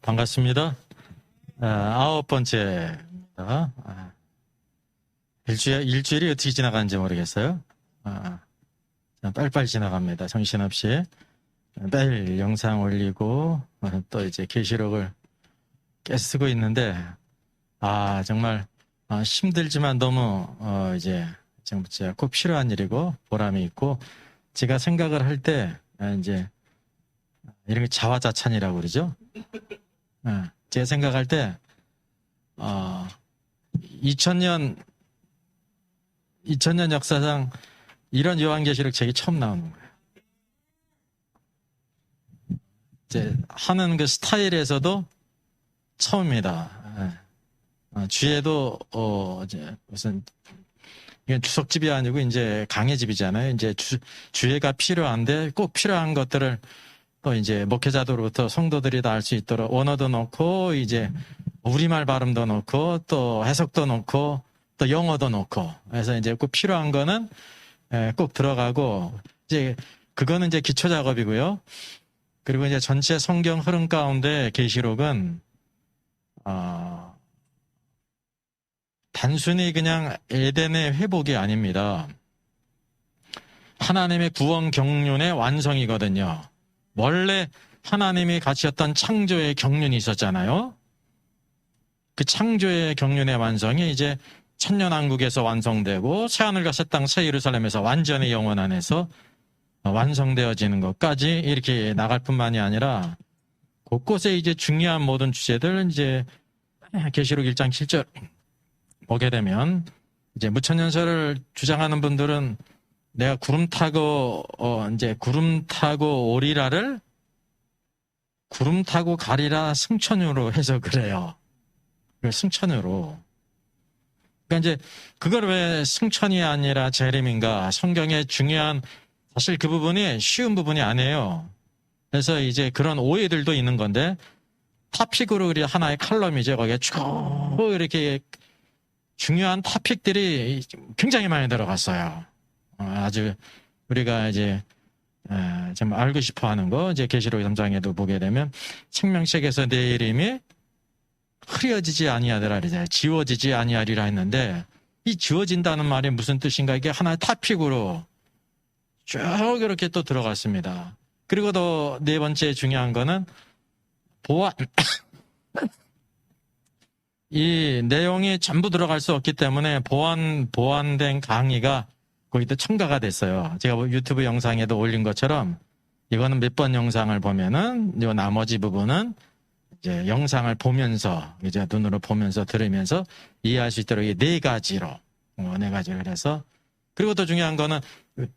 반갑습니다. 9번째입니다. 일주일이 어떻게 지나가는지 모르겠어요. 빨리빨리 지나갑니다. 정신없이. 매일 영상 올리고, 또 이제 게시록을 계속 쓰고 있는데, 정말, 힘들지만 너무, 이제 꼭 필요한 일이고, 보람이 있고, 제가 생각을 할 때, 이제, 이런 게 자화자찬이라고 그러죠. 제가 생각할 때 2000년 역사상 이런 요한계시록 책이 처음 나오는 거예요. 이제 하는 그 스타일에서도 처음입니다. 주에도 이제 무슨 이건 주석집이 아니고 이제 강해집이잖아요. 이제 주회가 필요한데 꼭 필요한 것들을 또 이제 목회자들로부터 성도들이 다 알 수 있도록 원어도 넣고 이제 우리말 발음도 넣고 또 해석도 넣고 또 영어도 넣고 그래서 이제 꼭 필요한 거는 꼭 들어가고 이제 그거는 이제 기초 작업이고요. 그리고 이제 전체 성경 흐름 가운데 계시록은 단순히 그냥 에덴의 회복이 아닙니다. 하나님의 구원 경륜의 완성이거든요. 원래 하나님이 가지셨던 창조의 경륜이 있었잖아요. 그 창조의 경륜의 완성이 이제 천년왕국에서 완성되고 새하늘과 새 땅 새 예루살렘에서 완전히 영원 안에서 완성되어지는 것까지 이렇게 나갈 뿐만이 아니라 곳곳에 이제 중요한 모든 주제들 이제 계시록 1장 7절 보게 되면 이제 무천년설을 주장하는 분들은 내가 구름 타고 오리라를 구름 타고 가리라 승천으로 해서 그래요. 승천으로. 그러니까 이제 그걸 왜 승천이 아니라 재림인가? 성경의 중요한 사실 그 부분이 쉬운 부분이 아니에요. 그래서 이제 그런 오해들도 있는 건데 타픽으로 하나의 칼럼이죠. 거기에 쭉 이렇게 중요한 토픽들이 굉장히 많이 들어갔어요. 아주 우리가 이제 좀 알고 싶어하는 거 이제 계시록 3장에도 보게 되면 생명책에서 내 이름이 흐려지지 아니하더라 그러잖아요. 지워지지 아니하리라 했는데 이 지워진다는 말이 무슨 뜻인가? 이게 하나의 토픽으로 쭉 이렇게 또 들어갔습니다. 그리고 또 네 번째 중요한 거는 보안. 이 내용이 전부 들어갈 수 없기 때문에 보완된 강의가 거기도 첨가가 됐어요. 제가 유튜브 영상에도 올린 것처럼 이거는 몇 번 영상을 보면은 이 나머지 부분은 이제 영상을 보면서 이제 눈으로 보면서 들으면서 이해할 수 있도록 네 가지로 해서 그리고 또 중요한 거는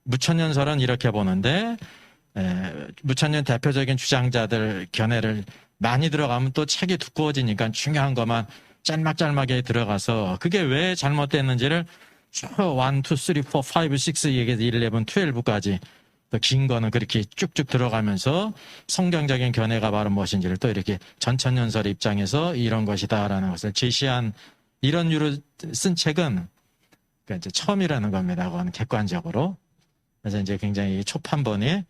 무천년설은 이렇게 보는데 무천년 대표적인 주장자들 견해를 많이 들어가면 또 책이 두꺼워지니까 중요한 것만 짤막짤막하게 들어가서 그게 왜 잘못됐는지를 1, 2, 3, 4, 5, 6, 11, 12까지 또 긴 거는 그렇게 쭉쭉 들어가면서 성경적인 견해가 바로 무엇인지를 또 이렇게 전천년설 입장에서 이런 것이다라는 것을 제시한 이런 유로 쓴 책은 그러니까 이제 처음이라는 겁니다. 그건 객관적으로. 그래서 이제 굉장히 초판본이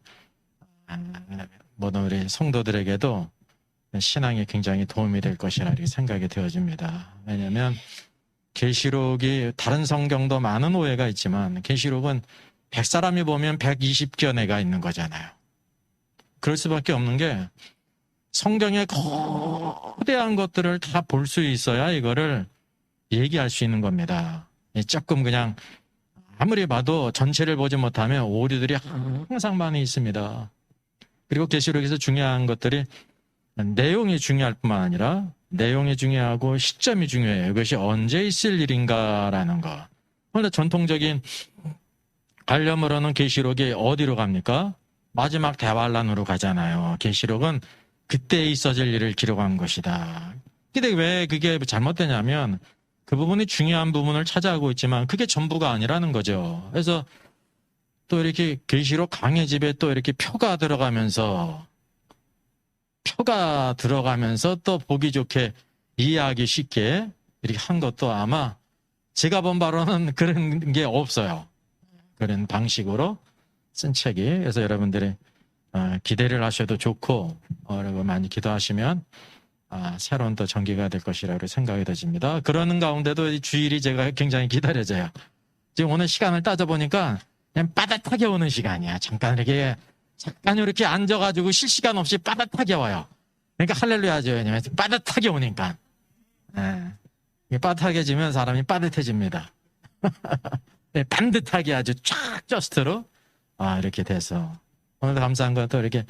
모든 우리 성도들에게도 신앙에 굉장히 도움이 될 것이라 생각이 되어집니다. 왜냐하면 계시록이 다른 성경도 많은 오해가 있지만 계시록은 100사람이 보면 120견해가 있는 거잖아요. 그럴 수밖에 없는 게 성경의 거대한 것들을 다 볼 수 있어야 이거를 얘기할 수 있는 겁니다. 조금 그냥 아무리 봐도 전체를 보지 못하면 오류들이 항상 많이 있습니다. 그리고 계시록에서 중요한 것들이 내용이 중요할 뿐만 아니라 내용이 중요하고 시점이 중요해요. 이것이 언제 있을 일인가라는 거. 원래 전통적인 관념으로는 계시록이 어디로 갑니까? 마지막 대환란으로 가잖아요. 계시록은 그때 있어질 일을 기록한 것이다. 근데 왜 그게 잘못되냐면 그 부분이 중요한 부분을 차지하고 있지만 그게 전부가 아니라는 거죠. 그래서 또 이렇게 계시록 강해집에 또 이렇게 표가 들어가면서 또 보기 좋게 이해하기 쉽게 이렇게 한 것도 아마 제가 본 바로는 그런 게 없어요. 그런 방식으로 쓴 책이. 그래서 여러분들이 기대를 하셔도 좋고 그리고 많이 기도하시면 새로운 또 전기가 될 것이라고 생각이 되집니다. 그러는 가운데도 이 주일이 제가 굉장히 기다려져요. 지금 오늘 시간을 따져보니까 그냥 빠듯하게 오는 시간이야. 잠깐 이렇게 앉아가지고 쉴 시간 없이 빠듯하게 와요. 그러니까 할렐루야 하죠. 왜냐면 빠듯하게 오니까. 빠듯하게 사람이 빠듯해집니다. 네, 반듯하게 아주 쫙 저스트로 이렇게 돼서 오늘도 감사한 건 또 이렇게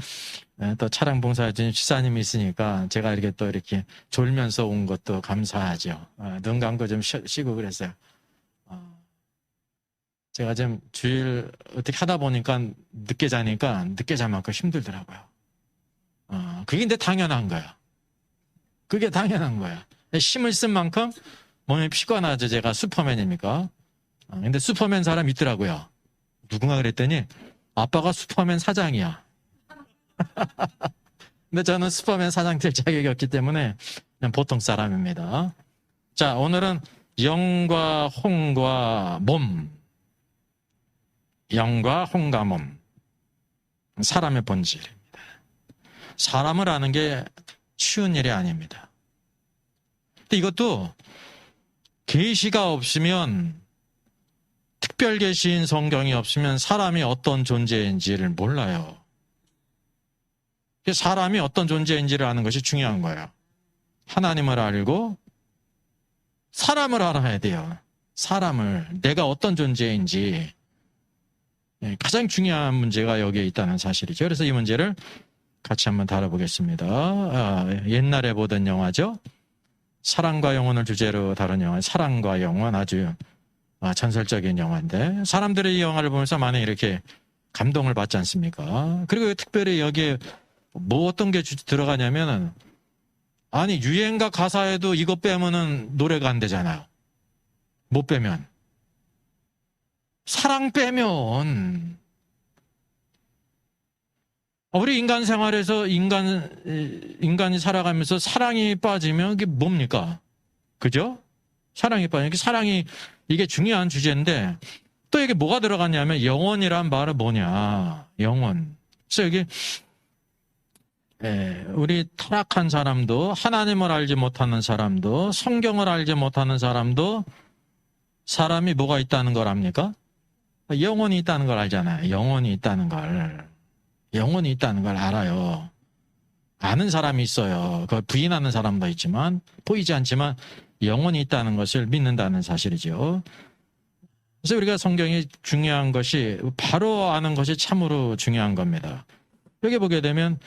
또 차량 봉사해준 지사님이 있으니까 제가 이렇게 또 이렇게 졸면서 온 것도 감사하죠. 눈 감고 좀 쉬고 그랬어요. 제가 좀 주일 어떻게 하다 보니까 늦게 자니까 늦게 자만큼 힘들더라고요. 그게 근데 당연한 거야. 그게 당연한 거야. 힘을 쓴 만큼 몸이 피곤하죠. 제가 슈퍼맨입니까? 근데 슈퍼맨 사람 있더라고요. 누군가 그랬더니 아빠가 슈퍼맨 사장이야. 근데 저는 슈퍼맨 사장 될 자격이 없기 때문에 그냥 보통 사람입니다. 자, 오늘은 영과 혼과 몸. 영과 혼과 몸. 사람의 본질입니다. 사람을 아는 게 쉬운 일이 아닙니다. 근데 이것도 계시가 없으면, 특별 계시인 성경이 없으면 사람이 어떤 존재인지를 몰라요. 사람이 어떤 존재인지를 아는 것이 중요한 거예요. 하나님을 알고 사람을 알아야 돼요. 사람을, 내가 어떤 존재인지. 가장 중요한 문제가 여기에 있다는 사실이죠. 그래서 이 문제를 같이 한번 다뤄보겠습니다. 옛날에 보던 영화죠. 사랑과 영혼을 주제로 다룬 영화, 사랑과 영혼, 아주 전설적인 영화인데 사람들이 이 영화를 보면서 많이 이렇게 감동을 받지 않습니까? 그리고 특별히 여기에 뭐 어떤 게 들어가냐면은, 아니 유행가 가사에도 이거 빼면은 노래가 안 되잖아요. 못 빼면, 사랑 빼면, 우리 인간 생활에서 인간이 살아가면서 사랑이 빠지면 이게 뭡니까? 그죠? 사랑이 빠지면, 사랑이 이게 중요한 주제인데 또 이게 뭐가 들어갔냐면 영혼이란 말은 뭐냐? 영혼. 그래서 여기 우리 타락한 사람도, 하나님을 알지 못하는 사람도, 성경을 알지 못하는 사람도 사람이 뭐가 있다는 걸 압니까? 영혼이 있다는 걸 알잖아요. 영혼이 있다는 걸 알아요. 아는 사람이 있어요. 그걸 부인하는 사람도 있지만, 보이지 않지만 영혼이 있다는 것을 믿는다는 사실이죠. 그래서 우리가 성경이 중요한 것이, 바로 아는 것이 참으로 중요한 겁니다. 여기 보게 되면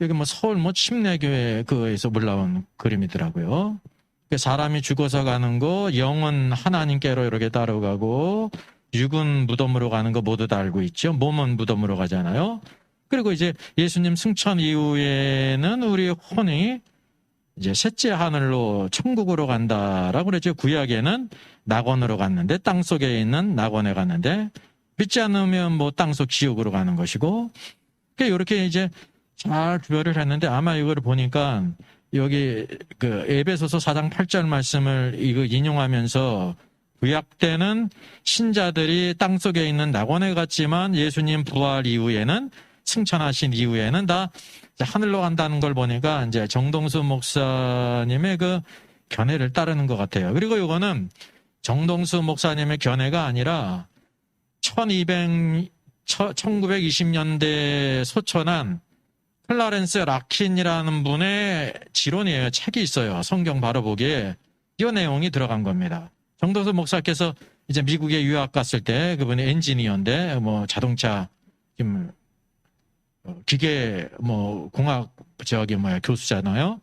여기 서울 침례교회 그에서 올라온 그림이더라고요. 사람이 죽어서 가는 거, 영은 하나님께로 이렇게 따라가고, 육은 무덤으로 가는 거 모두 다 알고 있죠. 몸은 무덤으로 가잖아요. 그리고 이제 예수님 승천 이후에는 우리 혼이 이제 셋째 하늘로 천국으로 간다라고 그랬죠. 구약에는 낙원으로 갔는데, 땅 속에 있는 낙원에 갔는데, 믿지 않으면 땅속 지옥으로 가는 것이고, 이렇게 이제 잘 구별을 했는데, 아마 이걸 보니까 여기 에베소서 4장 8절 말씀을 이거 인용하면서, 구약 때는 신자들이 땅 속에 있는 낙원에 갔지만 예수님 부활 이후에는, 승천하신 이후에는 다 하늘로 간다는 걸 보니까 이제 정동수 목사님의 그 견해를 따르는 것 같아요. 그리고 이거는 정동수 목사님의 견해가 아니라 1920년대에 소천한 클라렌스 라킨이라는 분의 지론이에요. 책이 있어요. 성경 바로 보기에 이 내용이 들어간 겁니다. 정동수 목사께서 이제 미국에 유학 갔을 때, 그분이 엔지니어인데 자동차 기계 공학 교수잖아요.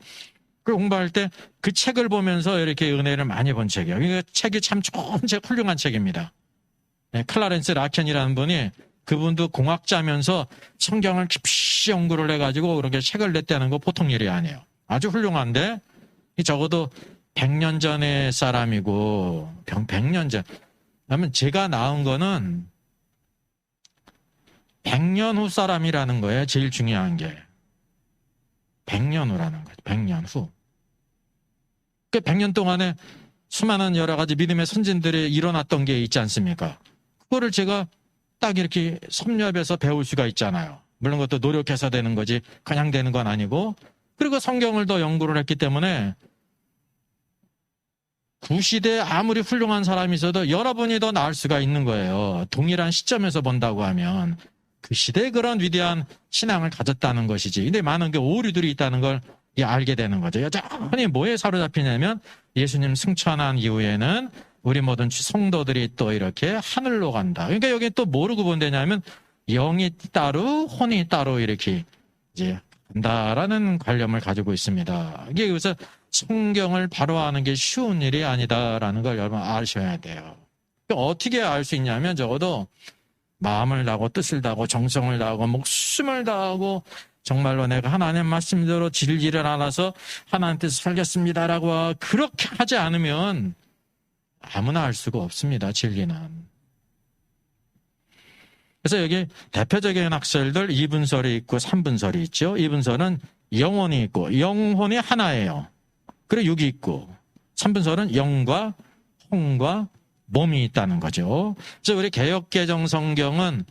그 공부할 때 그 책을 보면서 이렇게 은혜를 많이 본 책이에요. 이 책이 참 좋은 책, 훌륭한 책입니다. 클라렌스 라켄이라는 분이, 그분도 공학자면서 성경을 깊이 연구를 해가지고 그렇게 책을 냈다는 거 보통 일이 아니에요. 아주 훌륭한데, 적어도 100년 전의 사람이고, 100년 전. 그러면 제가 나온 거는 100년 후 사람이라는 거예요. 제일 중요한 게. 100년 후라는 거죠. 100년 후. 그 100년 동안에 수많은 여러 가지 믿음의 선진들이 일어났던 게 있지 않습니까? 그거를 제가 딱 이렇게 섭렵해서 배울 수가 있잖아요. 물론 그것도 노력해서 되는 거지 그냥 되는 건 아니고, 그리고 성경을 더 연구를 했기 때문에 구시대에 아무리 훌륭한 사람이 있어도 여러분이 더 나을 수가 있는 거예요. 동일한 시점에서 본다고 하면 그 시대에 그런 위대한 신앙을 가졌다는 것이지. 근데 많은 게 오류들이 있다는 걸 알게 되는 거죠. 여전히 뭐에 사로잡히냐면 예수님 승천한 이후에는 우리 모든 성도들이 또 이렇게 하늘로 간다. 그러니까 여기 또 뭐로 구분되냐면 영이 따로 혼이 따로 이렇게 이제 간다라는 관념을 가지고 있습니다. 이게 여기서 성경을 바로 아는 게 쉬운 일이 아니다라는 걸 여러분 아셔야 돼요. 어떻게 알 수 있냐면 적어도 마음을 다하고 뜻을 다하고 정성을 다하고 목숨을 다하고 정말로 내가 하나님 말씀대로 진리를 알아서 하나님 뜻을 살겠습니다라고 그렇게 하지 않으면 아무나 알 수가 없습니다. 진리는. 그래서 여기 대표적인 학설들 2분설이 있고 3분설이 있죠. 2분설은 영혼이 있고 영혼이 하나예요. 그리고 육이 있고 3분설은 영과 혼과 몸이 있다는 거죠. 그래서 우리 개역개정 성경은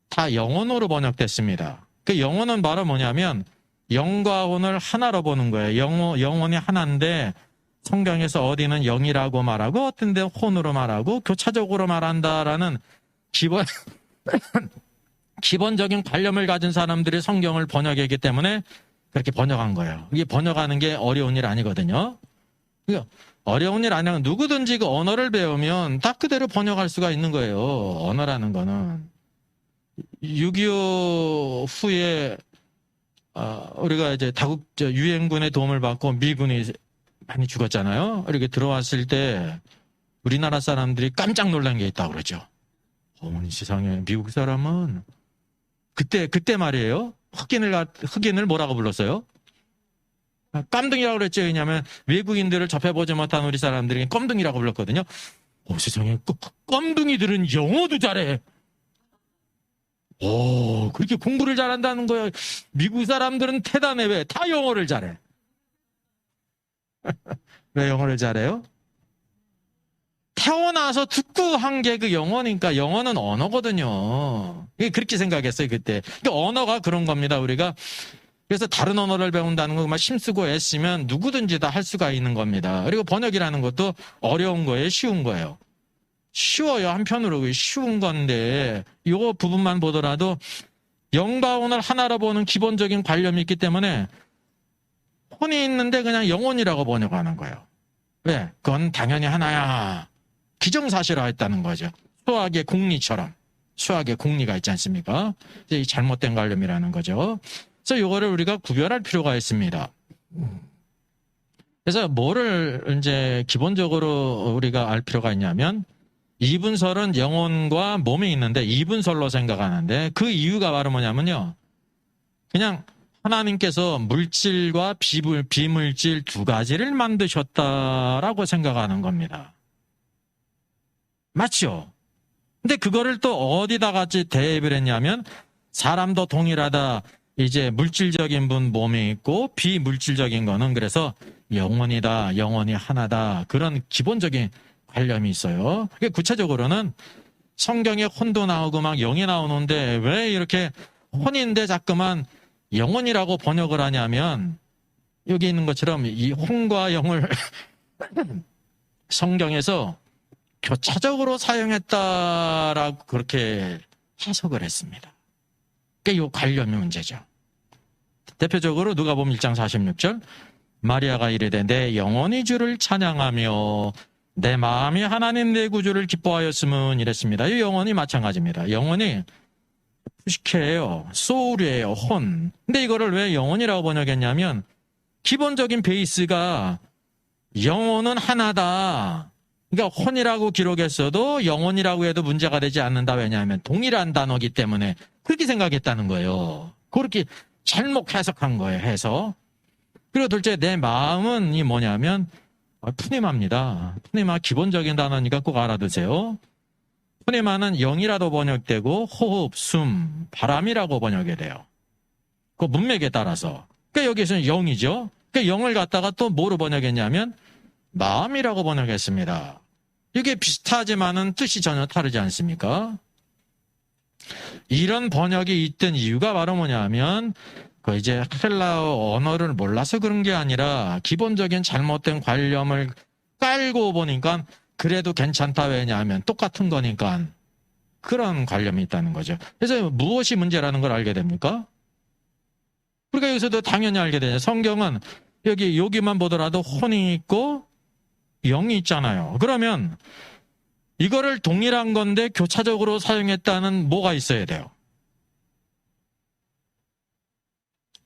다 영혼으로 번역됐습니다. 그 영혼은 바로 뭐냐면 영과 혼을 하나로 보는 거예요. 영혼이 하나인데 성경에서 어디는 영이라고 말하고 어떤 데 혼으로 말하고 교차적으로 말한다라는 기본적인 관념을 가진 사람들이 성경을 번역했기 때문에 그렇게 번역한 거예요. 이게 번역하는 게 어려운 일 아니거든요. 그러니까 어려운 일 아니라 누구든지 그 언어를 배우면 딱 그대로 번역할 수가 있는 거예요. 언어라는 거는. 6.25 후에 우리가 이제 다국 유엔군의 도움을 받고 미군이 많이 죽었잖아요. 이렇게 들어왔을 때 우리나라 사람들이 깜짝 놀란 게 있다고 그러죠. 어머니 세상에 미국 사람은 그때 말이에요. 흑인을 뭐라고 불렀어요? 깜둥이라고 그랬죠. 왜냐하면 외국인들을 접해보지 못한 우리 사람들이 껌둥이라고 불렀거든요. 세상에 껌둥이들은 영어도 잘해. 그렇게 공부를 잘한다는 거야. 미국 사람들은 대단해. 왜? 다 영어를 잘해. 왜 영어를 잘해요? 태어나서 듣고 한 게 그 영어니까. 영어는 언어거든요. 그렇게 생각했어요 그때. 그러니까 언어가 그런 겁니다. 우리가 그래서 다른 언어를 배운다는 거 막 힘쓰고 애쓰면 누구든지 다 할 수가 있는 겁니다. 그리고 번역이라는 것도 어려운 거예요, 쉬운 거예요. 쉬워요. 한편으로 쉬운 건데 이 부분만 보더라도 영과 혼을 하나로 보는 기본적인 관념이 있기 때문에 혼이 있는데 그냥 영혼이라고 번역하는 거예요. 왜? 그건 당연히 하나야. 기정사실화했다는 거죠. 수학의 공리처럼. 수학의 공리가 있지 않습니까? 이 잘못된 관념이라는 거죠. 그래서 이거를 우리가 구별할 필요가 있습니다. 그래서 뭐를 이제 기본적으로 우리가 알 필요가 있냐면 2분설은 영혼과 몸이 있는데 2분설로 생각하는데 그 이유가 바로 뭐냐면요. 그냥 하나님께서 물질과 비물질 두 가지를 만드셨다라고 생각하는 겁니다. 맞죠? 근데 그거를 또 어디다 같이 대입을 했냐면 사람도 동일하다. 이제 물질적인 분 몸에 있고 비물질적인 거는 그래서 영혼이다. 영혼이 하나다. 그런 기본적인 관념이 있어요. 구체적으로는 성경에 혼도 나오고 막 영이 나오는데 왜 이렇게 혼인데 자꾸만 영혼이라고 번역을 하냐면 여기 있는 것처럼 이 혼과 영을 성경에서 교차적으로 사용했다라고 그렇게 해석을 했습니다. 그게 이 관념의 문제죠. 대표적으로 누가복음 1장 46절 마리아가 이르되 내 영혼이 주를 찬양하며 내 마음이 하나님 내 구주를 기뻐하였음은 이랬습니다. 이 영혼이 마찬가지입니다. 영혼이 푸시케예요. 소울이에요. 혼. 근데 이거를 왜 영혼이라고 번역했냐면 기본적인 베이스가 영혼은 하나다. 그러니까 혼이라고 기록했어도 영혼이라고 해도 문제가 되지 않는다. 왜냐하면 동일한 단어기 때문에 그렇게 생각했다는 거예요. 그렇게 잘못 해석한 거예요. 해서. 그리고 둘째 내 마음은 이 뭐냐면 푸니마입니다. 푸니마 기본적인 단어니까 꼭 알아두세요. 푸니마는 영이라도 번역되고 호흡, 숨, 바람이라고 번역이 돼요. 그 문맥에 따라서. 그러니까 여기서는 영이죠. 그러니까 영을 갖다가 또 뭐로 번역했냐면 마음이라고 번역했습니다. 이게 비슷하지만은 뜻이 전혀 다르지 않습니까? 이런 번역이 있던 이유가 바로 뭐냐면 그 이제 헬라어 언어를 몰라서 그런 게 아니라 기본적인 잘못된 관념을 깔고 보니까 그래도 괜찮다. 왜냐하면 똑같은 거니까 그런 관념이 있다는 거죠. 그래서 무엇이 문제라는 걸 알게 됩니까? 우리가 여기서도 당연히 알게 되죠. 성경은 여기만 보더라도 혼이 있고 영이 있잖아요. 그러면 이거를 동일한 건데 교차적으로 사용했다는 뭐가 있어야 돼요?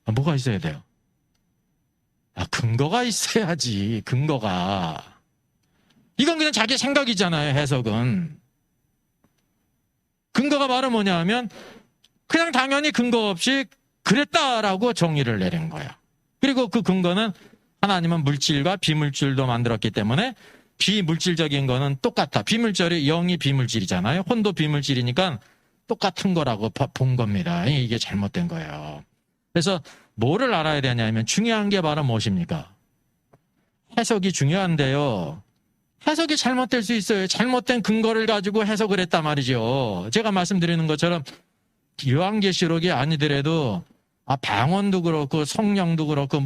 뭐가 있어야 돼요? 근거가 있어야지. 근거가. 이건 그냥 자기 생각이잖아요. 해석은. 근거가 바로 뭐냐 하면 그냥 당연히 근거 없이 그랬다라고 정의를 내린 거야. 그리고 그 근거는 하나님은 물질과 비물질도 만들었기 때문에 비물질적인 거는 똑같아. 비물질이 영이 비물질이잖아요. 혼도 비물질이니까 똑같은 거라고 본 겁니다. 이게 잘못된 거예요. 그래서 뭐를 알아야 되냐면 중요한 게 바로 무엇입니까? 해석이 중요한데요. 해석이 잘못될 수 있어요. 잘못된 근거를 가지고 해석을 했단 말이죠. 제가 말씀드리는 것처럼 요한계시록이 아니더라도 방언도 그렇고 성령도 그렇고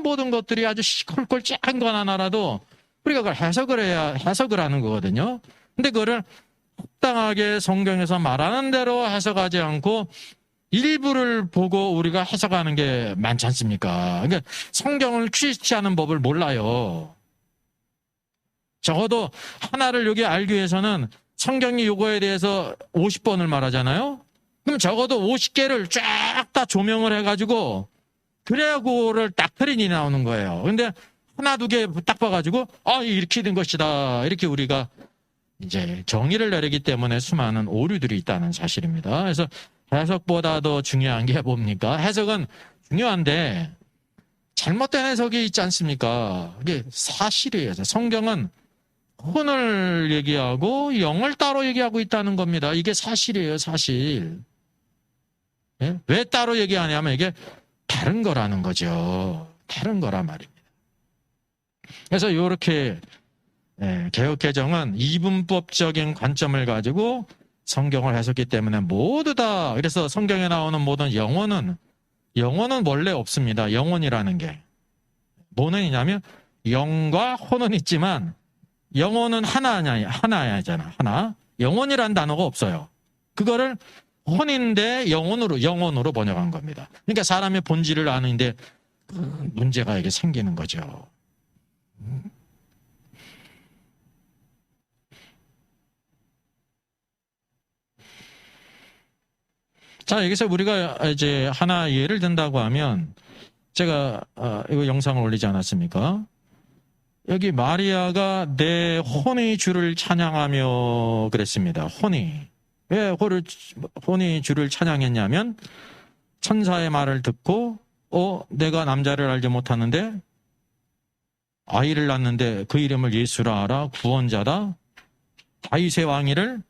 모든 것들이 아주 시콜콜 짠 거 하나라도 우리가 그걸 해석을 하는 거거든요. 근데 그거를 합당하게 성경에서 말하는 대로 해석하지 않고 일부를 보고 우리가 해석하는 게 많지 않습니까? 그러니까 성경을 취시하는 법을 몰라요. 적어도 하나를 여기 알기 위해서는 성경이 요거에 대해서 50번을 말하잖아요. 그럼 적어도 50개를 쫙 다 조명을 해가지고 그래야 그거를 딱 틀린이 나오는 거예요. 근데 하나 두 개 딱 봐가지고 이렇게 된 것이다. 이렇게 우리가 이제 정의를 내리기 때문에 수많은 오류들이 있다는 사실입니다. 그래서 해석보다 더 중요한 게 뭡니까? 해석은 중요한데 잘못된 해석이 있지 않습니까? 이게 사실이에요. 성경은 혼을 얘기하고 영을 따로 얘기하고 있다는 겁니다. 이게 사실이에요, 사실. 예? 왜 따로 얘기하냐면 이게 다른 거라는 거죠. 다른 거란 말입니다. 그래서 이렇게 개역개정은 이분법적인 관점을 가지고 성경을 해석했기 때문에 모두 다 그래서 성경에 나오는 모든 영혼은 원래 없습니다. 영혼이라는 게. 뭐는 있냐면 영과 혼은 있지만 영혼은 하나잖아. 하나. 영혼이라는 단어가 없어요. 그거를 혼인데 영혼으로 번역한 겁니다. 그러니까 사람의 본질을 아는데 문제가 이게 생기는 거죠. 자, 여기서 우리가 이제 하나 예를 든다고 하면 제가 이거 영상을 올리지 않았습니까? 여기 마리아가 내 혼의 주를 찬양하며 그랬습니다. 왜 혼의 주를 찬양했냐면 천사의 말을 듣고 내가 남자를 알지 못하는데 아이를 낳는데 그 이름을 예수라 하라. 구원자다. 다윗의 왕위를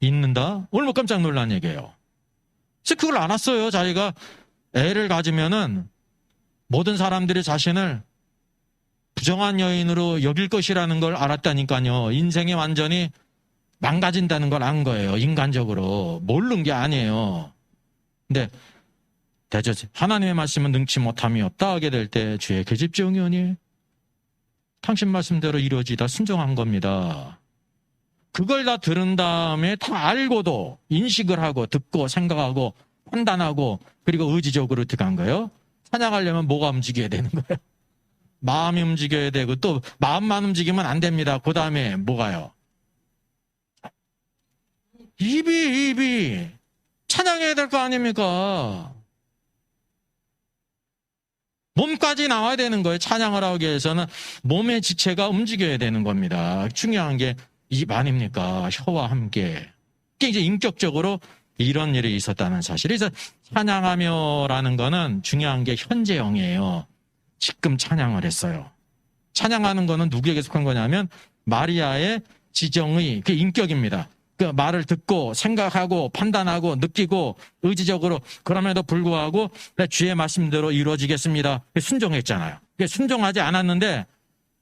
잇는다. 얼마나 깜짝 놀란 얘기예요. 그래서 그걸 알았어요. 자기가 애를 가지면은 모든 사람들이 자신을 부정한 여인으로 여길 것이라는 걸 알았다니까요. 인생이 완전히 망가진다는 걸 안 거예요. 인간적으로. 모르는 게 아니에요. 근데 하나님의 말씀은 능치 못함이 없다 하게 될 때 주의 계집종이오니 당신 말씀대로 이루어지다 순종한 겁니다. 그걸 다 들은 다음에 다 알고도 인식을 하고 듣고 생각하고 판단하고 그리고 의지적으로 들어간 거예요. 찬양하려면 뭐가 움직여야 되는 거예요? 마음이 움직여야 되고 또 마음만 움직이면 안 됩니다. 그 다음에 뭐가요? 입이 찬양해야 될 거 아닙니까? 몸까지 나와야 되는 거예요. 찬양을 하기 위해서는 몸의 지체가 움직여야 되는 겁니다. 중요한 게 입 아닙니까? 혀와 함께. 이게 이제 인격적으로 이런 일이 있었다는 사실. 그래서 찬양하며라는 거는 중요한 게 현재형이에요. 지금 찬양을 했어요. 찬양하는 거는 누구에게 속한 거냐면 마리아의 지정의 그 인격입니다. 그 말을 듣고 생각하고 판단하고 느끼고 의지적으로 그럼에도 불구하고 주의 말씀대로 이루어지겠습니다. 순종했잖아요. 순종하지 않았는데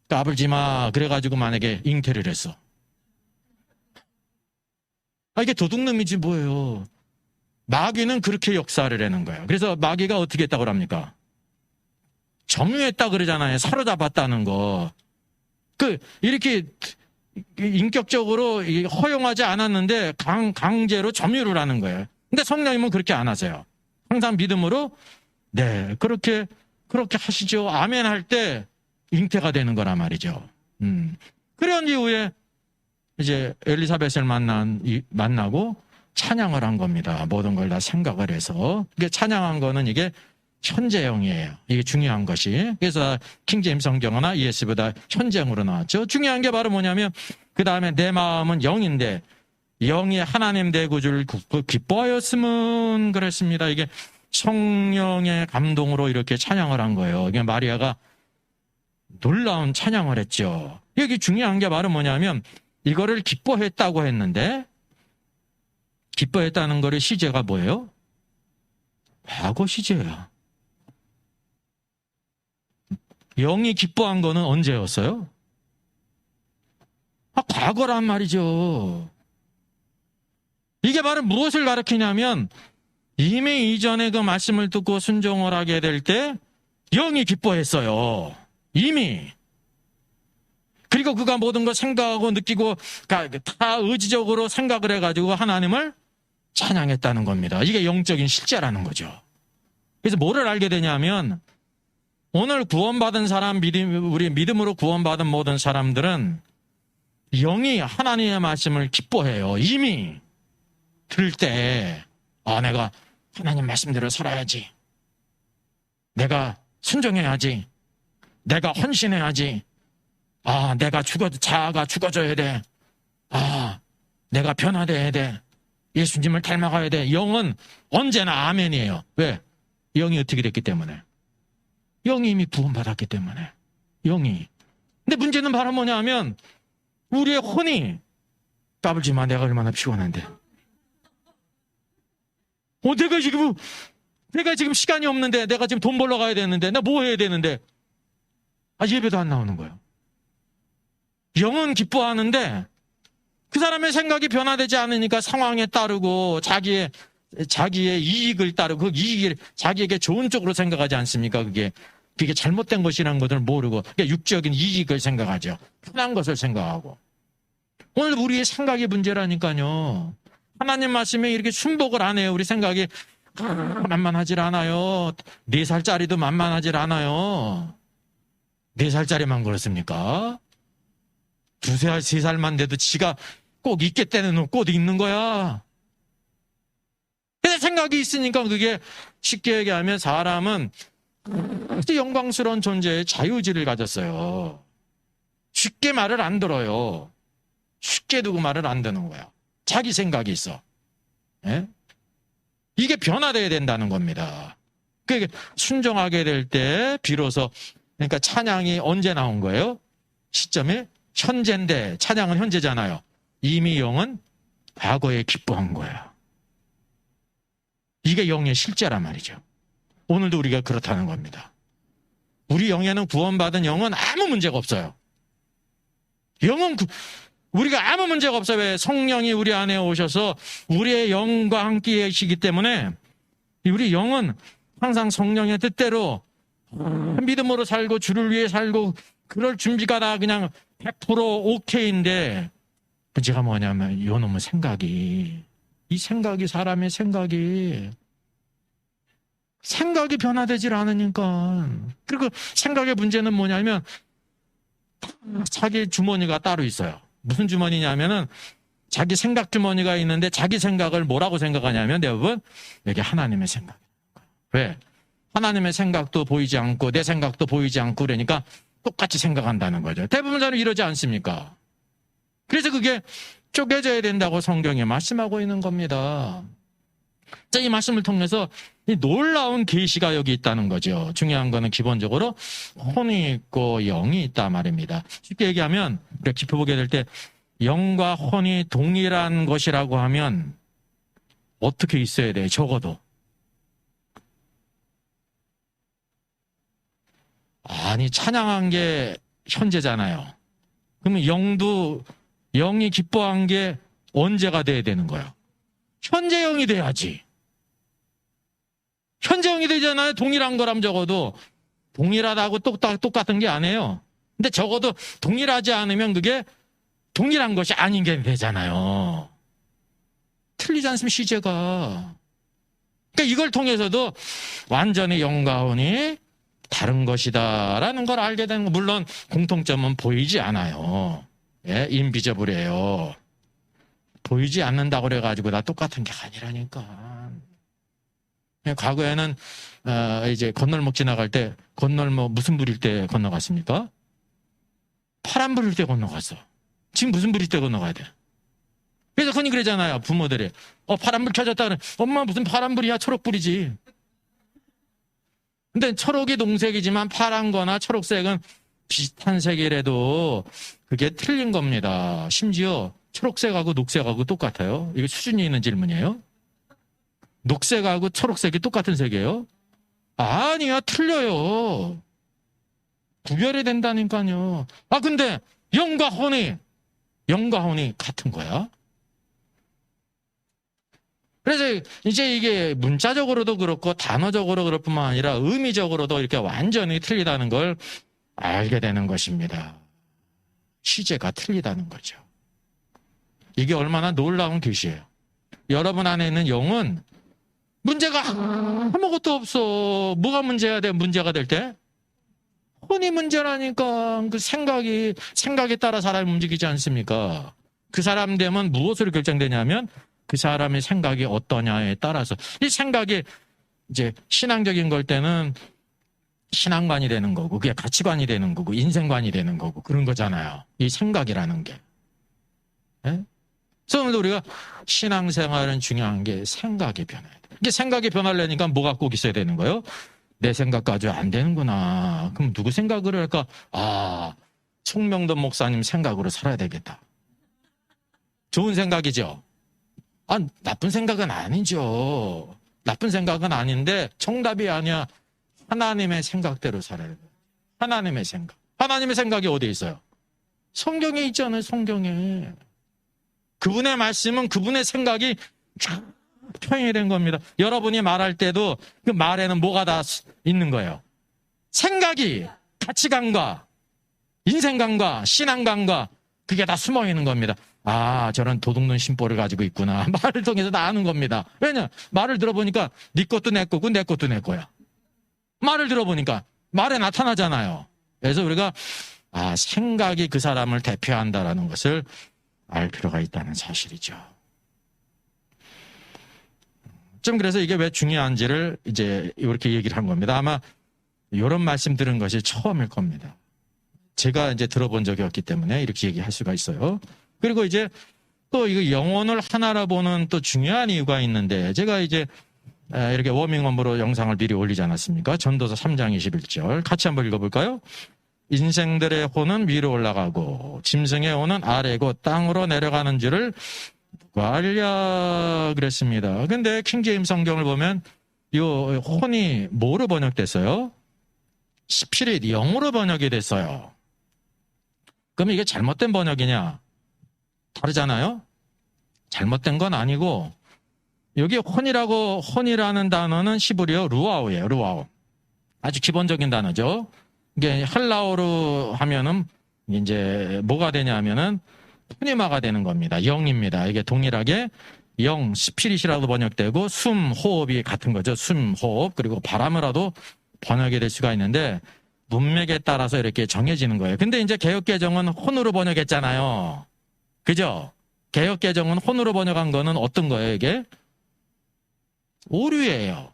까불지 마 그래가지고 만약에 잉태를 했어. 이게 도둑놈이지 뭐예요. 마귀는 그렇게 역사를 하는 거예요. 그래서 마귀가 어떻게 했다고 합니까? 점유했다 그러잖아요. 사로잡았다는 거. 이렇게 인격적으로 허용하지 않았는데 강제로 점유를 하는 거예요. 근데 성령님은 그렇게 안 하세요. 항상 믿음으로 네 그렇게 하시죠. 아멘 할 때 잉태가 되는 거란 말이죠. 그런 이후에 이제 엘리사벳을 만나고 찬양을 한 겁니다. 모든 걸 다 생각을 해서. 이게 찬양한 거는 이게 현재형이에요. 이게 중요한 것이. 그래서 킹제임스 성경이나 ESV보다 현재형으로 나왔죠. 중요한 게 바로 뭐냐면 그 다음에 내 마음은 영인데 영이 하나님 대구주를 기뻐하였으면 그랬습니다. 이게 성령의 감동으로 이렇게 찬양을 한 거예요. 이게 마리아가 놀라운 찬양을 했죠. 여기 중요한 게 바로 뭐냐면 이거를 기뻐했다고 했는데 기뻐했다는 거를 시제가 뭐예요? 과거 시제야. 영이 기뻐한 거는 언제였어요? 과거란 말이죠. 이게 바로 무엇을 가리키냐면 이미 이전에 그 말씀을 듣고 순종을 하게 될 때 영이 기뻐했어요. 이미. 그리고 그가 모든 걸 생각하고 느끼고 다 의지적으로 생각을 해가지고 하나님을 찬양했다는 겁니다. 이게 영적인 실제라는 거죠. 그래서 뭐를 알게 되냐면 오늘 구원받은 사람, 우리 믿음으로 구원받은 모든 사람들은 영이 하나님의 말씀을 기뻐해요. 이미 들을 때 내가 하나님 말씀대로 살아야지. 내가 순종해야지. 내가 헌신해야지. 내가 자아가 죽어져야 돼. 내가 변화돼야 돼. 예수님을 닮아가야 돼. 영은 언제나 아멘이에요. 왜? 영이 어떻게 됐기 때문에. 영이 이미 구원받았기 때문에. 영이. 근데 문제는 바로 뭐냐면 우리의 혼이 까불지 마. 내가 얼마나 피곤한데. 내가 지금 시간이 없는데, 내가 지금 돈 벌러 가야 되는데, 나 뭐 해야 되는데. 예배도 안 나오는 거예요. 영은 기뻐하는데 그 사람의 생각이 변화되지 않으니까 상황에 따르고 자기의 이익을 따르고 그 이익이 자기에게 좋은 쪽으로 생각하지 않습니까? 그게 잘못된 것이라는 것을 모르고 육적인 이익을 생각하죠. 편한 것을 생각하고. 오늘 우리의 생각이 문제라니까요. 하나님 말씀에 이렇게 순복을 안 해요. 우리 생각이 만만하질 않아요. 4살짜리도 만만하질 않아요. 4살짜리만 그렇습니까? 2살, 3살만 돼도 지가 꼭 있게 때는 꼭 있는 거야. 근데 생각이 있으니까 그게 쉽게 얘기하면 사람은 영광스러운 존재의 자유의지를 가졌어요. 쉽게 말을 안 들어요. 쉽게 두고 말을 안 듣는 거야. 자기 생각이 있어. 예? 이게 변화돼야 된다는 겁니다. 그러니까 순종하게 될 때 비로소 그러니까 찬양이 언제 나온 거예요? 시점이 현재인데 찬양은 현재잖아요. 이미 영은 과거에 기뻐한 거야. 이게 영의 실제란 말이죠. 오늘도 우리가 그렇다는 겁니다. 우리 영에는 구원받은 영은 아무 문제가 없어요. 영은 우리가 아무 문제가 없어요. 왜? 성령이 우리 안에 오셔서 우리의 영과 함께 계시기 때문에 우리 영은 항상 성령의 뜻대로 믿음으로 살고 주를 위해 살고 그럴 준비가 다 그냥 100% 오케이인데 문제가 뭐냐면 이놈의 생각이 사람의 생각이 변화되질 않으니까. 그리고 생각의 문제는 뭐냐면 자기 주머니가 따로 있어요. 무슨 주머니냐면은 자기 생각 주머니가 있는데 자기 생각을 뭐라고 생각하냐면 대부분 여기 하나님의 생각. 왜? 하나님의 생각도 보이지 않고 내 생각도 보이지 않고 그러니까 똑같이 생각한다는 거죠. 대부분 사람은 이러지 않습니까? 그래서 그게 쪼개져야 된다고 성경에 말씀하고 있는 겁니다. 자, 이 말씀을 통해서 이 놀라운 계시가 여기 있다는 거죠. 중요한 거는 기본적으로 혼이 있고 영이 있다 말입니다. 쉽게 얘기하면 우리가 짚어보게 될 때 영과 혼이 동일한 것이라고 하면 어떻게 있어야 돼요? 적어도. 아니, 찬양한 게 현재잖아요. 그러면 영이 기뻐한 게 언제가 돼야 되는 거예요? 현재 영이 돼야지. 현재형이 되잖아요. 동일한 거라면 적어도. 동일하다고 똑같은 게 아니에요. 근데 적어도 동일하지 않으면 그게 동일한 것이 아닌 게 되잖아요. 틀리지 않습니까, 시제가. 그러니까 이걸 통해서도 완전히 영과 혼이 다른 것이다라는 걸 알게 되는 거. 물론 공통점은 보이지 않아요. 예, 인비저블이에요. 보이지 않는다고 그래가지고 다 똑같은 게 아니라니까. 과거에는 이제 건널목 지나갈 때 건널목 무슨 불일 때 건너갔습니까? 파란 불일 때 건너갔어. 지금 무슨 불일 때 건너가야 돼? 그래서 흔히 그러잖아요, 부모들이. 파란불 켜졌다 그래. 엄마 무슨 파란불이야? 초록불이지. 근데 초록이 농색이지만 파란 거나 초록색은 비슷한 색이라도 그게 틀린 겁니다. 심지어 초록색하고 녹색하고 똑같아요. 이거 수준이 있는 질문이에요. 녹색하고 초록색이 똑같은 색이에요? 아니야, 틀려요. 구별이 된다니까요. 근데 영과 혼이 같은 거야? 그래서 이제 이게 문자적으로도 그렇고 단어적으로 그럴 뿐만 아니라 의미적으로도 이렇게 완전히 틀리다는 걸 알게 되는 것입니다. 시제가 틀리다는 거죠. 이게 얼마나 놀라운 계시예요. 여러분 안에 있는 영은 문제가 아무것도 없어. 뭐가 문제가 될 때? 혼이 문제라니까. 그 생각에 따라 사람이 움직이지 않습니까? 그 사람 되면 무엇으로 결정되냐면 그 사람의 생각이 어떠냐에 따라서. 이 생각이 이제 신앙적인 걸 때는 신앙관이 되는 거고, 그게 가치관이 되는 거고, 인생관이 되는 거고, 그런 거잖아요. 이 생각이라는 게. 예? 그래서 오늘도 우리가 신앙생활은 중요한 게 생각이 변해야 돼. 이게 생각이 변하려니까 뭐가 꼭 있어야 되는 거예요? 내 생각 가지고 안 되는구나. 그럼 누구 생각을 할까? 송명돈 목사님 생각으로 살아야 되겠다. 좋은 생각이죠? 나쁜 생각은 아니죠. 나쁜 생각은 아닌데 정답이 아니야. 하나님의 생각대로 살아야 돼. 하나님의 생각. 하나님의 생각이 어디에 있어요? 성경에 있잖아요. 성경에. 그분의 말씀은 그분의 생각이 쫙 표현이 된 겁니다. 여러분이 말할 때도 그 말에는 뭐가 다 있는 거예요? 생각이, 가치관과 인생관과 신앙관과 그게 다 숨어 있는 겁니다. 저런 도둑눈 심보를 가지고 있구나. 말을 통해서 다 아는 겁니다. 왜냐? 말을 들어보니까 네 것도 내 거고 내 것도 내 거야. 말을 들어보니까 말에 나타나잖아요. 그래서 우리가 생각이 그 사람을 대표한다라는 것을 알 필요가 있다는 사실이죠. 좀 그래서 이게 왜 중요한지를 이제 이렇게 얘기를 한 겁니다. 아마 이런 말씀 들은 것이 처음일 겁니다. 제가 이제 들어본 적이 없기 때문에 이렇게 얘기할 수가 있어요. 그리고 이제 또 이거 영혼을 하나로 보는 또 중요한 이유가 있는데, 제가 이제 이렇게 워밍업으로 영상을 미리 올리지 않았습니까? 전도서 3장 21절 같이 한번 읽어볼까요? 인생들의 혼은 위로 올라가고 짐승의 혼은 아래고 땅으로 내려가는 줄을 누가 알랴 그랬습니다. 근데 킹제임 성경을 보면 이 혼이 뭐로 번역됐어요? 스피릿, 영으로 번역이 됐어요. 그럼 이게 잘못된 번역이냐? 다르잖아요? 잘못된 건 아니고, 여기 혼이라는 단어는 히브리어 루아우예요. 루아우. 아주 기본적인 단어죠. 이게 헬라어로 하면은 이제 뭐가 되냐면은 푸니마가 되는 겁니다. 영입니다. 이게 동일하게 영, 스피릿이라도 번역되고 숨, 호흡이 같은 거죠. 숨, 호흡, 그리고 바람으로도 번역이 될 수가 있는데 문맥에 따라서 이렇게 정해지는 거예요. 근데 이제 개역개정은 혼으로 번역했잖아요. 그죠? 개역개정은 혼으로 번역한 거는 어떤 거예요, 이게? 오류예요.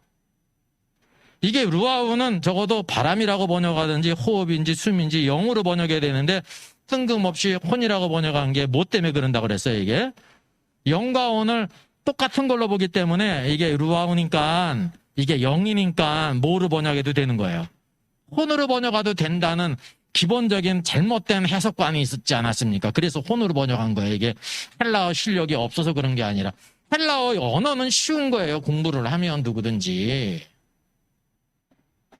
이게 루아우는 적어도 바람이라고 번역하든지 호흡인지 숨인지 영으로 번역해야 되는데 뜬금없이 혼이라고 번역한 게 뭐 때문에 그런다고 그랬어요, 이게? 영과 혼을 똑같은 걸로 보기 때문에 이게 루아우니까 이게 영이니까 뭐로 번역해도 되는 거예요. 혼으로 번역해도 된다는 기본적인 잘못된 해석관이 있었지 않았습니까? 그래서 혼으로 번역한 거예요. 이게 헬라어 실력이 없어서 그런 게 아니라 헬라어 언어는 쉬운 거예요. 공부를 하면 누구든지.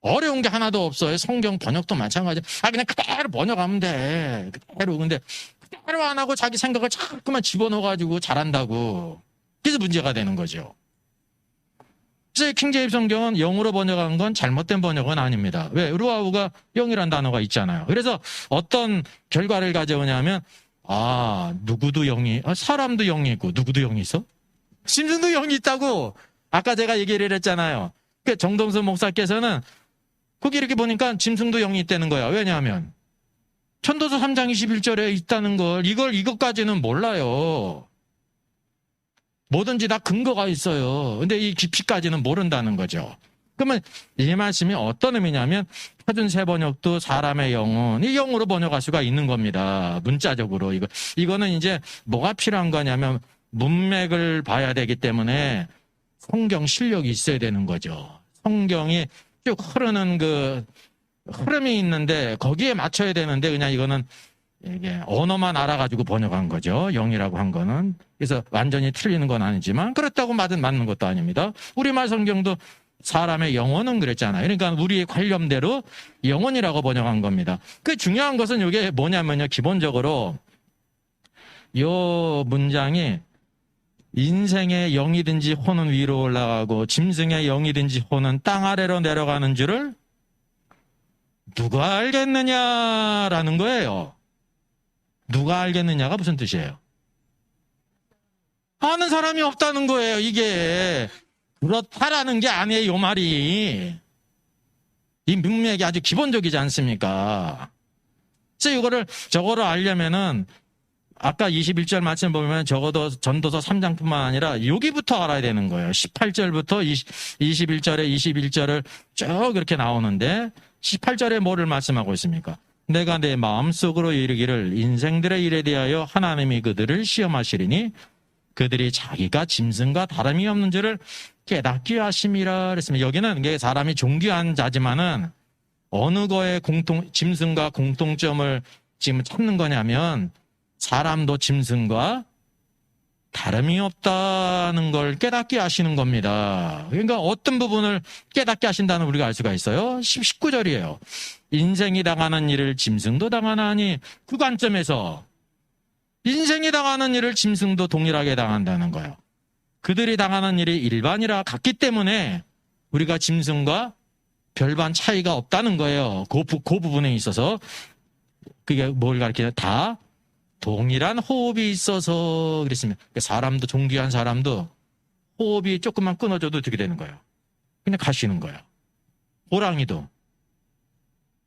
어려운 게 하나도 없어요. 성경 번역도 마찬가지. 그냥 그대로 번역하면 돼. 그대로. 근데 그대로 안 하고 자기 생각을 자꾸만 집어넣어가지고 잘한다고. 그래서 문제가 되는 거죠. 그래서 킹제임스 성경은 영으로 번역한 건 잘못된 번역은 아닙니다. 왜? 루아우가 영이란 단어가 있잖아요. 그래서 어떤 결과를 가져오냐면 누구도 영이, 사람도 영이 있고 누구도 영이 있어? 짐승도 영이 있다고 아까 제가 얘기를 했잖아요. 그 정동수 목사께서는 거기 이렇게 보니까 짐승도 영이 있다는 거야. 왜냐하면 천도서 3장 21절에 있다는 걸 이것까지는 몰라요. 뭐든지 다 근거가 있어요. 근데 이 깊이까지는 모른다는 거죠. 그러면 이 말씀이 어떤 의미냐면 표준세 번역도 사람의 영은 이 영으로 번역할 수가 있는 겁니다. 문자적으로 이거는 이제 뭐가 필요한 거냐면 문맥을 봐야 되기 때문에 성경 실력이 있어야 되는 거죠. 성경이 쭉 흐르는 그 흐름이 있는데 거기에 맞춰야 되는데 그냥 이거는 이게 언어만 알아가지고 번역한 거죠. 영이라고 한 거는. 그래서 완전히 틀리는 건 아니지만 그렇다고 맞는 것도 아닙니다. 우리말 성경도 사람의 영혼은 그랬잖아요. 그러니까 우리의 관념대로 영혼이라고 번역한 겁니다. 그 중요한 것은 이게 뭐냐면요. 기본적으로 요 문장이 인생의 영이든지 혼은 위로 올라가고 짐승의 영이든지 혼은 땅 아래로 내려가는 줄을 누가 알겠느냐라는 거예요. 누가 알겠느냐가 무슨 뜻이에요? 아는 사람이 없다는 거예요. 이게 그렇다라는 게 아니에요. 이 말이. 이 문맥이 아주 기본적이지 않습니까? 그래서 저거를 알려면은 아까 21절 말씀 보면 적어도 전도서 3장뿐만 아니라 여기부터 알아야 되는 거예요. 18절부터 21절을 쭉 이렇게 나오는데 18절에 뭐를 말씀하고 있습니까? 내가 내 마음속으로 이르기를 인생들의 일에 대하여 하나님이 그들을 시험하시리니 그들이 자기가 짐승과 다름이 없는 줄을 깨닫게 하심이라 그랬습니다. 여기는 이게 사람이 존귀한 자지만은 어느 거에 짐승과 공통점을 지금 찾는 거냐면 사람도 짐승과 다름이 없다는 걸 깨닫게 하시는 겁니다. 그러니까 어떤 부분을 깨닫게 하신다는 우리가 알 수가 있어요. 19절이에요. 인생이 당하는 일을 짐승도 당하나니 그 관점에서 인생이 당하는 일을 짐승도 동일하게 당한다는 거예요. 그들이 당하는 일이 일반이라 같기 때문에 우리가 짐승과 별반 차이가 없다는 거예요. 그 부분에 있어서 그게 뭘 가리키냐? 다 동일한 호흡이 있어서 그랬습니다. 사람도 존귀한 사람도 호흡이 조금만 끊어져도 어떻게 되는 거예요? 그냥 가시는 거예요. 호랑이도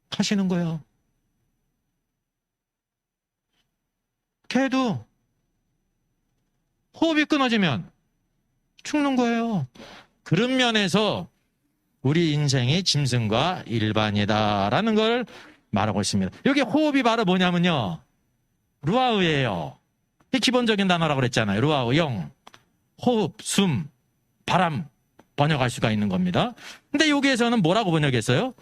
가시는 거예요. 개도 호흡이 끊어지면 죽는 거예요. 그런 면에서 우리 인생이 짐승과 일반이다라는 걸 말하고 있습니다. 여기 호흡이 바로 뭐냐면요. 루아우예요. 이 기본적인 단어라고 그랬잖아요. 루아우, 영, 호흡, 숨, 바람 번역할 수가 있는 겁니다. 근데 여기에서는 뭐라고 번역했어요?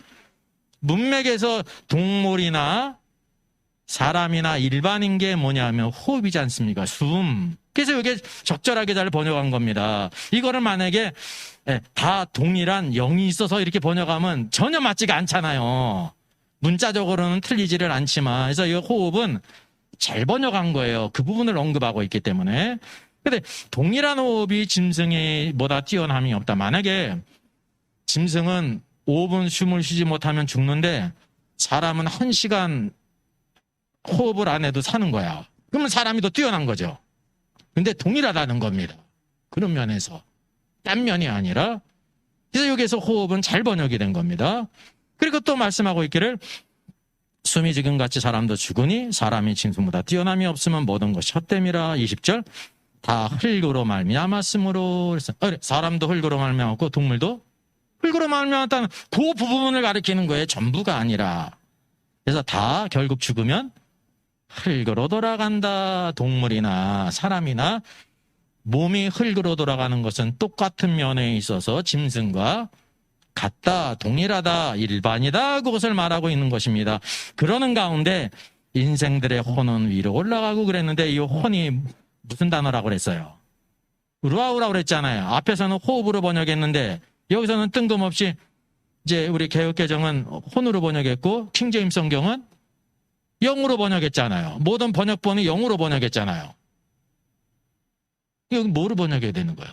문맥에서 동물이나 사람이나 일반인 게 뭐냐면 호흡이지 않습니까? 숨. 그래서 이게 적절하게 잘 번역한 겁니다. 이거를 만약에 다 동일한 영이 있어서 이렇게 번역하면 전혀 맞지가 않잖아요. 문자적으로는 틀리지를 않지만 그래서 이 호흡은 잘 번역한 거예요. 그 부분을 언급하고 있기 때문에. 근데 동일한 호흡이 짐승이 보다 뛰어남이 없다. 만약에 짐승은 5분 숨을 쉬지 못하면 죽는데 사람은 1시간 호흡을 안 해도 사는 거야. 그러면 사람이 더 뛰어난 거죠. 근데 동일하다는 겁니다. 그런 면에서. 딴 면이 아니라. 그래서 여기에서 호흡은 잘 번역이 된 겁니다. 그리고 또 말씀하고 있기를 숨이 지금같이 사람도 죽으니 사람이 짐승보다 뛰어남이 없으면 모든 것이 헛됨이라. 20절 다 흙으로 말미암았으므로. 그래서 사람도 흙으로 말미암았고 동물도 흙으로 말미암았다는 그 부분을 가리키는 거예요. 전부가 아니라. 그래서 다 결국 죽으면 흙으로 돌아간다. 동물이나 사람이나 몸이 흙으로 돌아가는 것은 똑같은 면에 있어서 짐승과 같다, 동일하다, 일반이다 그것을 말하고 있는 것입니다. 그러는 가운데 인생들의 혼은 위로 올라가고 그랬는데 이 혼이 무슨 단어라고 그랬어요? 루아우라고 그랬잖아요. 앞에서는 호흡으로 번역했는데 여기서는 뜬금없이 이제 우리 개역개정은 혼으로 번역했고 킹제임스 성경은 영으로 번역했잖아요. 모든 번역본이 영으로 번역했잖아요. 여기 뭐로 번역해야 되는 거예요?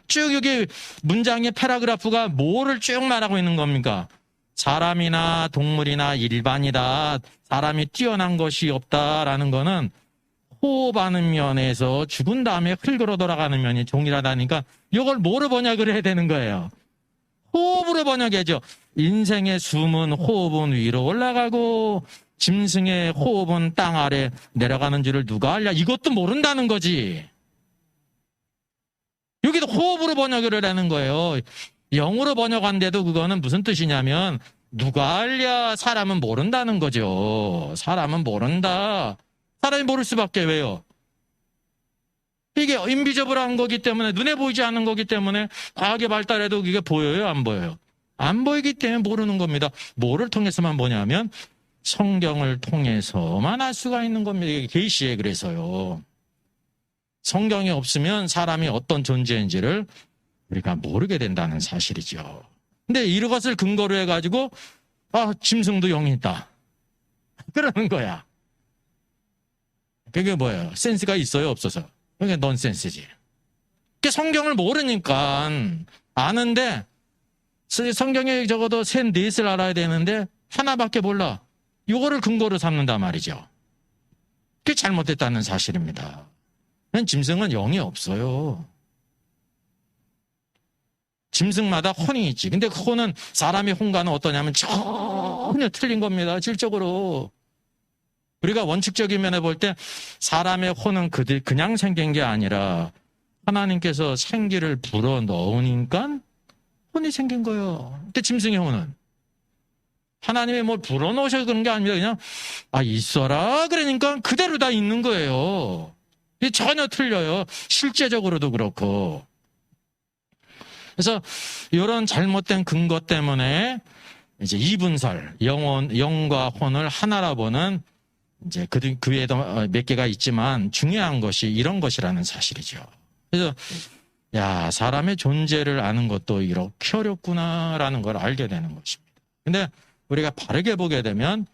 쭉 여기 문장의 패러그래프가 뭐를 쭉 말하고 있는 겁니까? 사람이나 동물이나 일반이다. 사람이 뛰어난 것이 없다라는 거는 호흡하는 면에서 죽은 다음에 흙으로 돌아가는 면이 동일하다니까 이걸 뭐로 번역을 해야 되는 거예요? 호흡으로 번역해야죠. 인생의 숨은 호흡은 위로 올라가고 짐승의 호흡은 땅 아래 내려가는 줄을 누가 알랴? 이것도 모른다는 거지. 여기도 호흡으로 번역을 하는 거예요. 영어로 번역한데도 그거는 무슨 뜻이냐면 누가 알랴? 사람은 모른다는 거죠. 사람은 모른다. 사람이 모를 수밖에. 왜요? 이게 인비저블한 거기 때문에, 눈에 보이지 않는 거기 때문에 과학이 발달해도 이게 보여요? 안 보여요? 안 보이기 때문에 모르는 겁니다. 뭐를 통해서만 보냐면 성경을 통해서만 알 수가 있는 겁니다. 이게 계시에 그래서요. 성경이 없으면 사람이 어떤 존재인지를 우리가 모르게 된다는 사실이죠. 근데 이것을 근거로 해가지고 짐승도 영이 있다. 그러는 거야. 그게 뭐예요? 센스가 있어요? 없어서? 그게 넌센스지. 그게 성경을 모르니까 아는데 성경에 적어도 셋넷을 알아야 되는데 하나밖에 몰라. 이거를 근거로 삼는단 말이죠. 그게 잘못됐다는 사실입니다. 짐승은 영이 없어요. 짐승마다 혼이 있지. 근데 그 혼은 사람의 혼과는 어떠냐면 전혀 틀린 겁니다. 질적으로. 우리가 원칙적인 면에 볼 때 사람의 혼은 그냥 생긴 게 아니라 하나님께서 생기를 불어 넣으니까 혼이 생긴 거예요. 근데 짐승의 혼은 하나님이 뭘 불어 넣으셔서 그런 게 아닙니다. 그냥 있어라 그러니까 그대로 다 있는 거예요. 이게 전혀 틀려요. 실제적으로도 그렇고. 그래서 이런 잘못된 근거 때문에 이제 이분설, 영과 혼을 하나라 보는 이제 그 외에도 몇 개가 있지만 중요한 것이 이런 것이라는 사실이죠. 그래서 사람의 존재를 아는 것도 이렇게 어렵구나라는 걸 알게 되는 것입니다. 근데 우리가 바르게 보게 되면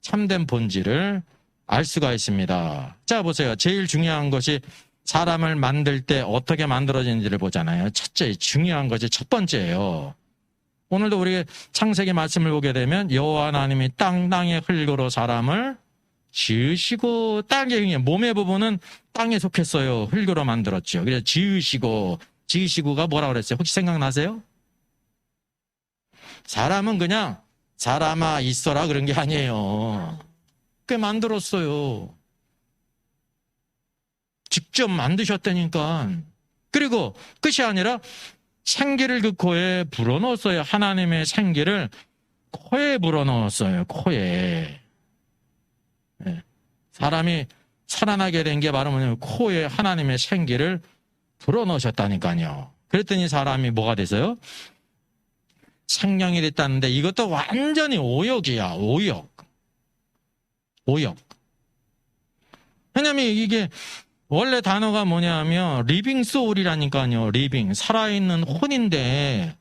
참된 본질을 알 수가 있습니다. 자, 보세요. 제일 중요한 것이 사람을 만들 때 어떻게 만들어지는지를 보잖아요. 첫째, 중요한 것이 첫 번째예요. 오늘도 우리 창세기 말씀을 보게 되면 여호와 하나님이 땅의 흙으로 사람을 지으시고, 땅의 몸의 부분은 땅에 속했어요. 흙으로 만들었죠. 그래서 지으시고가 뭐라고 그랬어요? 혹시 생각나세요? 사람은 그냥 사람아 있어라 그런 게 아니에요. 꽤 만들었어요. 직접 만드셨다니까. 그리고 끝이 아니라 생기를 그 코에 불어넣었어요. 하나님의 생기를 코에 불어넣었어요. 코에. 사람이 살아나게 된 게 바로 뭐냐면 코에 하나님의 생기를 불어넣으셨다니까요. 그랬더니 사람이 뭐가 됐어요? 생명이 됐다는데 이것도 완전히 오역이야. 오역. 왜냐면 이게 원래 단어가 뭐냐면 리빙 소울이라니까요. 리빙, 살아있는 혼인데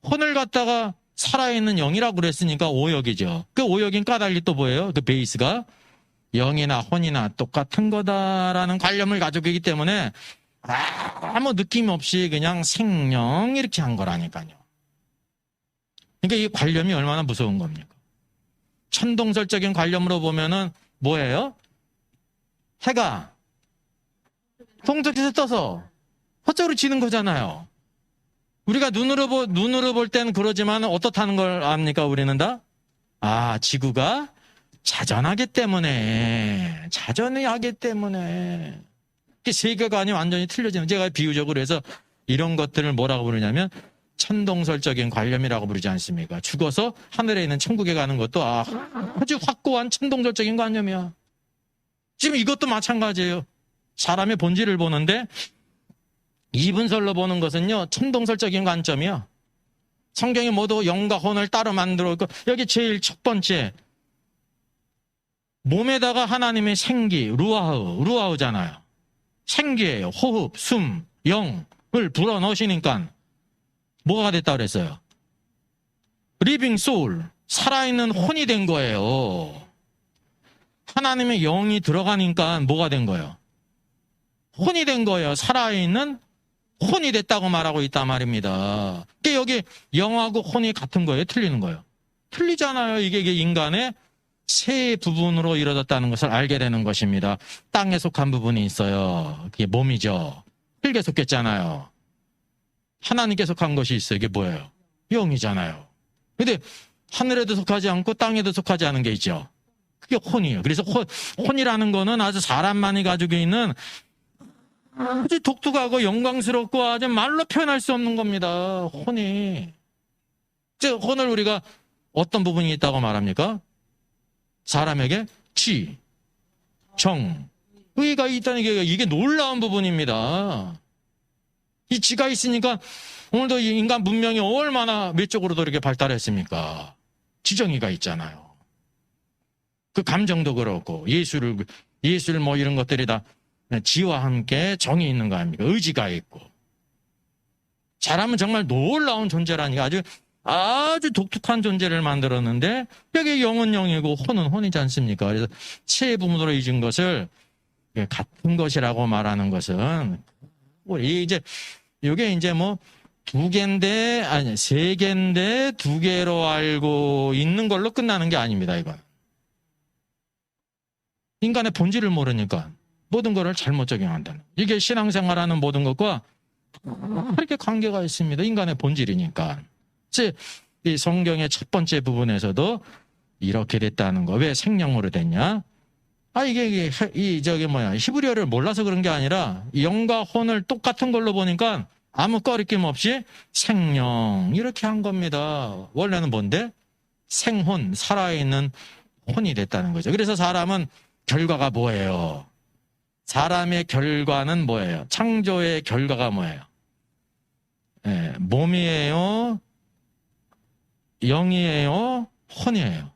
혼을 갖다가 살아있는 영이라고 그랬으니까 오역이죠. 그 오역인 까닭이 또 뭐예요? 그 베이스가 영이나 혼이나 똑같은 거다라는 관념을 가지고 있기 때문에 아무 느낌 없이 그냥 생명 이렇게 한 거라니까요. 그러니까 이 관념이 얼마나 무서운 겁니까? 천동설적인 관념으로 보면은 뭐예요? 해가 동쪽에서 떠서 서쪽으로 지는 거잖아요. 우리가 눈으로 볼 때는 그러지만 어떻다는 걸 압니까? 우리는 다? 지구가 자전하기 때문에. 세계관이 완전히 틀려지는. 제가 비유적으로 해서 이런 것들을 뭐라고 부르냐면 천동설적인 관념이라고 부르지 않습니까? 죽어서 하늘에 있는 천국에 가는 것도 아주 확고한 천동설적인 관념이야. 지금 이것도 마찬가지예요. 사람의 본질을 보는데 이분설로 보는 것은요, 천동설적인 관점이야. 성경이 모두 영과 혼을 따로 만들어 있고, 여기 제일 첫 번째, 몸에다가 하나님의 생기, 루아흐잖아요. 생기예요. 호흡, 숨, 영을 불어넣으시니까 뭐가 됐다 그랬어요? 리빙 소울, 살아있는 혼이 된 거예요. 하나님의 영이 들어가니까 뭐가 된 거예요? 혼이 된 거예요. 살아있는 혼이 됐다고 말하고 있단 말입니다. 그러니까 여기 영하고 혼이 같은 거예요? 틀리는 거예요? 틀리잖아요. 이게 인간의 세 부분으로 이루어졌다는 것을 알게 되는 것입니다. 땅에 속한 부분이 있어요. 그게 몸이죠. 흙에 속했잖아요. 하나님께 속한 것이 있어요. 이게 뭐예요? 영이잖아요. 근데 하늘에도 속하지 않고 땅에도 속하지 않은 게 있죠. 그게 혼이에요. 그래서 혼이라는 거는 아주 사람만이 가지고 있는 아주 독특하고 영광스럽고 아주 말로 표현할 수 없는 겁니다. 혼이. 즉, 혼을 우리가 어떤 부분이 있다고 말합니까? 사람에게 지, 정, 의가 있다는 게 이게 놀라운 부분입니다. 이 지가 있으니까 오늘도 이 인간 문명이 얼마나 외적으로도 이렇게 발달했습니까? 지정의가 있잖아요. 그 감정도 그렇고 예술 뭐 이런 것들이 다 지와 함께 정이 있는 거 아닙니까? 의지가 있고. 사람은 정말 놀라운 존재라니까 아주 독특한 존재를 만들었는데 여기 영은 영이고 혼은 혼이지 않습니까? 그래서 세 부분으로 이준 것을 같은 것이라고 말하는 것은 우리 이게 이제 뭐 세 개인데 두 개로 알고 있는 걸로 끝나는 게 아닙니다. 이건 인간의 본질을 모르니까 모든 것을 잘못 적용한다는. 이게 신앙생활하는 모든 것과 그렇게 관계가 있습니다. 인간의 본질이니까. 이 성경의 첫 번째 부분에서도 이렇게 됐다는 거. 왜 생명으로 됐냐? 이게 히브리어를 몰라서 그런 게 아니라 영과 혼을 똑같은 걸로 보니까 아무 꺼리낌 없이 생명 이렇게 한 겁니다. 원래는 뭔데? 생혼, 살아있는 혼이 됐다는 거죠. 그래서 사람은 결과가 뭐예요? 사람의 결과는 뭐예요? 창조의 결과가 뭐예요? 몸이에요? 영이에요? 혼이에요?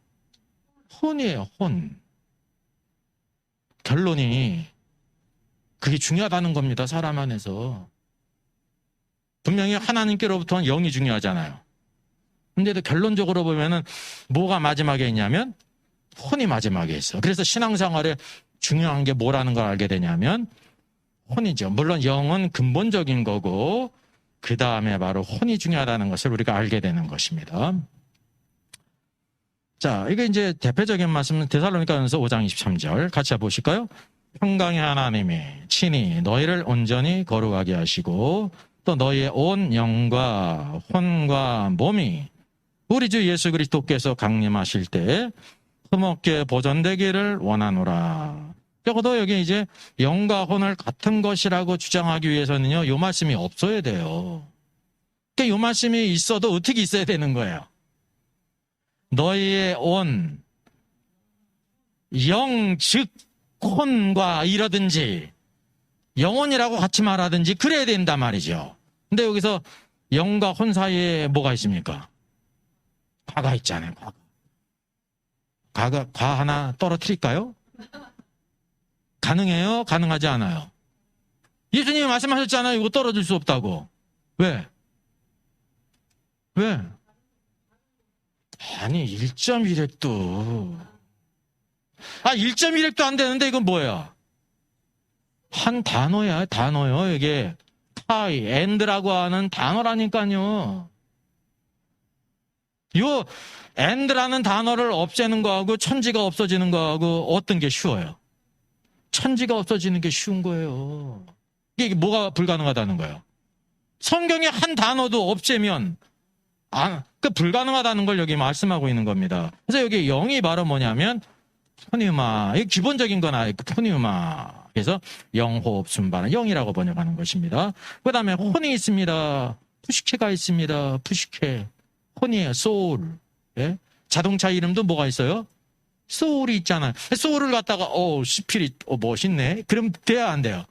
혼이에요, 혼. 결론이 그게 중요하다는 겁니다. 사람 안에서. 분명히 하나님께로부터는 영이 중요하잖아요. 근데도 결론적으로 보면은 뭐가 마지막에 있냐면 혼이 마지막에 있어. 그래서 신앙생활에 중요한 게 뭐라는 걸 알게 되냐면 혼이죠. 물론 영은 근본적인 거고 그 다음에 바로 혼이 중요하다는 것을 우리가 알게 되는 것입니다. 자, 이게 이제 대표적인 말씀은 데살로니가전서 5장 23절 같이 보실까요? 평강의 하나님이 친히 너희를 온전히 거룩하게 하시고 또 너희의 온 영과 혼과 몸이 우리 주 예수 그리스도께서 강림하실 때 흠없게 보존되기를 원하노라. 적어도 여기 이제 영과 혼을 같은 것이라고 주장하기 위해서는요, 이 말씀이 없어야 돼요. 그러니까 이 말씀이 있어도 어떻게 있어야 되는 거예요? 너희의 온 영, 즉 혼과 이러든지 영혼이라고 같이 말하든지 그래야 된단 말이죠. 근데 여기서 영과 혼 사이에 뭐가 있습니까? 과가 있잖아요. 과 하나 떨어뜨릴까요? 가능해요? 가능하지 않아요? 예수님이 말씀하셨잖아요. 이거 떨어질 수 없다고. 왜? 아니 1.1획도 1.1획도 안 되는데 이건 뭐야? 한 단어야. 단어요. 이게 타이, 엔드라고 하는 단어라니까요. 요 엔드라는 단어를 없애는 거하고 천지가 없어지는 거하고 어떤 게 쉬워요? 천지가 없어지는 게 쉬운 거예요. 이게 뭐가 불가능하다는 거예요? 성경에 한 단어도 없애면 그 불가능하다는 걸 여기 말씀하고 있는 겁니다. 그래서 여기 영이 바로 뭐냐면 포니우마. 이게 기본적인 건 포니우마. 그래서 영호흡 순반은 영이라고 번역하는 것입니다. 그 다음에 혼이 있습니다. 푸시케가 있습니다. 푸시케. 혼이에요. 소울. 예? 자동차 이름도 뭐가 있어요? 소울이 있잖아요. 소울을 갖다가 스피릿 멋있네. 그럼 돼야 안 돼요?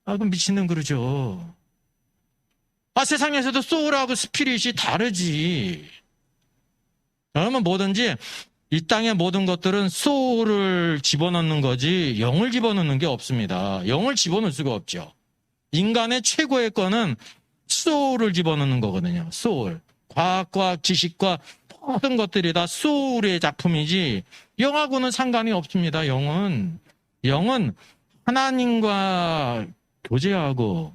그럼 미친놈 그러죠. 세상에서도 소울하고 스피릿이 다르지. 그러면 뭐든지 이 땅의 모든 것들은 소울을 집어넣는 거지 영을 집어넣는 게 없습니다. 영을 집어넣을 수가 없죠. 인간의 최고의 거는 소울을 집어넣는 거거든요. 소울. 과학과 지식과 모든 것들이 다 소울의 작품이지 영하고는 상관이 없습니다. 영은 하나님과 교제하고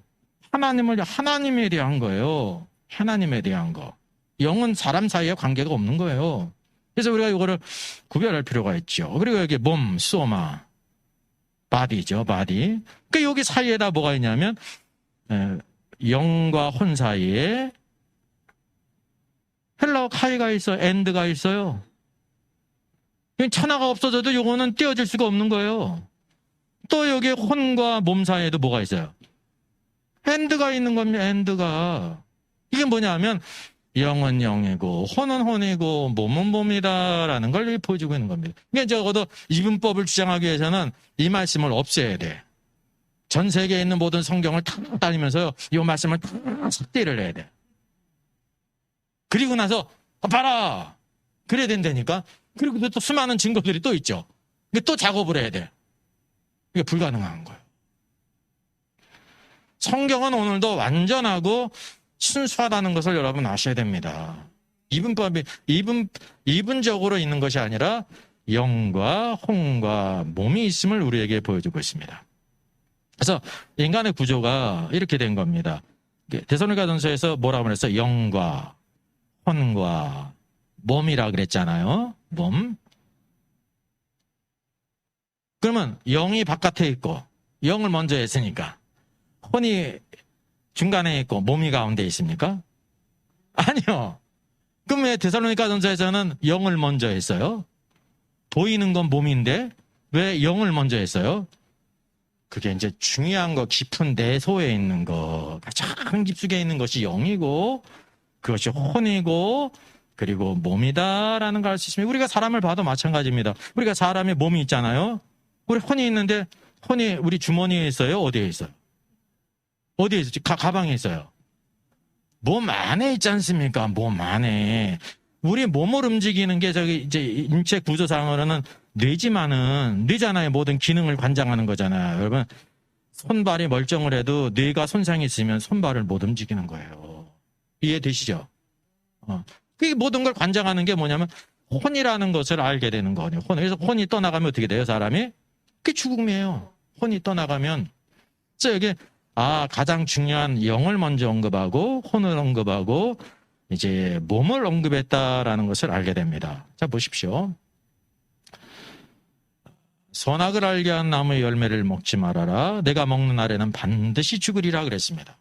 하나님에 대한 거예요. 하나님에 대한 거. 영은 사람 사이에 관계가 없는 거예요. 그래서 우리가 이거를 구별할 필요가 있죠. 그리고 여기 몸, 소마, 바디죠, 바디. 그러니까 여기 사이에다 뭐가 있냐면 영과 혼 사이에 헬라어 카이가 있어요. 엔드가 있어요. 천하가 없어져도 이거는 떼어질 수가 없는 거예요. 또 여기 혼과 몸 사이에도 뭐가 있어요? 엔드가 있는 겁니다. 엔드가. 이게 뭐냐면 영은 영이고 혼은 혼이고 몸은 몸이다라는 걸 보여주고 있는 겁니다. 그러니까 적어도 이분법을 주장하기 위해서는 이 말씀을 없애야 돼. 전 세계에 있는 모든 성경을 다 다니면서요. 이 말씀을 다 삭제를 해야 돼. 그리고 나서 봐라. 그래야 된다니까. 그리고 또 수많은 증거들이 또 있죠. 또 작업을 해야 돼. 이게 불가능한 거예요. 성경은 오늘도 완전하고 순수하다는 것을 여러분 아셔야 됩니다. 이분법이 이분적으로 있는 것이 아니라 영과 혼과 몸이 있음을 우리에게 보여주고 있습니다. 그래서 인간의 구조가 이렇게 된 겁니다. 데살로니가전서에서 뭐라고 그랬어요? 영과 혼과 몸이라 그랬잖아요. 몸. 그러면 영이 바깥에 있고 영을 먼저 했으니까 혼이 중간에 있고 몸이 가운데 있습니까? 아니요. 그럼 왜 데살로니가전서에서는 영을 먼저 했어요? 보이는 건 몸인데 왜 영을 먼저 했어요? 그게 이제 중요한 거, 깊은 내소에 있는 거, 가장 깊숙이 있는 것이 영이고 그것이 혼이고 그리고 몸이다라는 걸 알 수 있습니다. 우리가 사람을 봐도 마찬가지입니다. 우리가 사람의 몸이 있잖아요. 우리 혼이 있는데 혼이 우리 주머니에 있어요? 어디에 있어요? 어디에 있어요? 가방에 있어요. 몸 안에 있지 않습니까? 몸 안에. 우리 몸을 움직이는 게 저기 이제 인체 구조상으로는 뇌지만은 뇌잖아요. 모든 기능을 관장하는 거잖아요. 여러분 손발이 멀쩡을 해도 뇌가 손상이 있으면 손발을 못 움직이는 거예요. 이해되시죠? 그 모든 걸 관장하는 게 뭐냐면 혼이라는 것을 알게 되는 거예요. 그래서 혼이 떠나가면 어떻게 돼요, 사람이? 그게 죽음이에요. 혼이 떠나가면. 그래서 여기 가장 중요한 영을 먼저 언급하고 혼을 언급하고 이제 몸을 언급했다라는 것을 알게 됩니다. 자, 보십시오. 선악을 알게 한 나무의 열매를 먹지 말아라. 내가 먹는 날에는 반드시 죽으리라 그랬습니다.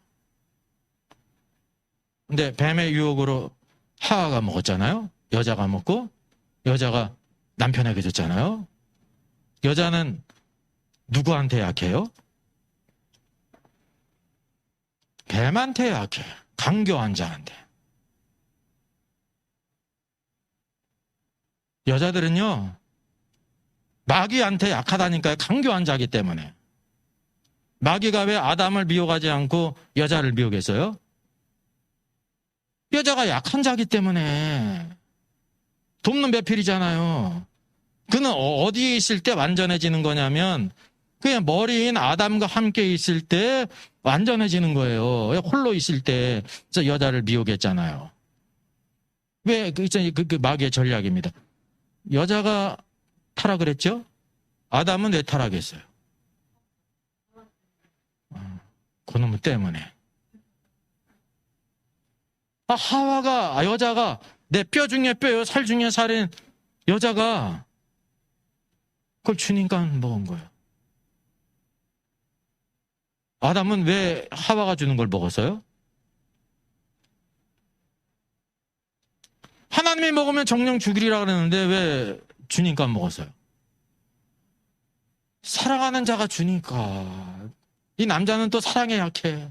근데 뱀의 유혹으로 하와가 먹었잖아요. 여자가 먹고 여자가 남편에게 줬잖아요. 여자는 누구한테 약해요? 뱀한테 약해. 강교한 자한테. 여자들은요, 마귀한테 약하다니까요. 강교한 자기 때문에. 마귀가 왜 아담을 미혹하지 않고 여자를 미혹했어요? 여자가 약한 자기 때문에. 돕는 배필이잖아요. 그는 어디에 있을 때 완전해지는 거냐면 그냥 머리인 아담과 함께 있을 때 완전해지는 거예요. 홀로 있을 때 여자를 미혹했잖아요. 왜? 그 마귀의 전략입니다. 여자가 타락을 했죠? 아담은 왜 타락했어요? 그놈 때문에. 여자가 내 뼈 중에 뼈요, 살 중에 살인 여자가 그걸 주니까 먹은 거예요. 아담은 왜 하와가 주는 걸 먹었어요? 하나님이 먹으면 정령 죽이리라 그랬는데 왜 주니까 먹었어요? 사랑하는 자가 주니까. 이 남자는 또 사랑에 약해.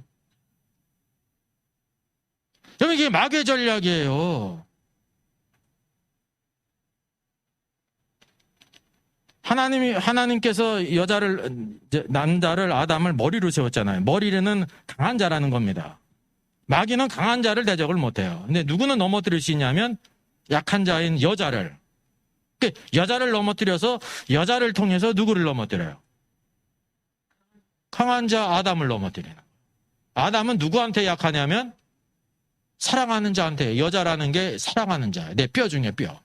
여러분 이게 마귀의 전략이에요. 하나님께서 남자를 아담을 머리로 세웠잖아요. 머리는 강한 자라는 겁니다. 마귀는 강한 자를 대적을 못해요. 근데 누구는 넘어뜨릴 수 있냐면 약한 자인 여자를. 여자를 넘어뜨려서 여자를 통해서 누구를 넘어뜨려요? 강한 자 아담을 넘어뜨리는. 아담은 누구한테 약하냐면 사랑하는 자한테. 여자라는 게 사랑하는 자예요. 내 뼈 중에 뼈.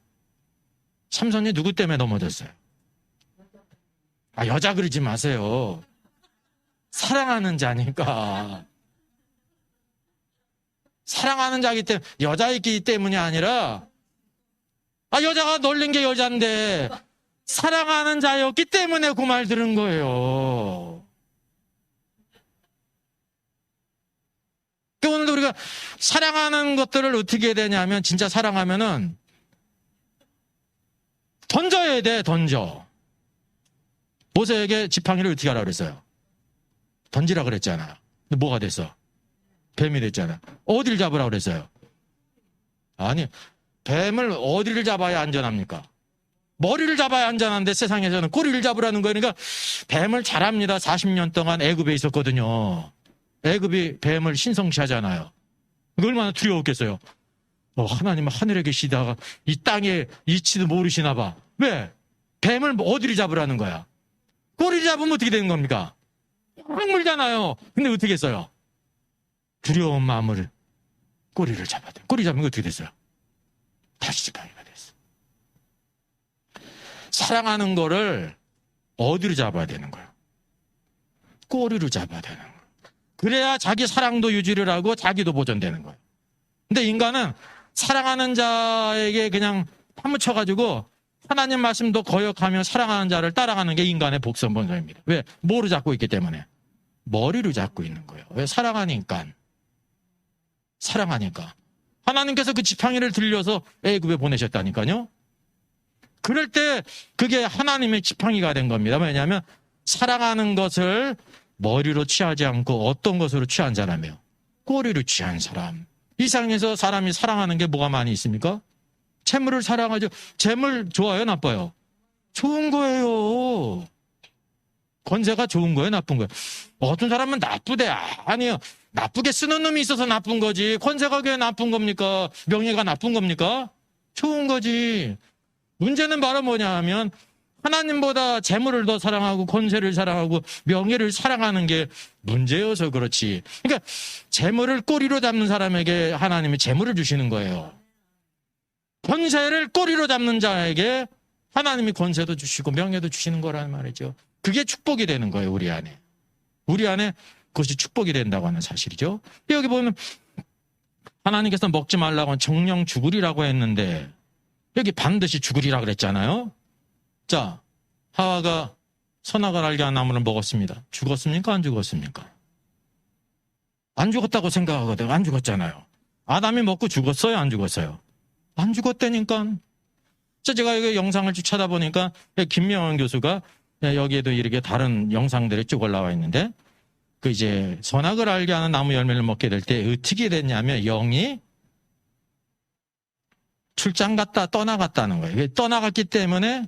삼손이 누구 때문에 넘어졌어요? 여자 그러지 마세요. 사랑하는 자니까. 사랑하는 자이기 때문에, 여자이기 때문이 아니라, 여자가 놀린 게 여잔데, 사랑하는 자였기 때문에 그 말 들은 거예요. 오늘도 우리가 사랑하는 것들을 어떻게 해야 되냐면, 진짜 사랑하면은, 던져야 돼, 던져. 모세에게 지팡이를 어떻게 하라고 그랬어요? 던지라 그랬잖아. 근데 뭐가 됐어? 뱀이 됐잖아. 어디를 잡으라고 그랬어요? 아니, 뱀을 어디를 잡아야 안전합니까? 머리를 잡아야 안전한데 세상에서는 꼬리를 잡으라는 거예요. 그러니까 뱀을 잘합니다. 40년 동안 애굽에 있었거든요. 애굽이 뱀을 신성시 하잖아요. 얼마나 두려웠겠어요. 하나님은 하늘에 계시다가 이 땅에 이치도 모르시나 봐. 왜? 뱀을 어디를 잡으라는 거야? 꼬리를 잡으면 어떻게 되는 겁니까? 막 물잖아요. 근데 어떻게 했어요? 두려운 마음을 꼬리를 잡아야 돼. 꼬리 잡으면 어떻게 됐어요? 다시 지팡이가 됐어. 사랑하는 거를 어디로 잡아야 되는 거예요? 꼬리로 잡아야 되는 거예요. 그래야 자기 사랑도 유지를 하고 자기도 보존되는 거예요. 근데 인간은 사랑하는 자에게 그냥 파묻혀가지고 하나님 말씀도 거역하며 사랑하는 자를 따라가는 게 인간의 복선 본성입니다. 왜? 뭐로 잡고 있기 때문에? 머리로 잡고 있는 거예요. 왜? 사랑하니까. 사랑하니까. 하나님께서 그 지팡이를 들려서 애굽에 보내셨다니까요. 그럴 때 그게 하나님의 지팡이가 된 겁니다. 왜냐하면 사랑하는 것을 머리로 취하지 않고 어떤 것으로 취한 사람이에요? 꼬리로 취한 사람. 이 세상에서 사람이 사랑하는 게 뭐가 많이 있습니까? 재물을 사랑하죠. 재물 좋아요, 나빠요? 좋은 거예요. 권세가 좋은 거예요, 나쁜 거예요? 어떤 사람은 나쁘대. 아니요. 나쁘게 쓰는 놈이 있어서 나쁜 거지. 권세가 왜 나쁜 겁니까? 명예가 나쁜 겁니까? 좋은 거지. 문제는 바로 뭐냐 하면 하나님보다 재물을 더 사랑하고 권세를 사랑하고 명예를 사랑하는 게 문제여서 그렇지. 그러니까 재물을 꼬리로 잡는 사람에게 하나님이 재물을 주시는 거예요. 권세를 꼬리로 잡는 자에게 하나님이 권세도 주시고 명예도 주시는 거라는 말이죠. 그게 축복이 되는 거예요, 우리 안에. 우리 안에 그것이 축복이 된다고 하는 사실이죠. 여기 보면 하나님께서 먹지 말라고 정령 죽으리라고 했는데 여기 반드시 죽으리라 그랬잖아요. 자, 하와가 선악을 알게 한 나무를 먹었습니다. 죽었습니까? 안 죽었습니까? 안 죽었다고 생각하거든. 안 죽었잖아요. 아담이 먹고 죽었어요? 안 죽었어요? 안 죽었다니까. 제가 이거 영상을 쭉 찾아보니까 김명환 교수가 여기에도 이렇게 다른 영상들이 쭉 올라와 있는데 그 이제 선악을 알게 하는 나무 열매를 먹게 될 때 어떻게 됐냐면 영이 출장 갔다 떠나갔다는 거예요. 떠나갔기 때문에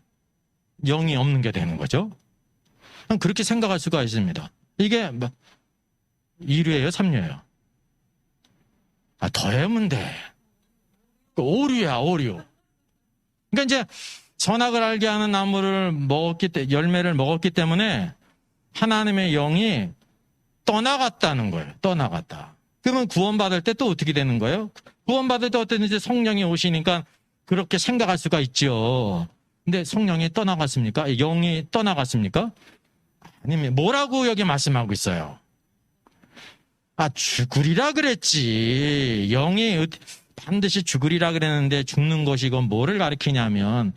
영이 없는 게 되는 거죠. 그렇게 생각할 수가 있습니다. 이게 2류예요? 3류예요? 더 해면 돼. 5류야, 5류. 그러니까 이제 선악을 알게 하는 나무를 열매를 먹었기 때문에 하나님의 영이 떠나갔다는 거예요. 떠나갔다. 그러면 구원받을 때 또 어떻게 되는 거예요? 구원받을 때 어땠는지 성령이 오시니까 그렇게 생각할 수가 있죠. 근데 성령이 떠나갔습니까? 영이 떠나갔습니까? 아니면 뭐라고 여기 말씀하고 있어요? 죽으리라 그랬지. 영이 반드시 죽으리라 그랬는데 죽는 것이 이건 뭐를 가리키냐면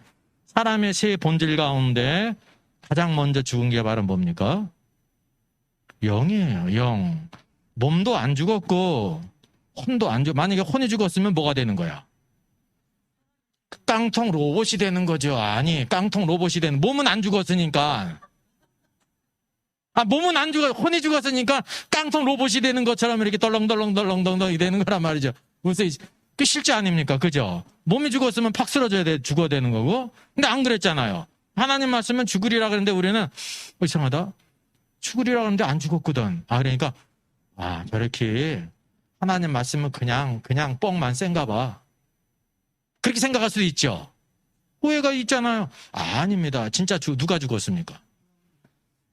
사람의 세 본질 가운데 가장 먼저 죽은 게 바로 뭡니까? 영이에요. 영. 몸도 안 죽었고 혼도 안 죽. 만약에 혼이 죽었으면 뭐가 되는 거야? 깡통 로봇이 되는 거죠. 아니, 깡통 로봇이 되는. 몸은 안 죽었으니까. 몸은 안 죽어. 혼이 죽었으니까 깡통 로봇이 되는 것처럼 이렇게 덜렁덜렁 되는 거란 말이죠. 무슨 그 실제 아닙니까? 그죠? 몸이 죽었으면 팍 쓰러져야 돼. 죽어야 되는 거고. 근데 안 그랬잖아요. 하나님 말씀은 죽으리라 그랬는데 우리는 이상하다. 죽으리라 그랬는데 안 죽었거든. 그러니까 저렇게 하나님 말씀은 그냥 뻥만 센가 봐. 그렇게 생각할 수도 있죠. 오해가 있잖아요. 아닙니다. 진짜 누가 죽었습니까?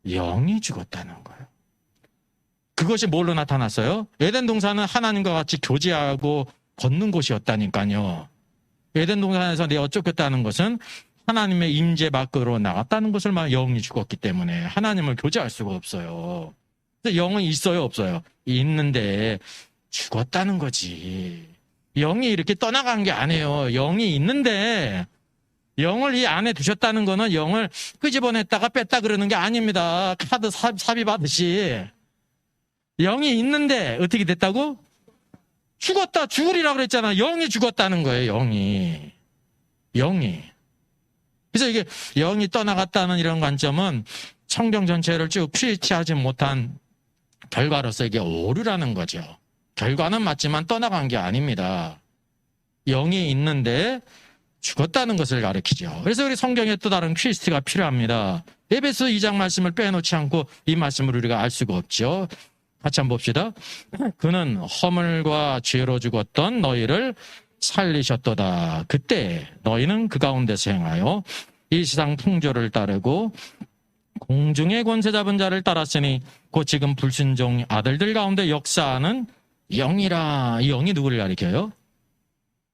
영이 죽었다는 거예요. 그것이 뭘로 나타났어요? 에덴 동산은 하나님과 같이 교제하고 걷는 곳이었다니까요. 에덴 동산에서 내어 쫓겼다는 것은 하나님의 임재 밖으로 나갔다는 것을 영이 죽었기 때문에 하나님을 교제할 수가 없어요. 영은 있어요, 없어요? 있는데 죽었다는 거지. 영이 이렇게 떠나간 게 아니에요. 영이 있는데 영을 이 안에 두셨다는 거는 영을 끄집어냈다가 뺐다 그러는 게 아닙니다. 카드 삽입하듯이. 영이 있는데 어떻게 됐다고? 죽었다, 죽으리라 그랬잖아. 영이 죽었다는 거예요, 영이. 그래서 이게 영이 떠나갔다는 이런 관점은 성경 전체를 쭉 피치하지 못한 결과로서 이게 오류라는 거죠. 결과는 맞지만 떠나간 게 아닙니다. 영이 있는데 죽었다는 것을 가르치죠. 그래서 우리 성경에 또 다른 퀴스트가 필요합니다. 에베소 2장 말씀을 빼놓지 않고 이 말씀을 우리가 알 수가 없죠. 같이 한번 봅시다. 그는 허물과 죄로 죽었던 너희를 살리셨도다. 그때 너희는 그 가운데서 행하여 이 세상 풍조를 따르고 공중의 권세 잡은 자를 따랐으니 곧 지금 불순종 아들들 가운데 역사하는 영이라. 이 영이 누구를 가리켜요?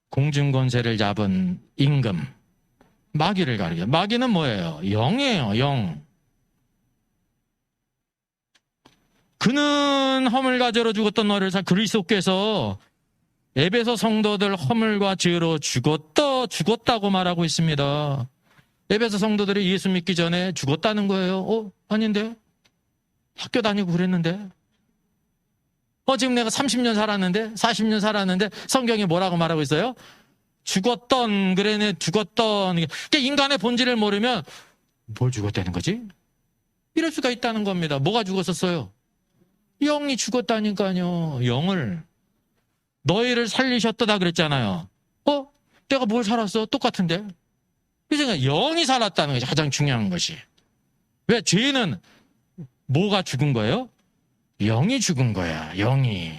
공중 권세를 잡은 임금, 마귀를 가리켜요. 마귀는 뭐예요? 영이에요, 영. 그는 허물과 죄로 죽었던 너를 그리스도께서 에베소 성도들 허물과 죄로 죽었다고 말하고 있습니다. 에베소 성도들이 예수 믿기 전에 죽었다는 거예요. 아닌데? 학교 다니고 그랬는데? 지금 내가 30년 살았는데? 40년 살았는데? 성경이 뭐라고 말하고 있어요? 죽었던. 그러니까 인간의 본질을 모르면 뭘 죽었다는 거지? 이럴 수가 있다는 겁니다. 뭐가 죽었었어요? 영이 죽었다니까요. 영을. 너희를 살리셨다 그랬잖아요. 내가 뭘 살았어? 똑같은데? 그래서 영이 살았다는 것이 가장 중요한 것이. 왜? 죄는 뭐가 죽은 거예요? 영이 죽은 거야. 영이.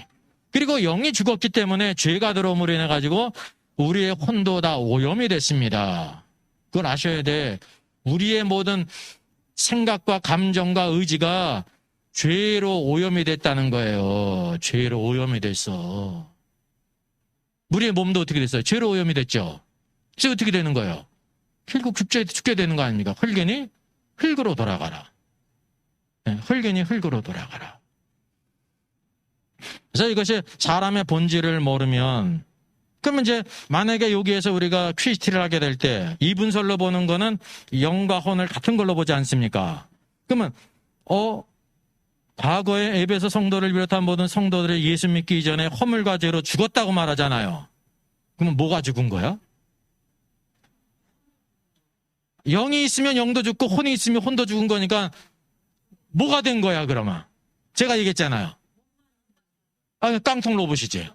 그리고 영이 죽었기 때문에 죄가 들어옴으로 인해 가지고 우리의 혼도 다 오염이 됐습니다. 그걸 아셔야 돼. 우리의 모든 생각과 감정과 의지가 죄로 오염이 됐다는 거예요. 죄로 오염이 됐어. 우리의 몸도 어떻게 됐어요? 죄로 오염이 됐죠. 그래서 어떻게 되는 거예요? 결국 죽게 되는 거 아닙니까? 흙이니 흙으로 돌아가라. 흙이니 흙으로 돌아가라. 그래서 이것이 사람의 본질을 모르면, 그러면 이제 만약에 여기에서 우리가 퀴즈티를 하게 될 때 이분설로 보는 거는 영과 혼을 같은 걸로 보지 않습니까? 그러면 과거에 에베소 성도를 비롯한 모든 성도들이 예수 믿기 이전에 허물과 죄로 죽었다고 말하잖아요. 그러면 뭐가 죽은 거야? 영이 있으면 영도 죽고 혼이 있으면 혼도 죽은 거니까 뭐가 된 거야 그러면? 제가 얘기했잖아요. 깡통 로봇이지.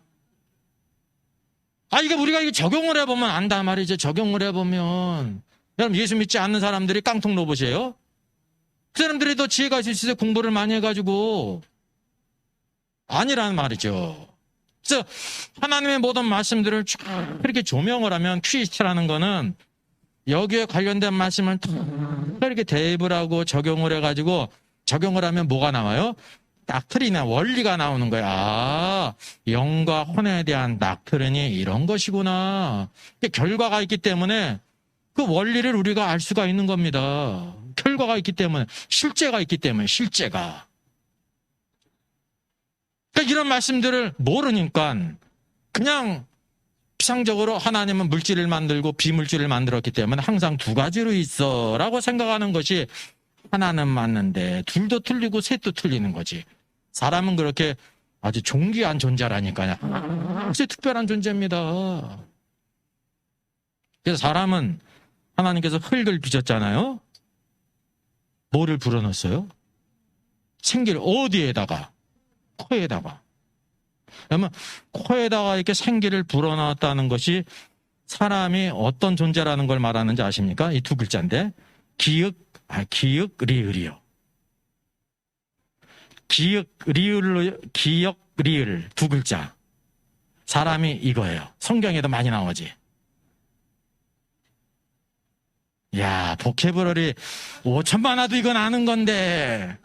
이게 우리가 이거 적용을 해보면 안다 말이죠. 적용을 해보면. 여러분, 예수 믿지 않는 사람들이 깡통 로봇이에요? 그 사람들이 더 지혜가 있을 수 있어요. 공부를 많이 해가지고. 아니라는 말이죠. 그래서 하나님의 모든 말씀들을 쭉 이렇게 조명을 하면 퀴즈라는 거는 여기에 관련된 말씀을 이렇게 대입을 하고 적용을 해가지고 적용을 하면 뭐가 나와요? 닥트리나 원리가 나오는 거야. 영과 혼에 대한 닥트린이 이런 것이구나. 결과가 있기 때문에 그 원리를 우리가 알 수가 있는 겁니다. 결과가 있기 때문에, 실제가 있기 때문에, 실제가. 그러니까 이런 말씀들을 모르니까 그냥 피상적으로 하나님은 물질을 만들고 비물질을 만들었기 때문에 항상 두 가지로 있어라고 생각하는 것이 하나는 맞는데 둘도 틀리고 셋도 틀리는 거지. 사람은 그렇게 아주 존귀한 존재라니까요. 아주 특별한 존재입니다. 그래서 사람은 하나님께서 흙을 빚었잖아요. 뭐를 불어넣었어요? 생기를 어디에다가? 코에다가. 그러면 코에다가 이렇게 생기를 불어넣었다는 것이 사람이 어떤 존재라는 걸 말하는지 아십니까? 이 두 글자인데 기역, 리을이요. 기역, 리을 두 글자. 사람이 이거예요. 성경에도 많이 나오지. 야, 보케브러리 5천만 와도 이건 아는 건데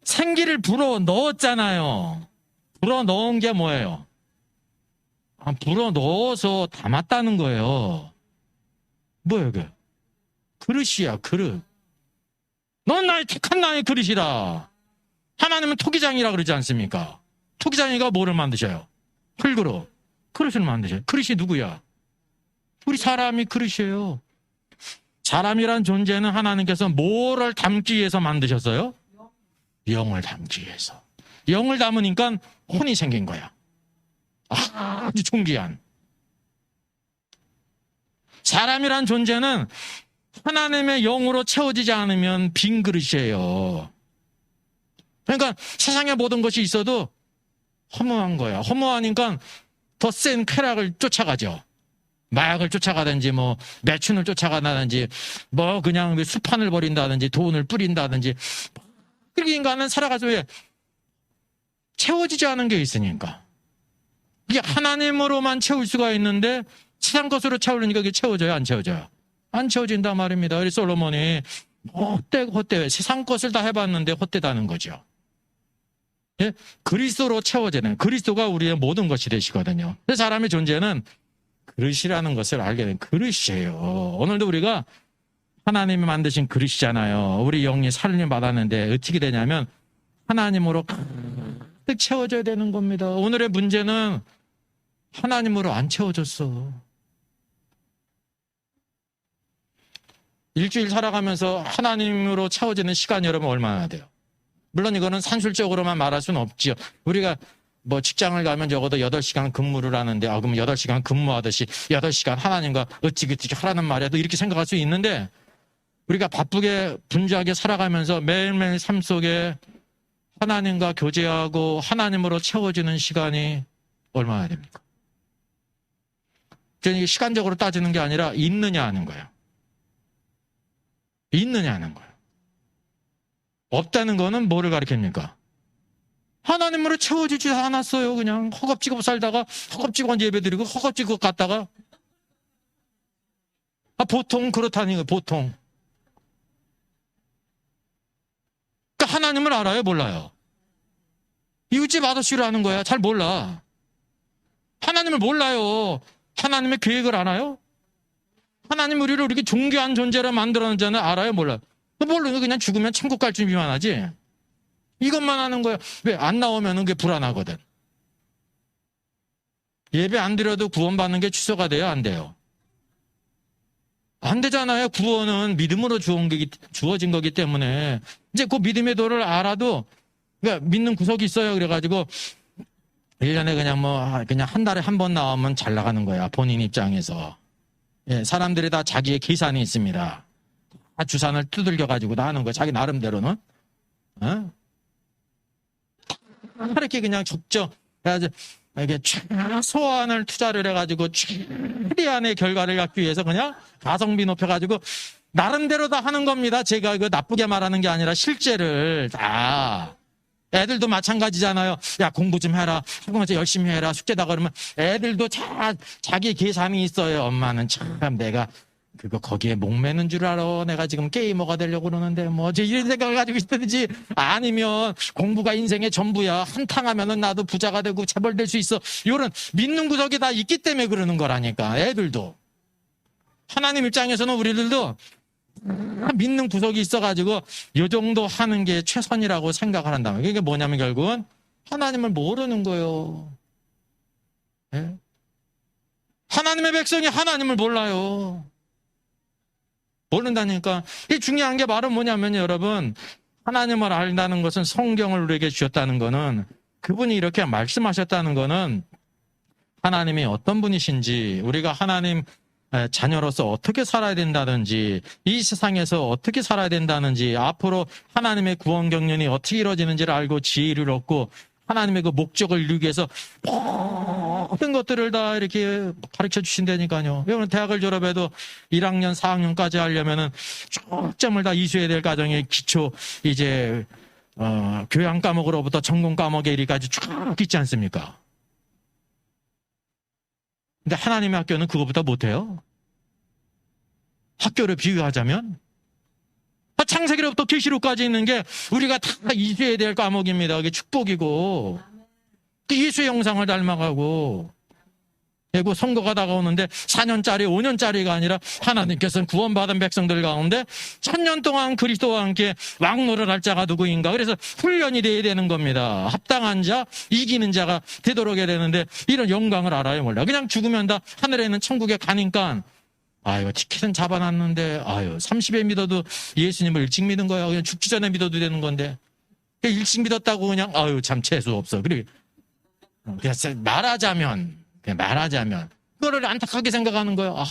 생기를 불어 넣었잖아요. 불어 넣은 게 뭐예요? 불어 넣어서 담았다는 거예요. 뭐예요, 그게? 그릇이야, 그릇. 넌 나의 택한 나의 그릇이라. 하나님은 토기장이라 그러지 않습니까? 토기장이가 뭐를 만드셔요? 흙으로 그릇을 만드셔요. 그릇이 누구야? 우리 사람이 그릇이에요. 사람이란 존재는 하나님께서 뭐를 담기 위해서 만드셨어요? 영을 담기 위해서. 영을 담으니까 혼이 생긴 거야. 아주 존귀한. 사람이란 존재는 하나님의 영으로 채워지지 않으면 빈 그릇이에요. 그러니까 세상에 모든 것이 있어도 허무한 거야. 허무하니까 더 센 쾌락을 쫓아가죠. 마약을 쫓아가든지 뭐 매춘을 쫓아가다든지 뭐 그냥 수판을 벌인다든지 돈을 뿌린다든지. 그렇게 인간은 살아가서 왜 채워지지 않은 게 있으니까. 이게 하나님으로만 채울 수가 있는데 세상 것으로 채우려니까 이게 채워져요? 안 채워져요? 안 채워진단 말입니다. 그래서 솔로몬이 헛되고 세상 것을 다 해봤는데 헛되다는 거죠. 예? 그리스도로 채워지는, 그리스도가 우리의 모든 것이 되시거든요. 그래서 사람의 존재는 그릇이라는 것을 알게 된 그릇이에요. 오늘도 우리가 하나님이 만드신 그릇이잖아요. 우리 영이 살림 받았는데 어떻게 되냐면 하나님으로 가득 채워져야 되는 겁니다. 오늘의 문제는 하나님으로 안 채워졌어. 일주일 살아가면서 하나님으로 채워지는 시간이 여러분 얼마나 돼요? 물론 이거는 산술적으로만 말할 수는 없지요. 우리가 뭐 직장을 가면 적어도 8시간 근무를 하는데 그럼 8시간 근무하듯이 8시간 하나님과 어찌 하라는 말이야도 이렇게 생각할 수 있는데 우리가 바쁘게 분주하게 살아가면서 매일매일 삶 속에 하나님과 교제하고 하나님으로 채워지는 시간이 얼마나 됩니까? 이게 시간적으로 따지는 게 아니라 있느냐 하는 거예요. 있느냐 하는 거예요. 없다는 거는 뭐를 가리킵니까? 하나님으로 채워지지 않았어요. 그냥 허겁지겁 살다가 허겁지겁 예배드리고 허겁지겁 갔다가 보통 그렇다는 거예요. 보통. 그러니까 하나님을 알아요? 몰라요? 이웃집 아저씨를 아는 거야. 잘 몰라. 하나님을 몰라요. 하나님의 계획을 알아요? 하나님 우리를 이렇게 존귀한 존재로 만들었는지는 알아요? 몰라요? 모르는 그냥 죽으면 천국 갈 준비만 하지. 이것만 하는 거야. 왜? 안 나오면 그게 불안하거든. 예배 안 드려도 구원받는 게 취소가 돼요? 안 돼요? 안 되잖아요. 구원은 믿음으로 주어진 거기 때문에. 이제 그 믿음의 도를 알아도, 그러니까 믿는 구석이 있어요. 그래가지고, 1년에 그냥 한 달에 한 번 나오면 잘 나가는 거야. 본인 입장에서. 예, 사람들이 다 자기의 계산이 있습니다. 다 주산을 두들겨가지고 다 하는 거야. 자기 나름대로는. 어? 이렇게 그냥 적정, 이게 최소한을 투자를 해가지고 최대한의 결과를 갖기 위해서 그냥 가성비 높여가지고 나름대로 다 하는 겁니다. 제가 이거 나쁘게 말하는 게 아니라 실제를 다. 애들도 마찬가지잖아요. 야, 공부 좀 해라. 학원 가서 열심히 해라. 숙제다 그러면 애들도 자기 계산이 있어요. 엄마는 참 내가 거기에 목매는 줄 알아. 내가 지금 게이머가 되려고 그러는데 이런 생각을 가지고 있든지 아니면 공부가 인생의 전부야. 한탕 하면은 나도 부자가 되고 재벌 될 수 있어. 이런 믿는 구석이 다 있기 때문에 그러는 거라니까. 애들도. 하나님 입장에서는 우리들도 믿는 구석이 있어가지고 이 정도 하는 게 최선이라고 생각을 한다면 이게 뭐냐면 결국은 하나님을 모르는 거예요. 예? 하나님의 백성이 하나님을 몰라요. 모른다니까. 이 중요한 게 바로 뭐냐면 여러분, 하나님을 알다는 것은 성경을 우리에게 주셨다는 거는 그분이 이렇게 말씀하셨다는 거는 하나님이 어떤 분이신지 우리가 하나님 자녀로서 어떻게 살아야 된다든지 이 세상에서 어떻게 살아야 된다는지 앞으로 하나님의 구원 경륜이 어떻게 이루어지는지를 알고 지혜를 얻고 하나님의 그 목적을 이루기 위해서 모든 것들을 다 이렇게 가르쳐 주신다니까요. 여러분 대학을 졸업해도 1학년, 4학년까지 하려면은 초점을 다 이수해야 될 과정의 기초 이제 교양 과목으로부터 전공 과목에 이르기까지 쭉 있지 않습니까? 근데 하나님의 학교는 그거보다 못해요. 학교를 비유하자면 창세기로부터 계시록까지 있는 게 우리가 다 이수해야 될 과목입니다. 그게 축복이고 예수의 형상을 닮아가고 그리고 선거가 다가오는데 4년짜리, 5년짜리가 아니라 하나님께서는 구원받은 백성들 가운데 1000년 동안 그리스도와 함께 왕노를 할 자가 누구인가. 그래서 훈련이 돼야 되는 겁니다. 합당한 자, 이기는 자가 되도록 해야 되는데 이런 영광을 알아요, 몰라. 그냥 죽으면 다 하늘에 있는 천국에 가니까 아유, 티켓은 잡아놨는데, 아유, 30에 믿어도 예수님을 일찍 믿은 거야. 그냥 죽기 전에 믿어도 되는 건데. 일찍 믿었다고 그냥, 아유, 참 재수 없어. 그리고, 그래서 말하자면, 그거를 안타깝게 생각하는 거예요.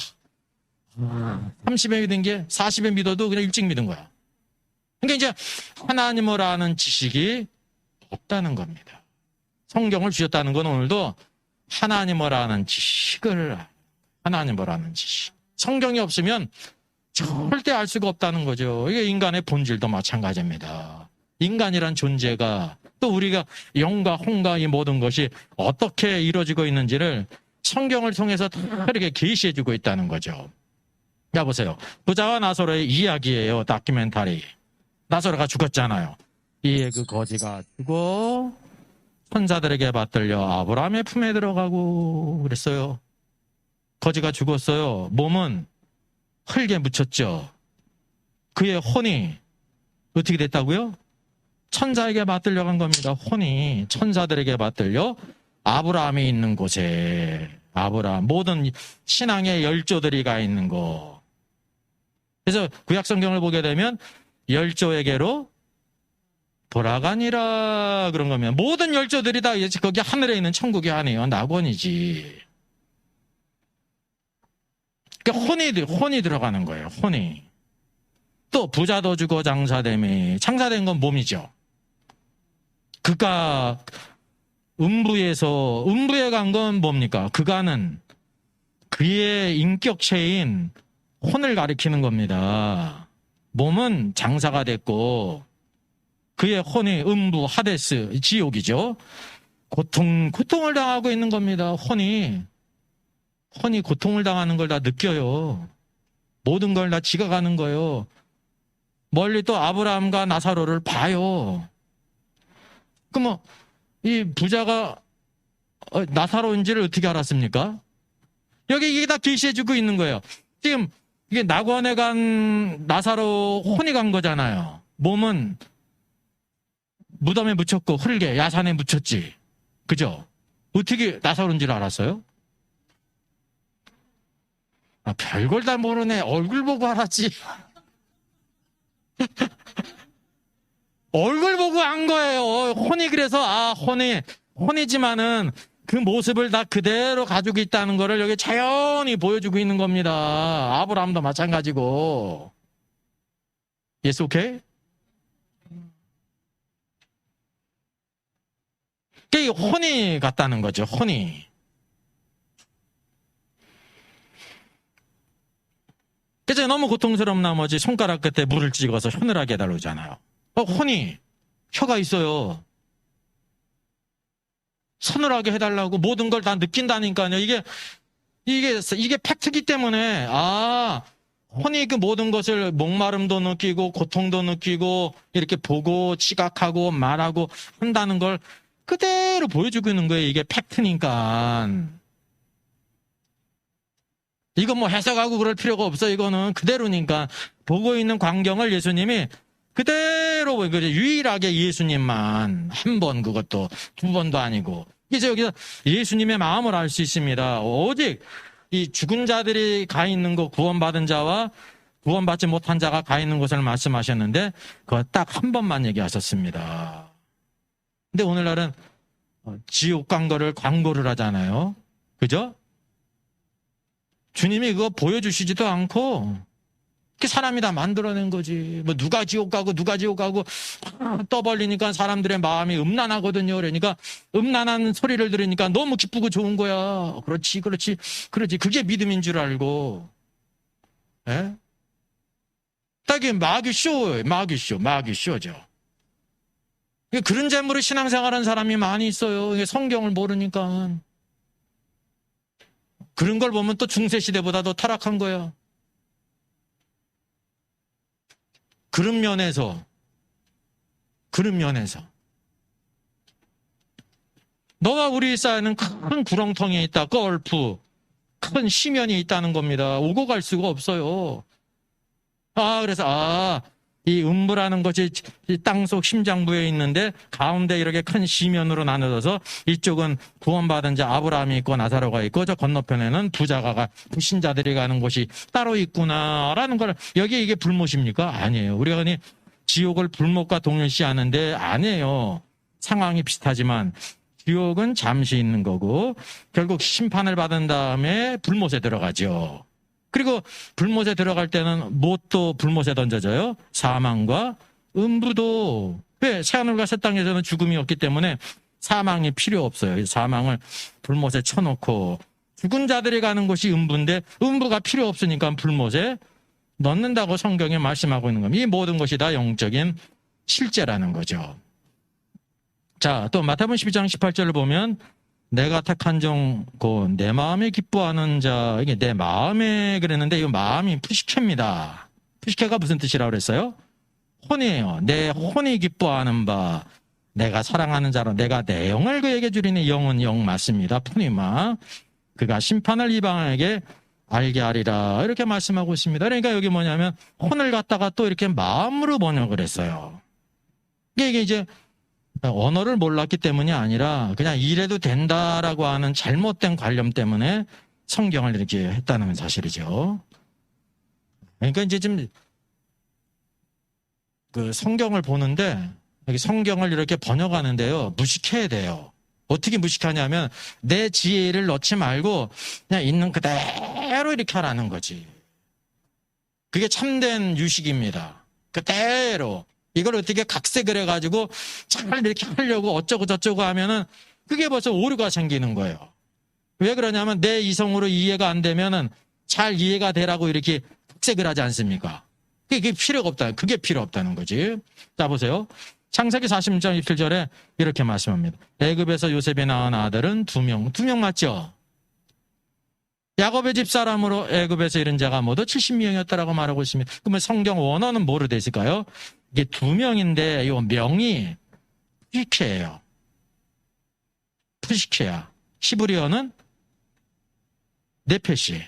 30에 믿은 게 40에 믿어도 그냥 일찍 믿은 거야. 그러니까 이제 하나님을 아는 지식이 없다는 겁니다. 성경을 주셨다는 건 오늘도 하나님을 아는 지식을, 하나님을 아는 지식. 성경이 없으면 절대 알 수가 없다는 거죠. 이게 인간의 본질도 마찬가지입니다. 인간이란 존재가 또 우리가 영과 혼과 이 모든 것이 어떻게 이루어지고 있는지를 성경을 통해서 다 이렇게 계시해주고 있다는 거죠. 자, 보세요. 부자와 나사로의 이야기예요. 다큐멘터리. 나사로가 죽었잖아요. 이에 그 거지가 죽어 천사들에게 받들려 아브라함의 품에 들어가고 그랬어요. 거지가 죽었어요. 몸은 흙에 묻혔죠. 그의 혼이 어떻게 됐다고요? 천사에게 받들려 간 겁니다. 혼이 천사들에게 받들려 아브라함이 있는 곳에, 아브라함, 모든 신앙의 열조들이 가 있는 곳. 그래서 구약 성경을 보게 되면 열조에게로 돌아가니라 그런 거면 모든 열조들이 다 거기 하늘에 있는 천국이 아니에요. 낙원이지. 그러니까 혼이 들어가는 거예요. 혼이. 또 부자도 주고 장사됨이, 장사된 건 몸이죠. 그가 음부에 간 건 뭡니까? 그가는 그의 인격체인 혼을 가리키는 겁니다. 몸은 장사가 됐고 그의 혼이 음부, 하데스, 지옥이죠. 고통을 당하고 있는 겁니다. 혼이 고통을 당하는 걸 다 느껴요. 모든 걸 다 지각하는 거예요. 멀리 또 아브라함과 나사로를 봐요. 그럼 이 부자가 나사로인지를 어떻게 알았습니까? 여기 이게 다 계시해주고 있는 거예요. 지금 이게 낙원에 간 나사로 혼이 간 거잖아요. 몸은 무덤에 묻혔고 흙에 야산에 묻혔지. 그죠? 어떻게 나사로인지를 알았어요? 별걸 다 모르네. 얼굴 보고 알았지. 얼굴 보고 안 거예요. 혼이 그래서 혼이지만은 그 모습을 다 그대로 가지고 있다는 거를 여기 자연히 보여주고 있는 겁니다. 아브라함도 마찬가지고. Yes, okay? 그게 혼이 같다는 거죠. 혼이. 그래서 너무 고통스러운 나머지 손가락 끝에 물을 찍어서 서늘하게 해달라잖아요. 혼이 혀가 있어요. 서늘하게 해달라고 모든 걸 다 느낀다니까요. 이게 팩트기 때문에 혼이 그 모든 것을 목마름도 느끼고 고통도 느끼고 이렇게 보고 지각하고 말하고 한다는 걸 그대로 보여주고 있는 거예요. 이게 팩트니까. 이거 뭐 해석하고 그럴 필요가 없어. 이거는 그대로니까. 보고 있는 광경을 예수님이 그대로 유일하게 예수님만 한 번, 그것도 두 번도 아니고. 이제 여기서 예수님의 마음을 알 수 있습니다. 오직 이 죽은 자들이 가 있는 곳, 구원받은 자와 구원받지 못한 자가 가 있는 곳을 말씀하셨는데 그거 딱 한 번만 얘기하셨습니다. 근데 오늘날은 지옥 광고를 하잖아요. 그죠? 주님이 그거 보여주시지도 않고 사람이 다 만들어낸 거지. 뭐 누가 지옥 가고 떠벌리니까 사람들의 마음이 음란하거든요. 그러니까 음란한 소리를 들으니까 너무 기쁘고 좋은 거야. 그렇지. 그게 믿음인 줄 알고. 예? 딱이 마귀쇼죠. 그런 재물로 신앙생활하는 사람이 많이 있어요. 성경을 모르니까. 그런 걸 보면 또 중세시대보다 더 타락한 거야. 그런 면에서 너와 우리 사이는 큰 구렁텅이에 있다. 골프, 큰 시면이 있다는 겁니다. 오고 갈 수가 없어요. 그래서 이 음부라는 것이 땅속 심장부에 있는데 가운데 이렇게 큰 시면으로 나눠져서 이쪽은 구원받은 자 아브라함이 있고 나사로가 있고 저 건너편에는 부자가 불신자들이 가는 곳이 따로 있구나라는 걸 여기 이게 불못입니까? 아니에요. 우리가 흔히 지옥을 불못과 동일시하는데 아니에요. 상황이 비슷하지만 지옥은 잠시 있는 거고 결국 심판을 받은 다음에 불못에 들어가죠. 그리고 불못에 들어갈 때는 뭣도 불못에 던져져요? 사망과 음부도. 왜? 새하늘과 새 땅에서는 죽음이 없기 때문에 사망이 필요 없어요. 사망을 불못에 쳐놓고 죽은 자들이 가는 곳이 음부인데 음부가 필요 없으니까 불못에 넣는다고 성경에 말씀하고 있는 겁니다. 이 모든 것이 다 영적인 실제라는 거죠. 자, 또 마태복음 12장 18절을 보면 내가 택한 종 곧 내 마음에 기뻐하는 자, 이게 내 마음에 그랬는데 이 마음이 푸시케입니다. 푸시케가 무슨 뜻이라고 그랬어요? 혼이에요. 내 혼이 기뻐하는 바, 내가 사랑하는 자로 내가 내 영을 그에게 주리니 영은 영 맞습니다. 푸니마. 그가 심판을 이방에게 알게 하리라 이렇게 말씀하고 있습니다. 그러니까 여기 뭐냐면 혼을 갖다가 또 이렇게 마음으로 번역을 했어요. 이게 이제 언어를 몰랐기 때문이 아니라 그냥 이래도 된다라고 하는 잘못된 관념 때문에 성경을 이렇게 했다는 사실이죠. 그러니까 이제 좀 그 성경을 보는데 여기 성경을 이렇게 번역하는데요. 무식해야 돼요. 어떻게 무식하냐면 내 지혜를 넣지 말고 그냥 있는 그대로 이렇게 하라는 거지. 그게 참된 유식입니다. 그대로. 이걸 어떻게 각색을 해가지고 잘 이렇게 하려고 어쩌고 저쩌고 하면은 그게 벌써 오류가 생기는 거예요. 왜 그러냐면 내 이성으로 이해가 안 되면은 잘 이해가 되라고 이렇게 각색을 하지 않습니까? 그게 필요가 없다. 그게 필요 없다는 거지. 자, 보세요. 창세기 46장 27절에 이렇게 말씀합니다. 애굽에서 요셉이 낳은 아들은 두 명 맞죠? 야곱의 집 사람으로 애굽에서 이른 자가 모두 70명이었다라고 말하고 있습니다. 그러면 성경 원어는 뭐로 돼 있을까요? 이게 두 명인데 이 명이 푸시케예요. 푸시케야. 히브리어는 네페시.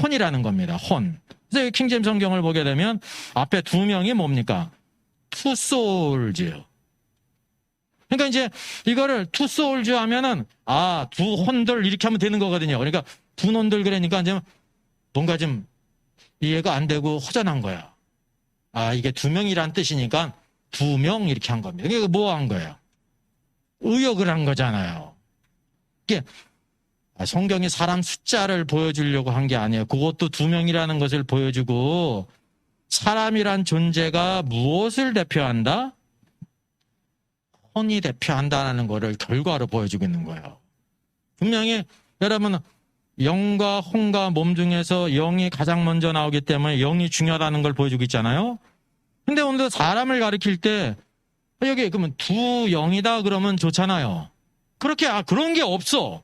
혼이라는 겁니다. 혼. 그래서 킹제임 성경을 보게 되면 앞에 두 명이 뭡니까? 투 소울즈. 그러니까 이제 이거를 투 소울즈 하면은 두 혼들 이렇게 하면 되는 거거든요. 그러니까 두 논들 그러니까 이제 뭔가 좀 이해가 안 되고 허전한 거야. 이게 두 명이란 뜻이니까 두 명 이렇게 한 겁니다. 이게 뭐 한 거예요? 의역을 한 거잖아요. 이게 성경이 사람 숫자를 보여주려고 한 게 아니에요. 그것도 두 명이라는 것을 보여주고 사람이란 존재가 무엇을 대표한다? 혼이 대표한다는 것을 결과로 보여주고 있는 거예요. 분명히 여러분 영과 혼과 몸 중에서 영이 가장 먼저 나오기 때문에 영이 중요하다는 걸 보여주고 있잖아요. 근데 오늘 사람을 가리킬 때 여기 그러면 두 영이다 그러면 좋잖아요. 그렇게 그런 게 없어.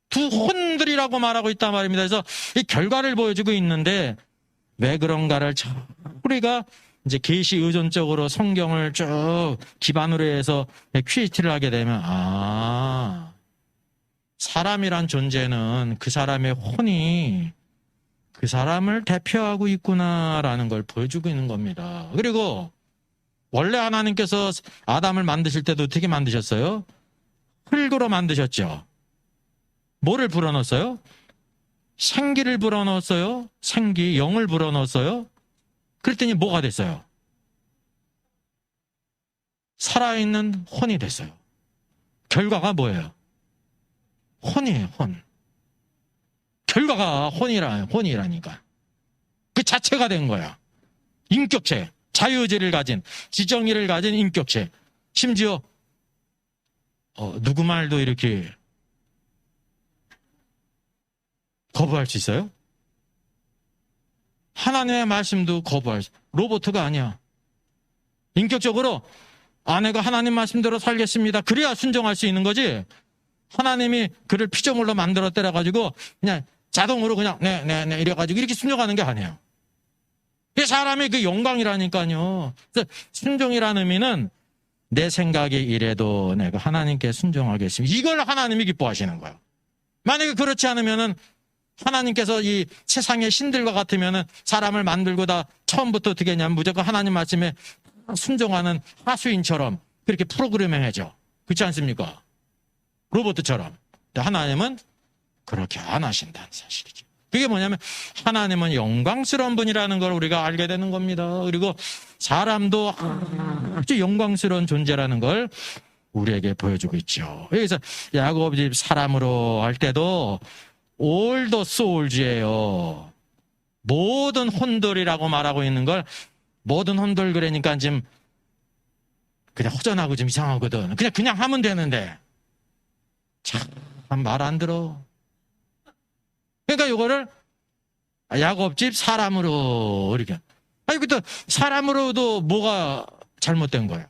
두 혼들이라고 말하고 있단 말입니다. 그래서 이 결과를 보여주고 있는데 왜 그런가를 우리가 이제 계시 의존적으로 성경을 쭉 기반으로 해서 퀴즈를 하게 되면 사람이란 존재는 그 사람의 혼이 그 사람을 대표하고 있구나라는 걸 보여주고 있는 겁니다. 그리고 원래 하나님께서 아담을 만드실 때도 어떻게 만드셨어요? 흙으로 만드셨죠. 뭐를 불어넣었어요? 생기를 불어넣었어요. 생기, 영을 불어넣었어요. 그랬더니 뭐가 됐어요? 살아있는 혼이 됐어요. 결과가 뭐예요? 혼이에요, 혼. 결과가 혼이라니까. 그 자체가 된 거야. 인격체, 자유의지를 가진, 지정의를 가진 인격체. 심지어 누구 말도 이렇게 거부할 수 있어요? 하나님의 말씀도 거부할 수. 로봇가 아니야. 인격적으로 내가 하나님 말씀대로 살겠습니다. 그래야 순종할 수 있는 거지. 하나님이 그를 피조물로 만들었대라 가지고 그냥 자동으로 그냥 네 이래가지고 이렇게 순종하는 게 아니에요. 이 사람의 그 영광이라니까요. 그래서 순종이라는 의미는 내 생각이 이래도 내가 하나님께 순종하겠습니다. 이걸 하나님이 기뻐하시는 거예요. 만약에 그렇지 않으면은 하나님께서 이 세상의 신들과 같으면은 사람을 만들고 다 처음부터 어떻게 했냐면 무조건 하나님 말씀에 순종하는 하수인처럼 그렇게 프로그래밍해줘. 그렇지 않습니까? 로봇처럼. 근데 하나님은 그렇게 안 하신다는 사실이죠. 그게 뭐냐면 하나님은 영광스러운 분이라는 걸 우리가 알게 되는 겁니다. 그리고 사람도 아주 영광스러운 존재라는 걸 우리에게 보여주고 있죠. 그래서 야곱 집 사람으로 할 때도 all the souls예요. 모든 혼돌이라고 말하고 있는 걸 모든 혼돌 그러니까 지금 그냥 허전하고 좀 이상하거든. 그냥 하면 되는데 참 말 안 들어. 그러니까 이거를 야곱집 사람으로 이렇게. 아니 그때 사람으로도 뭐가 잘못된 거예요?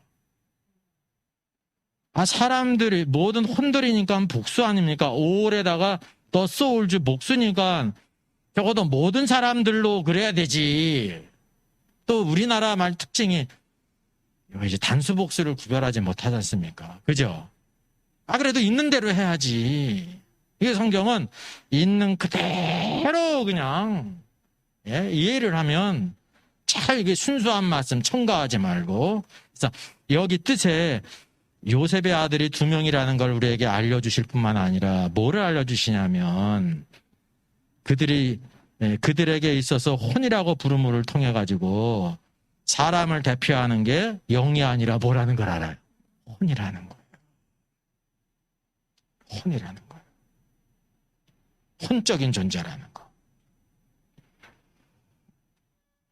사람들이 모든 혼돌이니까 복수 아닙니까? 5월에다가 더 소울즈 복수니까 적어도 모든 사람들로 그래야 되지. 또 우리나라 말 특징이 이제 단수 복수를 구별하지 못하지 않습니까? 그죠? 그래도 있는 대로 해야지. 이게 성경은 있는 그대로 그냥 이해를 하면 잘 이게 순수한 말씀 첨가하지 말고. 그래서 여기 뜻에 요셉의 아들이 2명이라는 걸 우리에게 알려주실 뿐만 아니라 뭐를 알려주시냐면 그들에게 있어서 혼이라고 부름을 통해 가지고 사람을 대표하는 게 영이 아니라 뭐라는 걸 알아요? 혼이라는 거예요. 혼이라는 거예요. 혼적인 존재라는 거.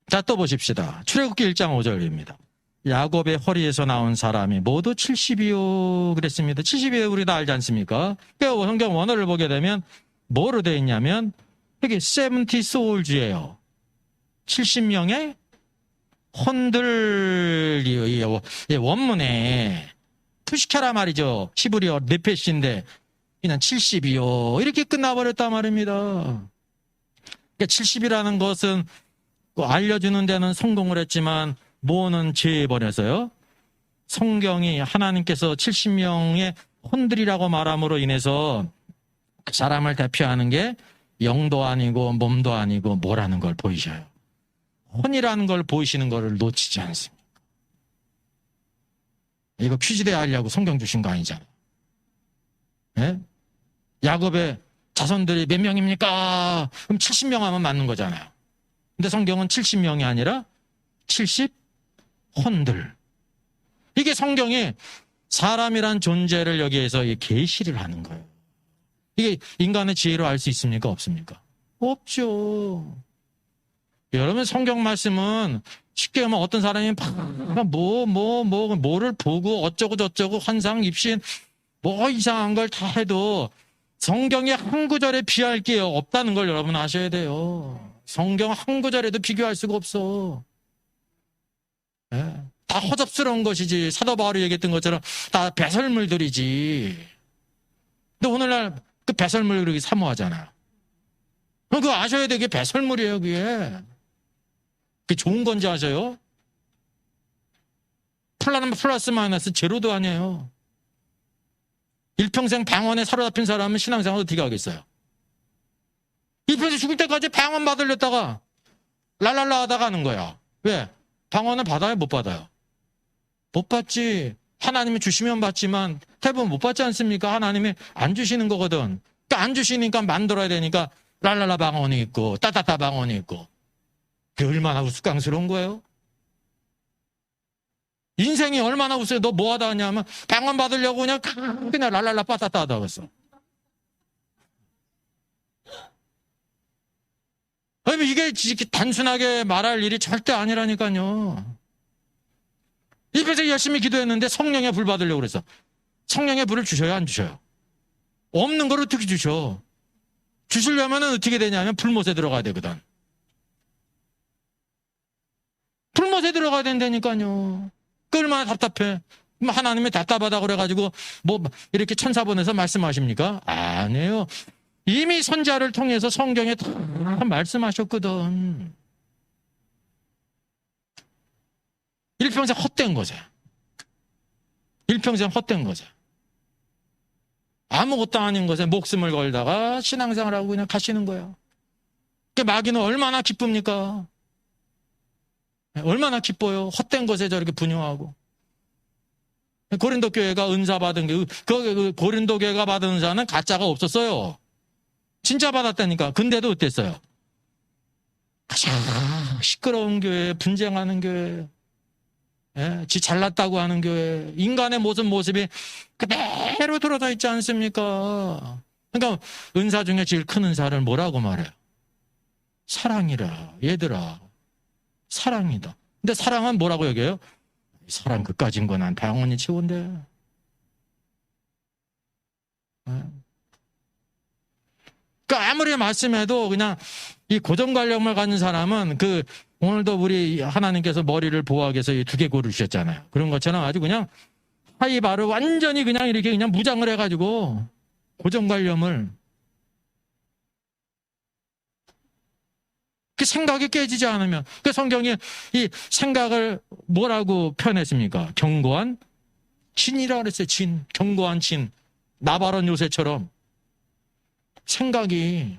자, 또 보십시다. 출애굽기 1장 5절입니다. 야곱의 허리에서 나온 사람이 모두 70이요 그랬습니다. 70이요 우리 다 알지 않습니까? 그러니까 성경 원어를 보게 되면 뭐로 되어 있냐면 여기 70 souls예요. 70명의 혼들이요. 원문에 푸시카라 말이죠. 히브리어 네페시인데 그냥 70이요. 이렇게 끝나버렸단 말입니다. 그러니까 70이라는 것은 알려주는 데는 성공을 했지만 뭐는 죄해버려서요. 성경이 하나님께서 70명의 혼들이라고 말함으로 인해서 사람을 대표하는 게 영도 아니고 몸도 아니고 뭐라는 걸 보이셔요. 혼이라는 걸 보이시는 걸 놓치지 않습니다. 이거 퀴즈 대회 하려고 성경 주신 거 아니잖아요. 예? 야곱의 자손들이 몇 명입니까? 그럼 70명 하면 맞는 거잖아요. 근데 성경은 70명이 아니라 70혼들. 이게 성경이 사람이란 존재를 여기에서 계시를 하는 거예요. 이게 인간의 지혜로 알 수 있습니까? 없습니까? 없죠. 여러분 성경 말씀은 쉽게 하면 어떤 사람이 뭐를 보고 어쩌고 저쩌고 환상 입신 뭐 이상한 걸 다 해도 성경이 한 구절에 비할 게 없다는 걸 여러분 아셔야 돼요. 성경 한 구절에도 비교할 수가 없어. 네. 다 허접스러운 것이지. 사도 바울이 얘기했던 것처럼 다 배설물들이지. 근데 오늘날 그 배설물 그렇게 사모하잖아요. 그거 아셔야 돼. 그게 배설물이에요. 그게 좋은 건지 아셔요? 플러스 마이너스 제로도 아니에요. 일평생 방언에 사로잡힌 사람은 신앙생활 어떻게 하겠어요? 일평생 죽을 때까지 방언 받으려다가 랄랄라 하다가 하는 거야. 왜? 방언을 받아요? 못 받아요? 못 받지. 하나님이 주시면 받지만 대부분 못 받지 않습니까? 하나님이 안 주시는 거거든. 그러니까 안 주시니까 만들어야 되니까 랄랄라 방언이 있고 따따따 방언이 있고. 그게 얼마나 우스꽝스러운 거예요? 인생이 얼마나 우스워요. 너 뭐 하다 하냐면 방언 받으려고 그냥 랄랄라 빠따따 하다 그랬어. 이게 단순하게 말할 일이 절대 아니라니까요. 입에서 열심히 기도했는데 성령의 불 받으려고 그랬어. 성령의 불을 주셔요? 안 주셔요? 없는 걸 어떻게 주셔? 주시려면 어떻게 되냐면 불못에 들어가야 되거든. 불못에 들어가야 된다니까요. 얼마나 답답해. 하나님이 답답하다 그래가지고 뭐 이렇게 천사 보내서 말씀하십니까? 아니에요. 이미 선자를 통해서 성경에 다 말씀하셨거든. 일평생 헛된 거죠. 일평생 헛된 거죠. 아무것도 아닌 것에 목숨을 걸다가 신앙생활하고 그냥 가시는 거예요. 마귀는 얼마나 기쁩니까? 얼마나 기뻐요. 헛된 것에 저렇게 분용하고. 고린도 교회가 은사 받은 게, 고린도 교회가 받은 은사는 가짜가 없었어요. 진짜 받았다니까. 근데도 어땠어요? 가장 시끄러운 교회, 분쟁하는 교회, 예? 지 잘났다고 하는 교회, 인간의 모습이 그대로 들어져 있지 않습니까? 그러니까 은사 중에 제일 큰 은사를 뭐라고 말해요? 사랑이라. 얘들아, 사랑이다. 근데 사랑은 뭐라고 여겨요? 사랑 그까진 건 난 당연히 최고인데. 예? 그러니까 아무리 말씀해도 그냥 이 고정관념을 가진 사람은 오늘도 우리 하나님께서 머리를 보호하기 위해서 이 두개골을 주셨잖아요. 그런 것처럼 아주 그냥 하이바를 완전히 그냥 이렇게 그냥 무장을 해가지고 고정관념을 그 생각이 깨지지 않으면 그 성경이 이 생각을 뭐라고 표현했습니까? 견고한 진이라 그랬어요. 진, 견고한 진. 나바론 요새처럼 생각이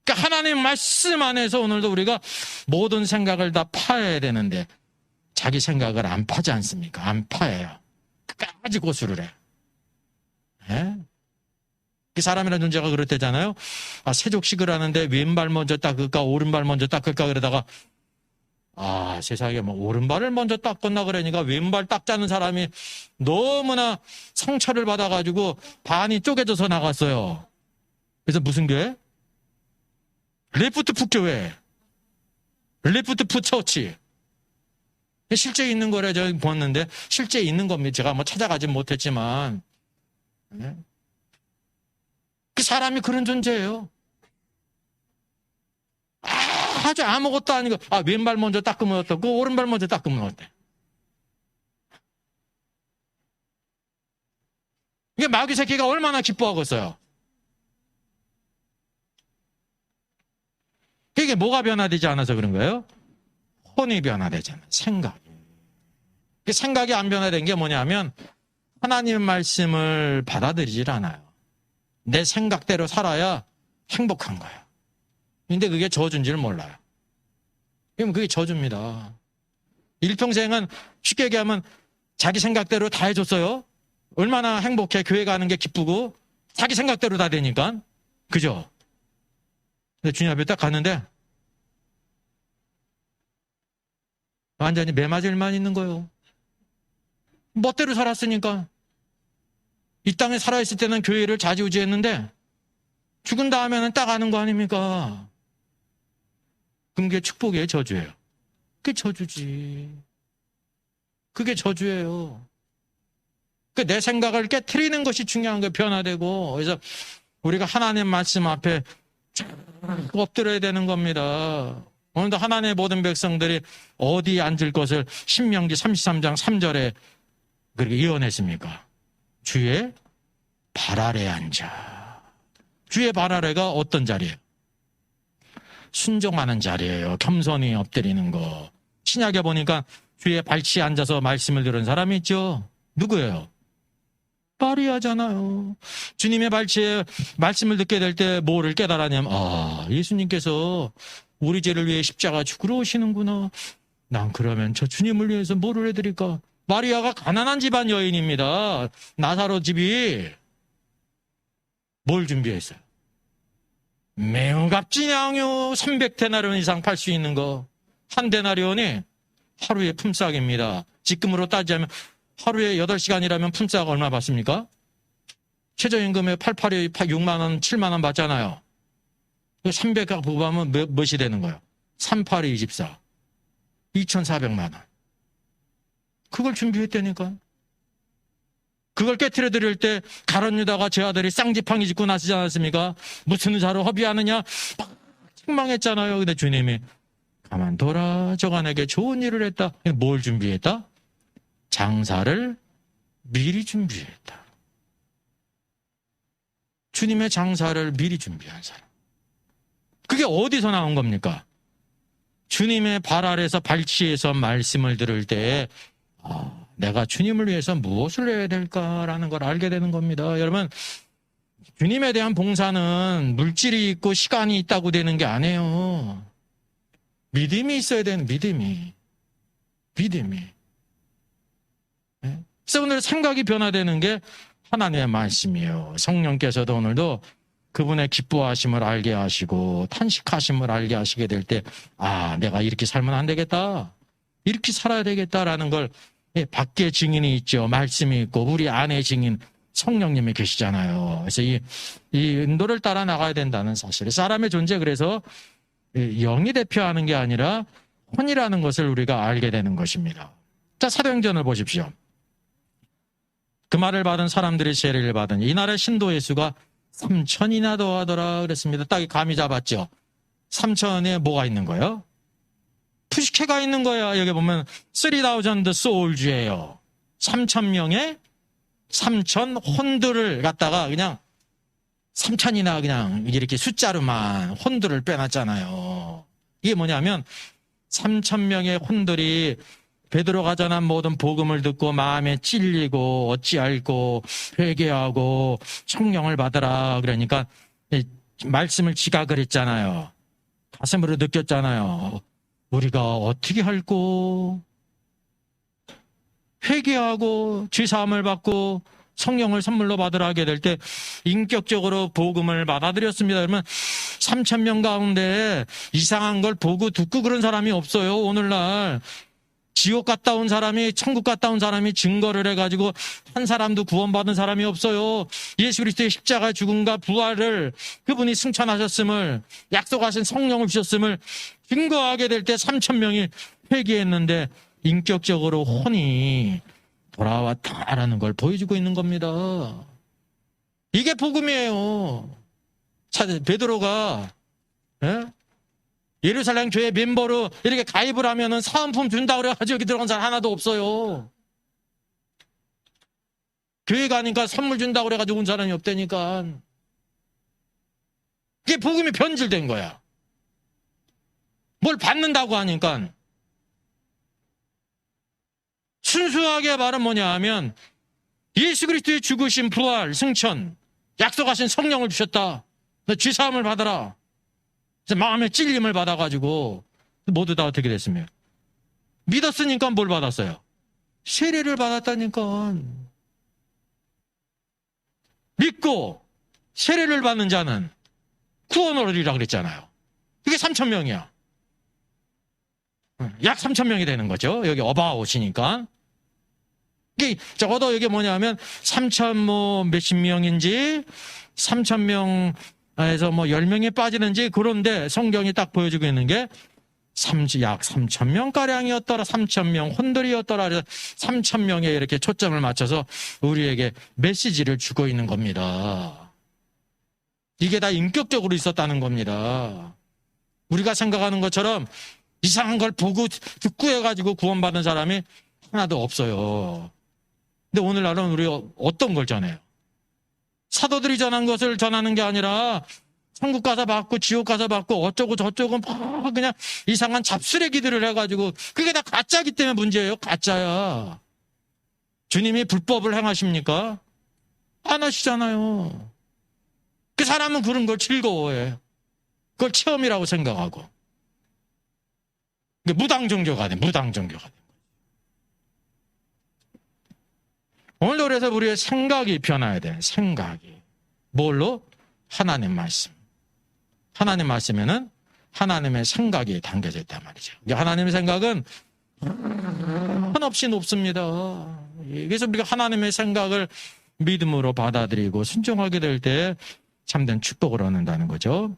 그러니까 하나님 말씀 안에서 오늘도 우리가 모든 생각을 다 파야 되는데 자기 생각을 안 파지 않습니까? 안 파예요. 끝까지 고수를 해. 예? 그 사람이라는 존재가 그렇대잖아요. 세족식을 하는데 왼발 먼저 닦을까 오른발 먼저 닦을까 그러다가 세상에 뭐 오른발을 먼저 닦았나 그러니까 왼발 닦자는 사람이 너무나 상처를 받아가지고 반이 쪼개져서 나갔어요. 그래서 무슨 교회? 레프트 풋 교회. 레프트 풋 처치. 실제 있는 거래 제가 보았는데 실제 있는 겁니다. 제가 뭐 찾아가진 못했지만 그 사람이 그런 존재예요. 아주 아무것도 아니고 왼발 먼저 닦으면 어떻고 오른발 먼저 닦으면 어때? 이게 마귀 새끼가 얼마나 기뻐하겠어요. 이게 뭐가 변화되지 않아서 그런 거예요? 혼이 변화되잖아요. 생각이. 생각이 안 변화된 게 뭐냐면 하나님의 말씀을 받아들이질 않아요. 내 생각대로 살아야 행복한 거예요. 근데 그게 저주인지를 몰라요. 그럼 그게 저주입니다. 일평생은 쉽게 얘기하면 자기 생각대로 다 해줬어요. 얼마나 행복해. 교회 가는 게 기쁘고 자기 생각대로 다 되니까. 그죠? 근데 주님 앞에 딱 갔는데 완전히 매맞을만 있는 거예요. 멋대로 살았으니까. 이 땅에 살아있을 때는 교회를 좌지우지했는데 죽은 다음에는 딱 아는 거 아닙니까? 그럼 그게 축복이에요, 저주예요? 그게 저주지. 그게 저주예요. 내 생각을 깨트리는 것이 중요한 거예요. 변화되고. 그래서 우리가 하나님 말씀 앞에 엎드려야 되는 겁니다. 오늘도 하나님의 모든 백성들이 어디에 앉을 것을 신명기 33장 3절에 그렇게 예언했습니까? 주의 발 아래에 앉아. 주의 발 아래가 어떤 자리예요? 순종하는 자리예요. 겸손히 엎드리는 거. 신약에 보니까 주의 발치에 앉아서 말씀을 들은 사람이 있죠. 누구예요? 마리아잖아요. 주님의 발치에 말씀을 듣게 될 때 뭐를 깨달았냐면 예수님께서 우리 죄를 위해 십자가 죽으러 오시는구나. 난 그러면 저 주님을 위해서 뭐를 해드릴까? 마리아가 가난한 집안 여인입니다. 나사로 집이 뭘 준비했어요? 매우 값진 양유 300데나리온 이상 팔 수 있는 거. 한 데나리온이 하루의 품삯입니다. 지금으로 따지자면 하루에 8시간이라면 품삯 얼마 받습니까? 최저임금에 88이 6만 원, 7만 원 받잖아요. 300가 부부하면 몇이 되는 거예요? 38이 24. 2,400만 원. 그걸 준비했다니까. 그걸 깨트려 드릴 때 가룟 유다가 제 아들이 쌍지팡이 짚고 나서지 않았습니까? 무슨 의사로 허비하느냐? 책망했잖아요. 근데 주님이 가만둬라. 저간에게 좋은 일을 했다. 뭘 준비했다? 장사를 미리 준비했다. 주님의 장사를 미리 준비한 사람. 그게 어디서 나온 겁니까? 주님의 발 아래에서 발치에서 말씀을 들을 때 내가 주님을 위해서 무엇을 해야 될까라는 걸 알게 되는 겁니다. 여러분, 주님에 대한 봉사는 물질이 있고 시간이 있다고 되는 게 아니에요. 믿음이 있어야 되는 믿음이. 그래서 오늘 생각이 변화되는 게 하나님의 말씀이에요. 성령께서도 오늘도 그분의 기뻐하심을 알게 하시고 탄식하심을 알게 하시게 될 때, 아, 내가 이렇게 살면 안 되겠다. 이렇게 살아야 되겠다라는 걸 밖에 증인이 있죠. 말씀이 있고 우리 안에 증인 성령님이 계시잖아요. 그래서 이 인도를 따라 나가야 된다는 사실. 사람의 존재, 그래서 영이 대표하는 게 아니라 혼이라는 것을 우리가 알게 되는 것입니다. 자, 사도행전을 보십시오. 그 말을 받은 사람들이 세례를 받은 이날의 신도의 수가 3,000이나 더하더라 그랬습니다. 딱 감이 잡았죠. 3,000에 뭐가 있는 거예요? 푸시케가 있는 거야. 여기 보면 3,000 souls예요. 3,000명의 3,000 혼들을 갖다가 그냥 3,000이나 그냥 이렇게 숫자로만 혼들을 빼놨잖아요. 이게 뭐냐면 3,000명의 혼들이 베드로가 전한 모든 복음을 듣고 마음에 찔리고 어찌할꼬 회개하고 성령을 받으라 그러니까 말씀을 지각을 했잖아요. 가슴으로 느꼈잖아요. 우리가 어떻게 할꼬 회개하고 죄사함을 받고 성령을 선물로 받으라 하게 될 때 인격적으로 복음을 받아들였습니다. 그러면 3,000명 가운데 이상한 걸 보고 듣고 그런 사람이 없어요. 오늘날 지옥 갔다 온 사람이, 천국 갔다 온 사람이 증거를 해가지고 한 사람도 구원받은 사람이 없어요. 예수 그리스도의 십자가 죽음과 부활을, 그분이 승천하셨음을, 약속하신 성령을 주셨음을 증거하게 될 때 3,000명이 회개했는데 인격적으로 혼이 돌아왔다라는 걸 보여주고 있는 겁니다. 이게 복음이에요. 베드로가 예루살렘 교회 멤버로 이렇게 가입을 하면은 사은품 준다고 그래가지고 여기 들어간 사람 하나도 없어요. 교회 가니까 선물 준다고 그래가지고 온 사람이 없다니까. 이게 복음이 변질된 거야. 뭘 받는다고 하니까. 순수하게 말은 뭐냐 하면 예수 그리스도의 죽으신 부활, 승천, 약속하신 성령을 주셨다. 너 죄사함을 받아라. 마음의 찔림을 받아가지고 모두 다 어떻게 됐습니까? 믿었으니까 뭘 받았어요? 세례를 받았다니까. 믿고 세례를 받는 자는 구원을 얻으리라 그랬잖아요. 이게 3,000명이야. 약 3,000명이 되는 거죠. 여기 어바웃이니까. 이게 적어도 이게 뭐냐면 3,000 뭐 몇십 명인지 3,000명에서 뭐 10명이 빠지는지 그런데 성경이 딱 보여주고 있는 게 약 3,000명가량이었더라. 3,000명 혼들이었더라. 그래서 3,000명에 이렇게 초점을 맞춰서 우리에게 메시지를 주고 있는 겁니다. 이게 다 인격적으로 있었다는 겁니다. 우리가 생각하는 것처럼 이상한 걸 보고 듣고 해가지고 구원받은 사람이 하나도 없어요. 근데 오늘날은 우리 어떤 걸 전해요? 사도들이 전한 것을 전하는 게 아니라 천국 가서 받고 지옥 가서 받고 어쩌고 저쩌고 막 그냥 이상한 잡쓰레기들을 해가지고 그게 다 가짜기 때문에 문제예요. 가짜야. 주님이 불법을 행하십니까? 안 하시잖아요. 그 사람은 그런 걸 즐거워해. 그걸 체험이라고 생각하고. 무당 종교가 돼. 무당 종교가 돼. 오늘도 그래서 우리의 생각이 변화해야 돼. 생각이. 뭘로? 하나님 말씀. 하나님 말씀에는 하나님의 생각이 담겨져 있단 말이죠. 하나님의 생각은 한없이 높습니다. 그래서 우리가 하나님의 생각을 믿음으로 받아들이고 순종하게 될 때 참된 축복을 얻는다는 거죠.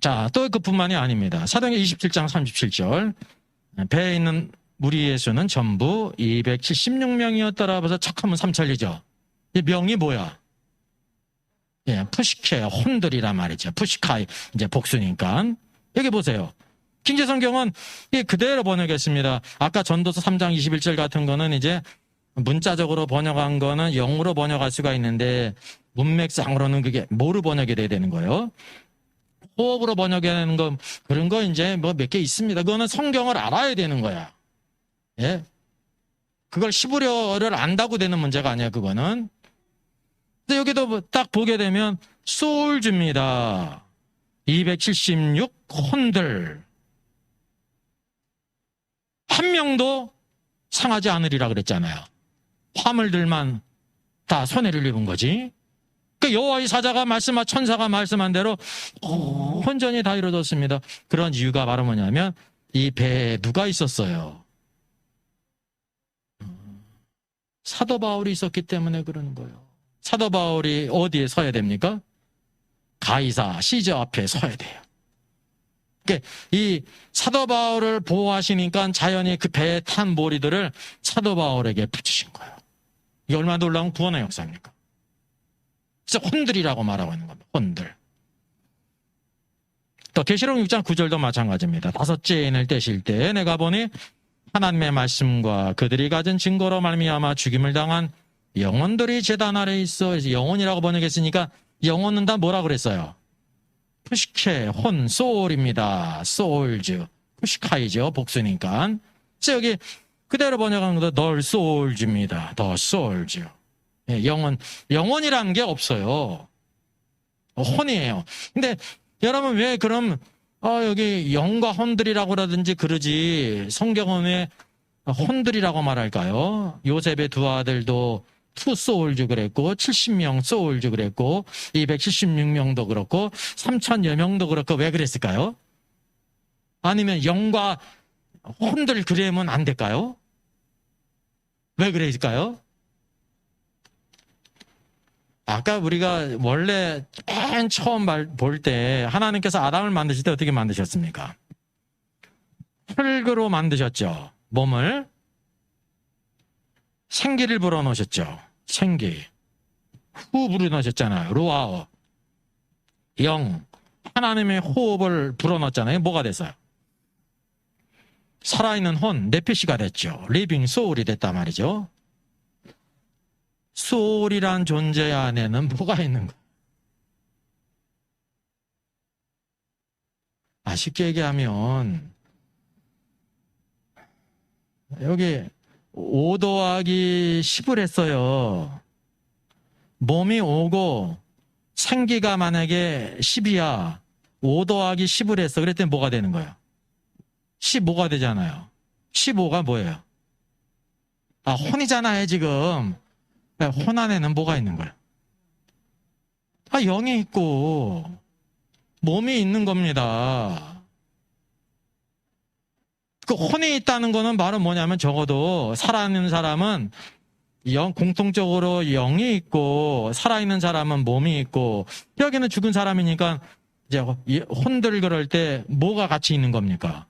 자, 또 그뿐만이 아닙니다. 사도행전 27장 37절. 배에 있는 무리의 수는 전부 276명이었더라. 그래서 척하면 삼천리죠. 이 명이 뭐야? 예, 푸시케, 혼들이란 말이죠. 푸시카이, 이제 복수니까. 여기 보세요. 킹제성경은 그대로 번역했습니다. 아까 전도서 3장 21절 같은 거는 이제 문자적으로 번역한 거는 영어로 번역할 수가 있는데 문맥상으로는 그게 뭐로 번역이 돼야 되는 거예요? 호흡으로 번역하는 거, 그런 거 이제 뭐 몇 개 있습니다. 그거는 성경을 알아야 되는 거야. 예. 그걸 히브리어를 안다고 되는 문제가 아니야, 그거는. 근데 여기도 딱 보게 되면 소울즈입니다. 276 혼들. 한 명도 상하지 않으리라 그랬잖아요. 화물들만 다 손해를 입은 거지. 그 여호와의 사자가 천사가 말씀한 대로 혼전이 다 이루어졌습니다. 그런 이유가 바로 뭐냐면 이 배에 누가 있었어요? 사도 바울이 있었기 때문에 그러는 거예요. 사도 바울이 어디에 서야 됩니까? 가이사 시저 앞에 서야 돼요. 그러니까 이 사도 바울을 보호하시니까 자연히 그 배에 탄 모리들을 사도 바울에게 붙이신 거예요. 이게 얼마나 놀라운 구원의 역사입니까? 그래서 혼들이라고 말하고 있는 겁니다. 혼들. 또 계시록 6장 9절도 마찬가지입니다. 다섯째 인을 떼실 때 내가 보니 하나님의 말씀과 그들이 가진 증거로 말미암아 죽임을 당한 영혼들이 제단 아래에 있어. 그래서 영혼이라고 번역했으니까 영혼은 다 뭐라 그랬어요? 푸시케, 혼, 소울입니다. 소울즈. 푸시카이죠. 복수니까. 그래서 여기 그대로 번역한 것도 널 소울즈입니다. 더 소울즈. 예, 영혼이라는 게 없어요. 혼이에요. 근데 여러분 왜 그럼 여기 영과 혼들이라고 그러든지 그러지 성경은 왜 혼들이라고 말할까요? 요셉의 두 아들도 투 소울즈 그랬고 70명 소울즈 그랬고 276명도 그렇고 3,000여 명도 그렇고 왜 그랬을까요? 아니면 영과 혼들 그러면 안 될까요? 왜 그랬을까요? 아까 우리가 원래 맨 처음 볼 때 하나님께서 아담을 만드실 때 어떻게 만드셨습니까? 흙으로 만드셨죠. 몸을 생기를 불어넣으셨죠. 생기. 후 불어넣으셨잖아요. 루아어. 영. 하나님의 호흡을 불어넣었잖아요. 뭐가 됐어요? 살아있는 혼, 네피시가 됐죠. 리빙 소울이 됐단 말이죠. 소울이란 존재 안에는 뭐가 있는 거예요? 쉽게 얘기하면 여기 5 더하기 10을 했어요. 몸이 5고 생기가 만약에 10이야. 5 더하기 10을 했어. 그랬더니 뭐가 되는 거예요? 15가 되잖아요. 15가 뭐예요? 혼이잖아요, 지금. 혼 안에는 뭐가 있는 거예요? 영이 있고 몸이 있는 겁니다. 그 혼이 있다는 거는 바로 뭐냐면 적어도 살아있는 사람은 공통적으로 영이 있고 살아있는 사람은 몸이 있고 여기는 죽은 사람이니까 이제 혼들 그럴 때 뭐가 같이 있는 겁니까?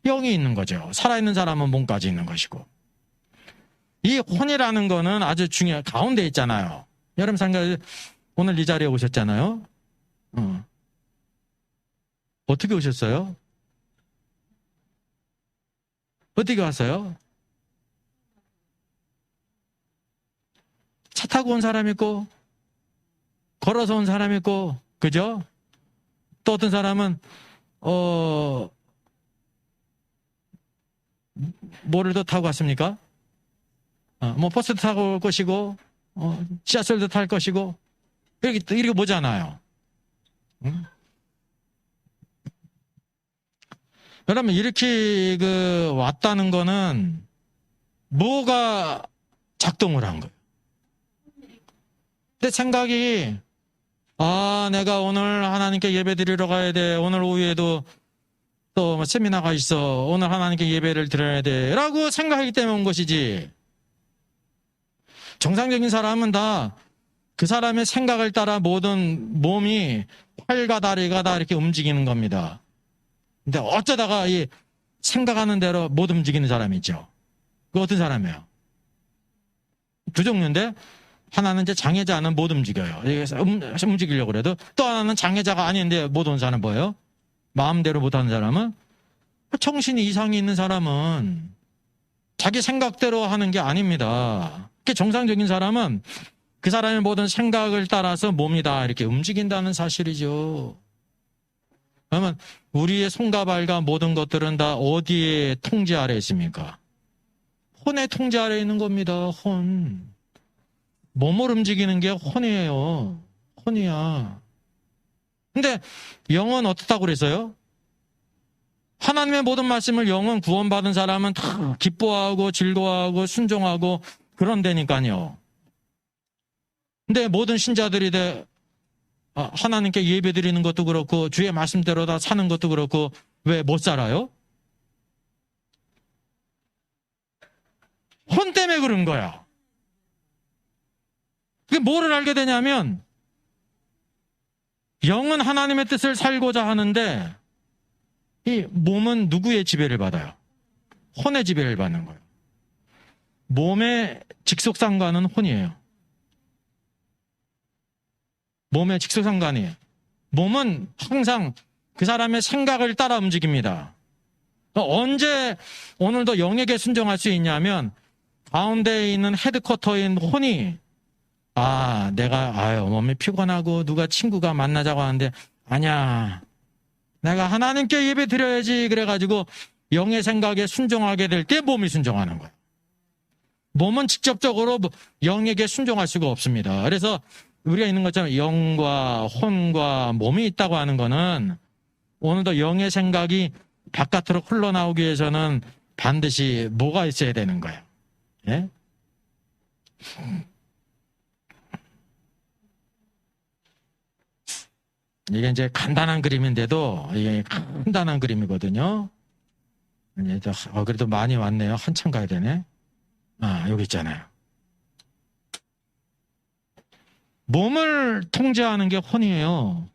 영이 있는 거죠. 살아있는 사람은 몸까지 있는 것이고. 이 혼이라는 거는 아주 가운데 있잖아요. 여러분 생각해 오늘 이 자리에 오셨잖아요. 어떻게 오셨어요? 어떻게 왔어요? 차 타고 온 사람 있고 걸어서 온 사람 있고 그죠? 또 어떤 사람은 뭐를 더 타고 갔습니까? 버스도 타고 올 것이고 지하철도 탈 것이고 이렇게 보잖아요. 응? 여러분 이렇게 왔다는 거는 뭐가 작동을 한 거예요? 내 생각이 내가 오늘 하나님께 예배 드리러 가야 돼. 오늘 오후에도 또 세미나가 있어. 오늘 하나님께 예배를 드려야 돼. 라고 생각하기 때문에 온 것이지. 정상적인 사람은 다 그 사람의 생각을 따라 모든 몸이 팔과 다리가 다 이렇게 움직이는 겁니다. 근데 어쩌다가 이 생각하는 대로 못 움직이는 사람이 있죠. 그 어떤 사람이에요? 두 종류인데 하나는 이제 장애자는 못 움직여요. 움직이려고 그래도 또 하나는 장애자가 아닌데 못 오는 사람은 뭐예요? 마음대로 못하는 사람은 정신이 이상이 있는 사람은 자기 생각대로 하는 게 아닙니다. 정상적인 사람은 그 사람의 모든 생각을 따라서 몸이 다 이렇게 움직인다는 사실이죠. 그러면 우리의 손과 발과 모든 것들은 다 어디에 통제 아래에 있습니까? 혼의 통제 아래에 있는 겁니다. 혼. 몸을 움직이는 게 혼이에요. 혼이야. 근데 영은 어떻다고 그랬어요? 하나님의 모든 말씀을 영은 구원받은 사람은 다 기뻐하고 즐거워하고 순종하고 그런다니까요. 근데 모든 신자들이 하나님께 예배드리는 것도 그렇고 주의 말씀대로 다 사는 것도 그렇고 왜 못 살아요? 혼 때문에 그런 거야. 그게 뭐를 알게 되냐면 영은 하나님의 뜻을 살고자 하는데 이 몸은 누구의 지배를 받아요? 혼의 지배를 받는 거예요. 몸의 직속상관은 혼이에요. 몸의 직속상관이에요. 몸은 항상 그 사람의 생각을 따라 움직입니다. 언제 오늘도 영에게 순종할 수 있냐면 가운데에 있는 헤드쿼터인 혼이 내가 몸이 피곤하고 누가 친구가 만나자고 하는데 아니야. 내가 하나님께 예배 드려야지 그래가지고 영의 생각에 순종하게 될 때 몸이 순종하는 거예요. 몸은 직접적으로 영에게 순종할 수가 없습니다. 그래서 우리가 있는 것처럼 영과 혼과 몸이 있다고 하는 거는 오늘도 영의 생각이 바깥으로 흘러나오기 위해서는 반드시 뭐가 있어야 되는 거예요. 예? 이게 이제 간단한 그림인데도 이게 간단한 그림이거든요. 그래도 많이 왔네요. 한참 가야 되네. 여기 있잖아요. 몸을 통제하는 게 혼이에요.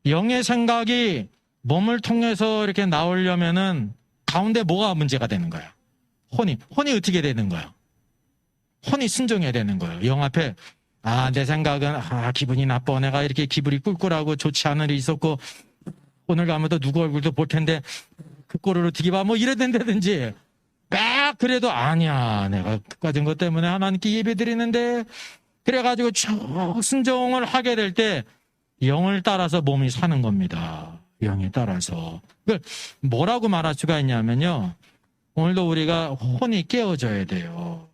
영의 생각이 몸을 통해서 이렇게 나오려면은 가운데 뭐가 문제가 되는 거야? 혼이 어떻게 되는 거야? 혼이 순종해야 되는 거예요. 영 앞에 내 생각은 기분이 나빠. 내가 이렇게 기분이 꿀꿀하고 좋지 않은 일이 있었고 오늘 가면 또 누구 얼굴도 볼 텐데 그 꼴을 어떻게 봐? 뭐 이래 된다든지 그래도 아니야. 내가 그까진 것 때문에 하나님께 예배 드리는데 그래가지고 쭉 순종을 하게 될 때 영을 따라서 몸이 사는 겁니다. 영에 따라서. 그걸 뭐라고 말할 수가 있냐면요. 오늘도 우리가 혼이 깨어져야 돼요.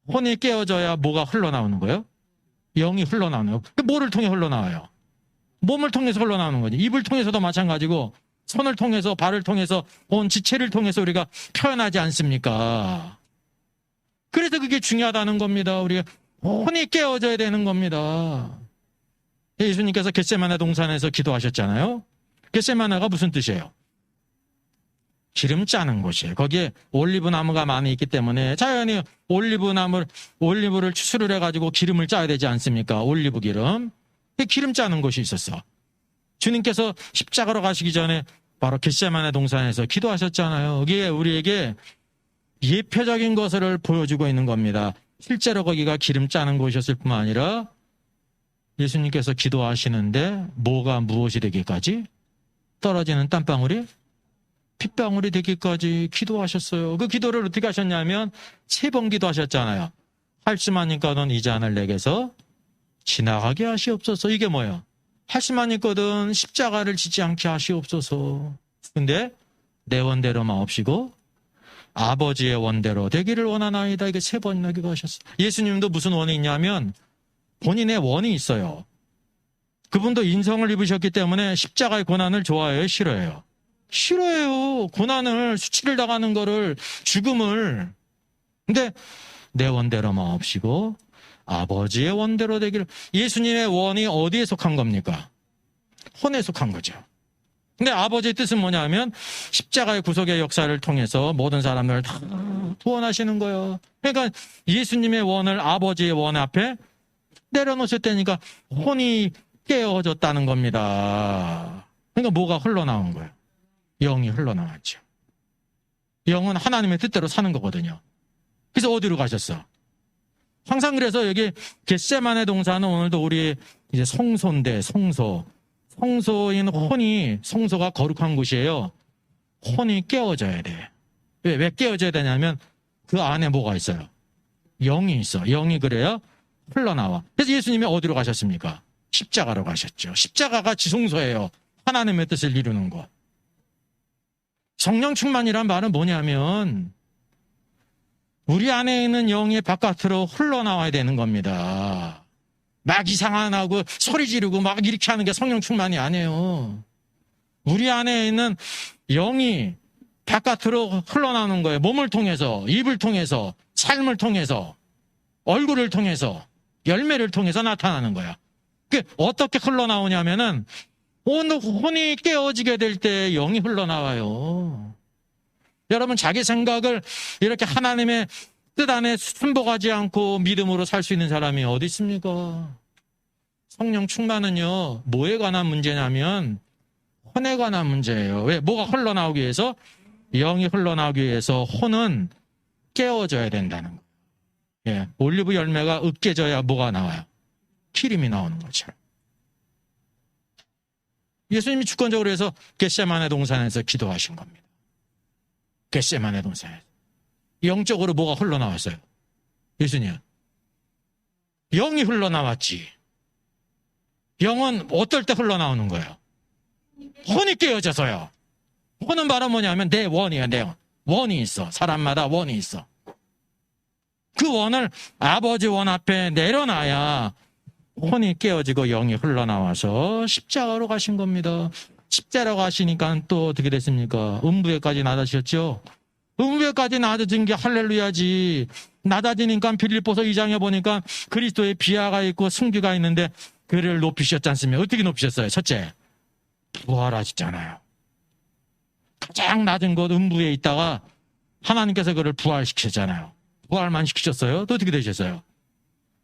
혼이 깨어져야 뭐가 흘러나오는 거예요? 영이 흘러나오는 거예요. 뭐를 통해 흘러나와요? 몸을 통해서 흘러나오는 거지. 입을 통해서도 마찬가지고 손을 통해서 발을 통해서 온 지체를 통해서 우리가 표현하지 않습니까? 그래서 그게 중요하다는 겁니다. 우리가 혼이 깨어져야 되는 겁니다. 예수님께서 겟세마네 동산에서 기도하셨잖아요. 겟세마네가 무슨 뜻이에요? 기름 짜는 곳이에요. 거기에 올리브 나무가 많이 있기 때문에 자연히 올리브를 추수를 해가지고 기름을 짜야 되지 않습니까? 올리브 기름. 기름 짜는 곳이 있었어. 주님께서 십자가로 가시기 전에 바로 겟세마네 동산에서 기도하셨잖아요. 여기에 우리에게 예표적인 것을 보여주고 있는 겁니다. 실제로 거기가 기름 짜는 곳이었을 뿐만 아니라 예수님께서 기도하시는데 뭐가 무엇이 되기까지? 떨어지는 땀방울이 핏방울이 되기까지 기도하셨어요. 그 기도를 어떻게 하셨냐면 3번 기도하셨잖아요. 할 수만 있거든 이 잔을 내게서 지나가게 하시옵소서. 이게 뭐예요? 할 수만 있거든 십자가를 지지 않게 하시옵소서. 근데 내 원대로만 없이고 아버지의 원대로 되기를 원하나이다. 이게 3번이나 기도하셨어요. 예수님도 무슨 원이 있냐면 본인의 원이 있어요. 그분도 인성을 입으셨기 때문에 십자가의 고난을 좋아해요? 싫어해요? 싫어해요. 고난을, 수치를 당하는 거를, 죽음을. 근데 내 원대로만 없이고 아버지의 원대로 되기를. 예수님의 원이 어디에 속한 겁니까? 혼에 속한 거죠. 근데 아버지의 뜻은 뭐냐면 십자가의 구속의 역사를 통해서 모든 사람을 다 구원하시는 거예요. 그러니까 예수님의 원을 아버지의 원 앞에 내려놓으셨다니까 혼이 깨어졌다는 겁니다. 그러니까 뭐가 흘러나온 거예요? 영이 흘러나왔죠. 영은 하나님의 뜻대로 사는 거거든요. 그래서 어디로 가셨어? 항상 그래서 여기 겟세마네 동산은 오늘도 우리 이제 성소인데 성소인 혼이, 성소가 거룩한 곳이에요. 혼이 깨어져야 돼. 왜 깨어져야 되냐면 그 안에 뭐가 있어요? 영이 있어. 영이 그래야 흘러나와. 그래서 예수님이 어디로 가셨습니까? 십자가로 가셨죠. 십자가가 지성소예요. 하나님의 뜻을 이루는 것. 성령 충만이란 말은 뭐냐면 우리 안에 있는 영이 바깥으로 흘러나와야 되는 겁니다. 막 이상하고 소리 지르고 막 이렇게 하는 게 성령 충만이 아니에요. 우리 안에 있는 영이 바깥으로 흘러나오는 거예요. 몸을 통해서, 입을 통해서, 삶을 통해서, 얼굴을 통해서, 열매를 통해서 나타나는 거야. 그게 어떻게 흘러나오냐면은 혼이 깨어지게 될 때 영이 흘러나와요. 여러분, 자기 생각을 이렇게 하나님의 뜻 안에 순복하지 않고 믿음으로 살 수 있는 사람이 어디 있습니까? 성령 충만은요, 뭐에 관한 문제냐면 혼에 관한 문제예요. 왜? 뭐가 흘러나오기 위해서? 영이 흘러나오기 위해서 혼은 깨워져야 된다는 거예요. 예, 올리브 열매가 으깨져야 뭐가 나와요? 기름이 나오는 거죠. 예수님이 주권적으로 해서 겟세마네 동산에서 기도하신 겁니다. 겟세마네 동산에서. 영적으로 뭐가 흘러나왔어요? 예수님. 영이 흘러나왔지. 영은 어떨 때 흘러나오는 거예요? 혼이 깨어져서요. 혼은 바로 뭐냐면 내 원이에요. 내 원. 원이 있어. 사람마다 원이 있어. 그 원을 아버지 원 앞에 내려놔야 혼이 깨어지고 영이 흘러나와서 십자가로 가신 겁니다. 십자가로 가시니까 또 어떻게 됐습니까? 음부에까지 낮아지셨죠? 음부에까지 낮아진 게 할렐루야지. 낮아지니까 빌립보서 2장에 보니까 그리스도의 비하가 있고 승규가 있는데 그를 높이셨지 않습니까? 어떻게 높이셨어요? 첫째, 부활하셨잖아요. 가장 낮은 곳 음부에 있다가 하나님께서 그를 부활시키셨잖아요. 부활만 시키셨어요? 또 어떻게 되셨어요?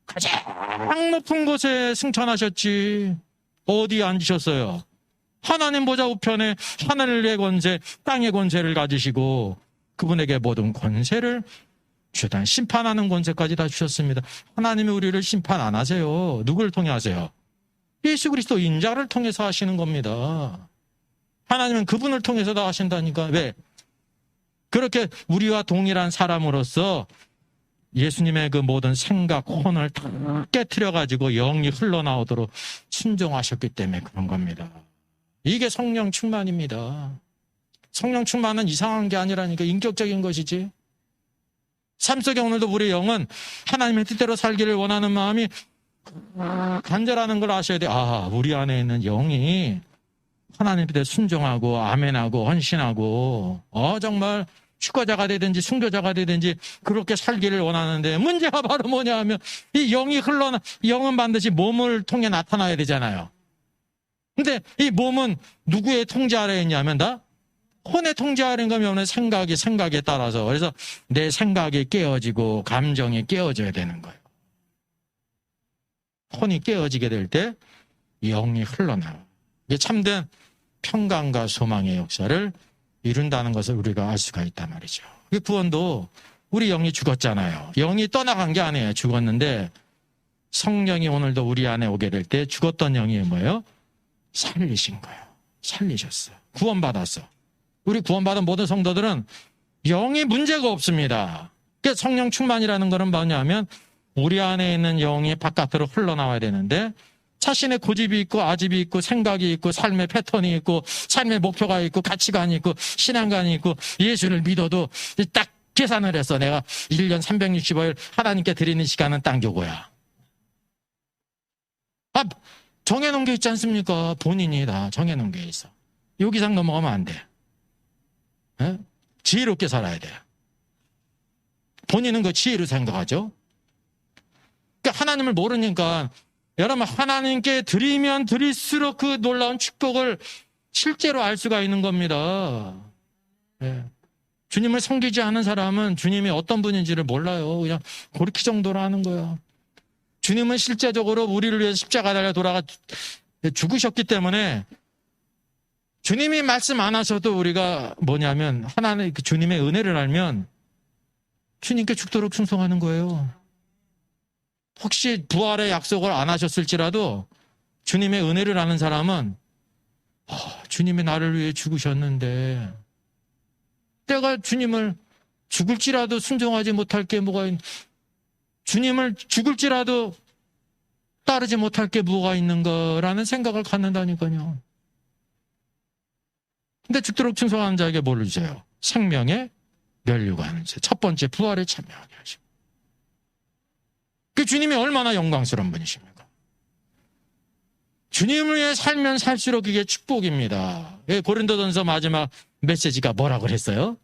가장 높은 곳에 승천하셨지. 어디에 앉으셨어요? 하나님 보좌 우편에 하늘의 권세, 땅의 권세를 가지시고 그분에게 모든 권세를 주셨다. 심판하는 권세까지 다 주셨습니다. 하나님이 우리를 심판 안 하세요. 누구를 통해 하세요? 예수 그리스도 인자를 통해서 하시는 겁니다. 하나님은 그분을 통해서 다 하신다니까. 왜? 그렇게 우리와 동일한 사람으로서 예수님의 그 모든 생각, 혼을 다 깨트려가지고 영이 흘러나오도록 순종하셨기 때문에 그런 겁니다. 이게 성령 충만입니다. 성령 충만은 이상한 게 아니라니까 인격적인 것이지. 삶 속에 오늘도 우리 영은 하나님의 뜻대로 살기를 원하는 마음이 간절하는 걸 아셔야 돼요. 아, 우리 안에 있는 영이 하나님 뜻에 순종하고 아멘하고 헌신하고 정말 축구자가 되든지 순교자가 되든지 그렇게 살기를 원하는데 문제가 바로 뭐냐 하면 이 영이 영은 반드시 몸을 통해 나타나야 되잖아요. 근데 이 몸은 누구의 통제 아래에 있냐면 다 혼의 통제 아래인 거면 생각에 따라서 그래서 내 생각이 깨어지고 감정이 깨어져야 되는 거예요. 혼이 깨어지게 될 때 영이 흘러나와요. 이게 참된 평강과 소망의 역사를 이룬다는 것을 우리가 알 수가 있단 말이죠. 구원도 우리 영이 죽었잖아요. 영이 떠나간 게 아니에요. 죽었는데 성령이 오늘도 우리 안에 오게 될 때 죽었던 영이 뭐예요? 살리신 거예요. 살리셨어요. 구원받았어. 우리 구원받은 모든 성도들은 영이 문제가 없습니다. 그러니까 성령 충만이라는 것은 뭐냐면 우리 안에 있는 영이 바깥으로 흘러나와야 되는데 자신의 고집이 있고 아집이 있고 생각이 있고 삶의 패턴이 있고 삶의 목표가 있고 가치관이 있고 신앙관이 있고 예수를 믿어도 딱 계산을 해서 내가 1년 365일 하나님께 드리는 시간은 딱 요거야. 정해놓은 게 있지 않습니까? 본인이 다 정해놓은 게 있어. 여기 이상 넘어가면 안 돼. 에? 지혜롭게 살아야 돼. 본인은 그 지혜로 생각하죠. 그러니까 하나님을 모르니까 여러분 하나님께 드리면 드릴수록 그 놀라운 축복을 실제로 알 수가 있는 겁니다. 예. 주님을 섬기지 않은 사람은 주님이 어떤 분인지를 몰라요. 그냥 고르키 정도로 하는 거예요. 주님은 실제적으로 우리를 위해서 십자가 달려 돌아가 죽으셨기 때문에 주님이 말씀 안 하셔도 우리가 뭐냐면 하나님 주님의 은혜를 알면 주님께 죽도록 충성하는 거예요. 혹시 부활의 약속을 안 하셨을지라도 주님의 은혜를 아는 사람은 주님이 나를 위해 죽으셨는데 내가 주님을 죽을지라도 순종하지 못할 게 뭐가 주님을 죽을지라도 따르지 못할 게 뭐가 있는가라는 생각을 갖는다니까요. 근데 죽도록 충성하는 자에게 뭘 주세요? 생명의 면류관, 첫 번째 부활에 참여하게 하시고. 그 주님이 얼마나 영광스러운 분이십니까? 주님을 위해 살면 살수록 이게 축복입니다. 고린도전서 마지막 메시지가 뭐라고 그랬어요?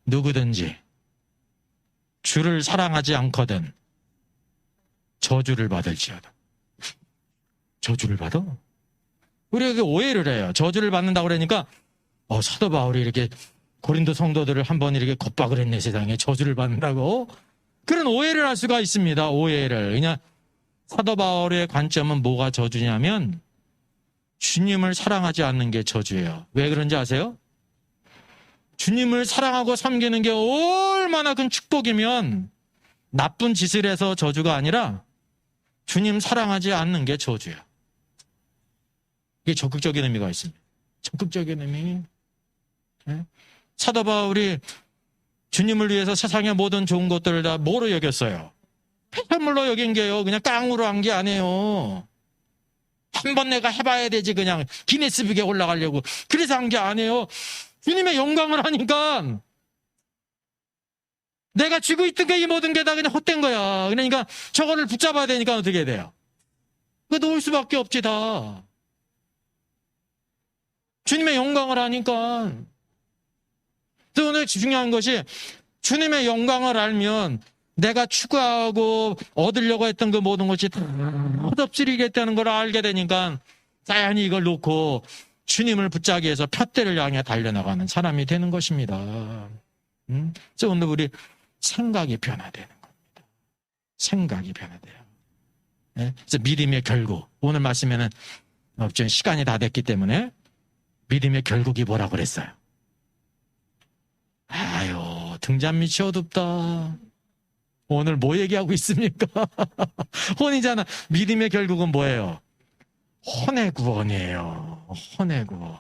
누구든지 주를 사랑하지 않거든 저주를 받을지어다. 저주를 받아? 우리가 오해를 해요. 저주를 받는다고 그러니까 사도 바울이 이렇게 고린도 성도들을 한번 이렇게 겁박을 했네, 세상에. 저주를 받는다고? 그런 오해를 할 수가 있습니다. 오해를. 그냥 사도 바울의 관점은 뭐가 저주냐면 주님을 사랑하지 않는 게 저주예요. 왜 그런지 아세요? 주님을 사랑하고 섬기는 게 얼마나 큰 축복이면 나쁜 짓을 해서 저주가 아니라 주님 사랑하지 않는 게 저주야. 이게 적극적인 의미가 있습니다. 적극적인 의미. 사도 바울이 주님을 위해서 세상의 모든 좋은 것들을 다 뭐로 여겼어요? 폐설물로 여긴 게요. 그냥 깡으로 한 게 아니에요. 한번 내가 해봐야 되지, 그냥 기네스북에 올라가려고. 그래서 한 게 아니에요. 주님의 영광을 하니까 내가 쥐고 있던 게 이 모든 게 다 그냥 헛된 거야. 그러니까 저거를 붙잡아야 되니까 어떻게 돼요? 그거 놓을 수밖에 없지, 다. 주님의 영광을 하니까. 그래서 오늘 중요한 것이 주님의 영광을 알면 내가 추구하고 얻으려고 했던 그 모든 것이 다 헛없으리겠다는 걸 알게 되니까 자연히 이걸 놓고 주님을 붙잡기 위해서 푯대를 향해 달려나가는 사람이 되는 것입니다. 그래서 오늘 우리 생각이 변화되는 겁니다. 생각이 변화돼요. 그래서 믿음의 결국, 오늘 말씀에는 좀 시간이 다 됐기 때문에 믿음의 결국이 뭐라고 그랬어요? 아유, 등잔 밑이 어둡다. 오늘 뭐 얘기하고 있습니까? 혼이잖아. 믿음의 결국은 뭐예요? 혼의 구원이에요. 혼의 구원.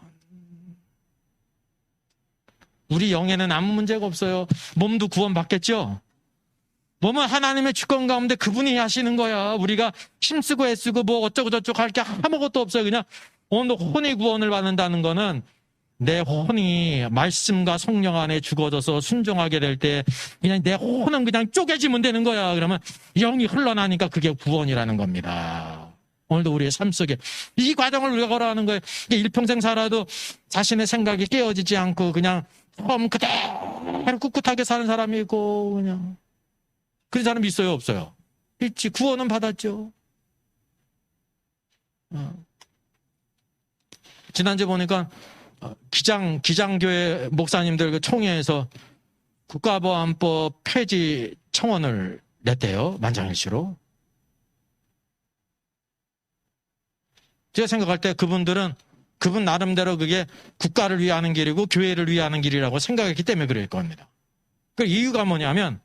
우리 영에는 아무 문제가 없어요. 몸도 구원받겠죠? 몸은 하나님의 주권 가운데 그분이 하시는 거야. 우리가 힘쓰고 애쓰고 뭐 어쩌고 저쩌고 할 게 아무것도 없어요. 그냥 오늘 혼의 구원을 받는다는 거는 내 혼이 말씀과 성령 안에 죽어져서 순종하게 될 때 그냥 내 혼은 그냥 쪼개지면 되는 거야. 그러면 영이 흘러나니까 그게 구원이라는 겁니다. 오늘도 우리의 삶 속에 이 과정을 우리가 걸어가는 거예요. 일평생 살아도 자신의 생각이 깨어지지 않고 그냥 처음 그대로 꿋꿋하게 사는 사람이 있고, 그냥 그런 사람이 있어요, 없어요? 있지. 구원은 받았죠. 지난주에 보니까 기장교회 목사님들 그 총회에서 국가보안법 폐지 청원을 냈대요. 만장일치로. 제가 생각할 때 그분들은 그분 나름대로 그게 국가를 위하는 길이고 교회를 위하는 길이라고 생각했기 때문에 그럴 겁니다. 그 이유가 뭐냐면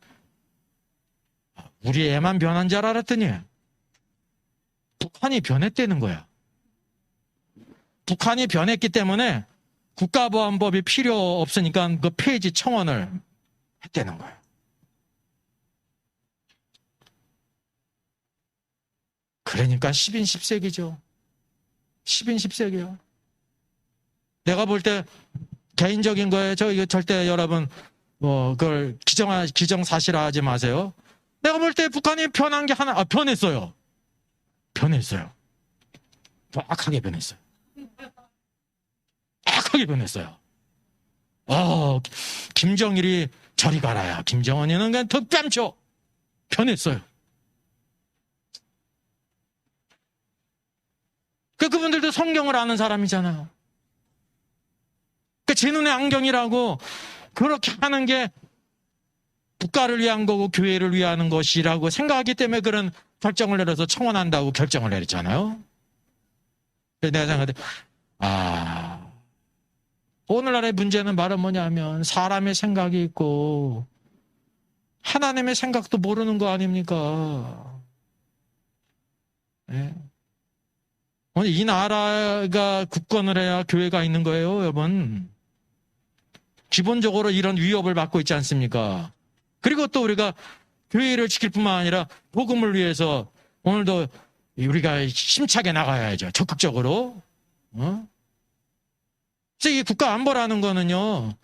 우리 애만 변한 줄 알았더니 북한이 변했다는 거야. 북한이 변했기 때문에 국가보안법이 필요 없으니까 그 폐지 청원을 했다는 거예요. 그러니까 10인 10세기죠. 10인 10세기요. 내가 볼 때 개인적인 거예요. 이거 절대 여러분 그걸 기정사실화하지 마세요. 내가 볼 때 북한이 변한 게 하나, 변했어요. 변했어요. 정확하게 변했어요. 정확하게 변했어요. 김정일이 저리 가라야. 김정은이는 그냥 더 뺨쳐. 변했어요. 그분들도 성경을 아는 사람이잖아요. 제 눈에 안경이라고 그렇게 하는 게 국가를 위한 거고 교회를 위하는 것이라고 생각하기 때문에 그런 결정을 내려서 청원한다고 결정을 내렸잖아요. 그래서 내가 생각할 때 오늘날의 문제는 바로 뭐냐면 사람의 생각이 있고 하나님의 생각도 모르는 거 아닙니까? 네. 오늘 이 나라가 국권을 해야 교회가 있는 거예요, 여러분. 기본적으로 이런 위협을 받고 있지 않습니까? 그리고 또 우리가 교회를 지킬 뿐만 아니라 복음을 위해서 오늘도 우리가 힘차게 나가야죠. 적극적으로. 그래서 이 국가 안보라는 거는요,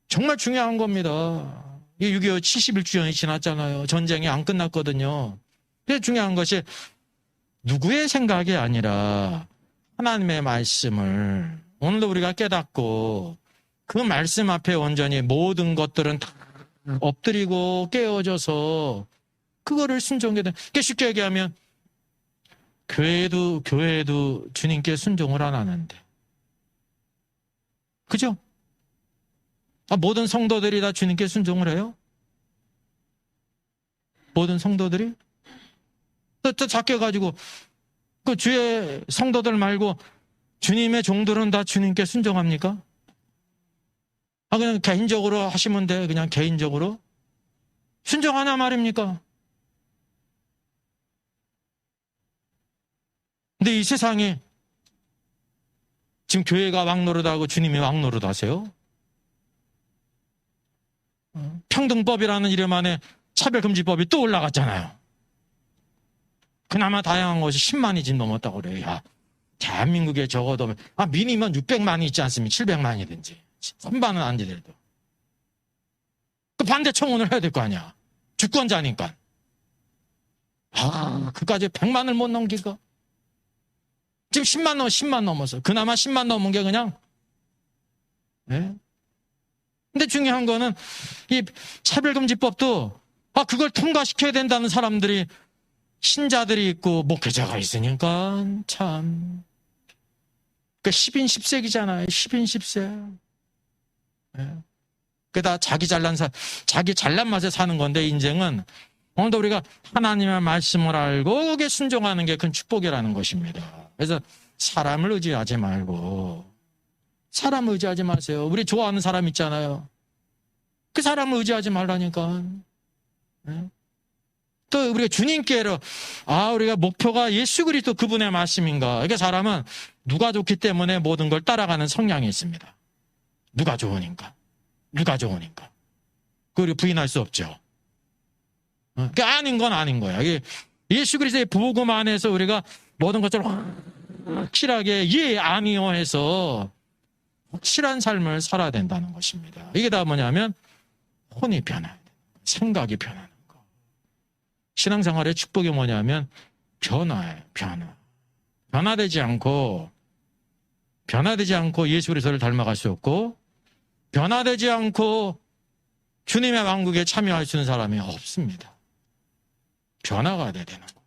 정말 중요한 겁니다. 이 6.25 71주년이 지났잖아요. 전쟁이 안 끝났거든요. 그래서 중요한 것이 누구의 생각이 아니라 하나님의 말씀을 오늘도 우리가 깨닫고 그 말씀 앞에 온전히 모든 것들은 다 엎드리고 깨어져서 그거를 순종해야 돼. 쉽게 얘기하면 교회도 주님께 순종을 안 하는데. 그죠? 모든 성도들이 다 주님께 순종을 해요? 모든 성도들이? 또 작게 그 주의 성도들 말고 주님의 종들은 다 주님께 순종합니까? 그냥 개인적으로 하시면 돼. 그냥 개인적으로. 순종하냐 말입니까? 근데 이 세상에 지금 교회가 왕노릇하고 주님이 왕노릇하세요? 평등법이라는 이름 안에 차별금지법이 또 올라갔잖아요. 그나마 다양한 것이 10만이 지금 넘었다고 그래요. 야, 대한민국에 적어도 미니멈 600만이 있지 않습니까? 700만이든지 3만은 안 되더라도 그 반대 청원을 해야 될 거 아니야. 주권자니까. 그까지 100만을 못 넘길까? 지금 10만 넘었어. 그나마 10만 넘은 게 그냥. 네? 근데 중요한 거는 이 차별금지법도 그걸 통과시켜야 된다는 사람들이 신자들이 있고 목회자가 있으니까 참. 그러니까 10인 10색이잖아요. 10인 10색. 네. 그게 다 자기 잘난 맛에 사는 건데 인생은 오늘도 우리가 하나님의 말씀을 알고 거기에 순종하는 게 큰 축복이라는 것입니다. 그래서 사람을 의지하지 말고 사람을 의지하지 마세요. 우리 좋아하는 사람 있잖아요. 그 사람을 의지하지 말라니까. 네? 또 우리가 주님께로 우리가 목표가 예수 그리스도 그분의 말씀인가. 이게 사람은 누가 좋기 때문에 모든 걸 따라가는 성향이 있습니다. 누가 좋으니까. 그걸 부인할 수 없죠. 그게 아닌 건 아닌 거야. 예수 그리스도의 복음 안에서 우리가 모든 것을 확실하게 아니요 해서 확실한 삶을 살아야 된다는 것입니다. 이게 다 뭐냐면 혼이 변화야 돼. 생각이 변하는 거. 신앙생활의 축복이 뭐냐면 변화예요. 변화되지 않고 예수 그리스도를 닮아갈 수 없고 변화되지 않고 주님의 왕국에 참여할 수 있는 사람이 없습니다. 변화가 돼야 되는 거.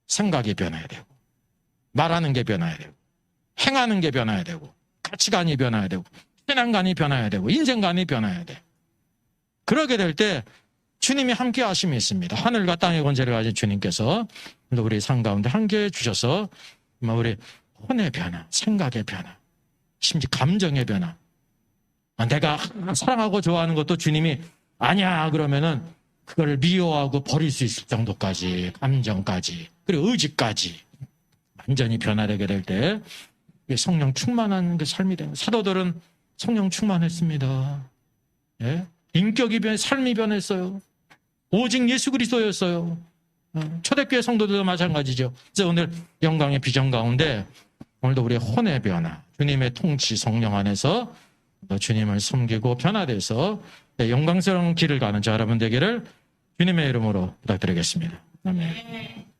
생각이 변해야 되고 말하는 게 변해야 되고 행하는 게 변해야 되고 가치관이 변해야 되고 신앙관이 변해야 되고 인생관이 변해야 돼. 그러게 될 때 주님이 함께 하심이 있습니다. 하늘과 땅의 권세를 가진 주님께서 우리 삶 가운데 함께 주셔서 우리 혼의 변화, 생각의 변화, 심지어 감정의 변화. 내가 사랑하고 좋아하는 것도 주님이 아니야 그러면은 그걸 미워하고 버릴 수 있을 정도까지, 감정까지, 그리고 의지까지 완전히 변화되게 될 때 성령 충만한 그 삶이 되는. 사도들은 성령 충만했습니다. 예? 인격이 삶이 변했어요. 오직 예수 그리스도였어요. 초대교회 성도들도 마찬가지죠. 그래서 오늘 영광의 비전 가운데 오늘도 우리의 혼의 변화, 주님의 통치 성령 안에서 주님을 섬기고 변화돼서 영광스러운 길을 가는 저 여러분 되기를 주님의 이름으로 부탁드리겠습니다. 아멘.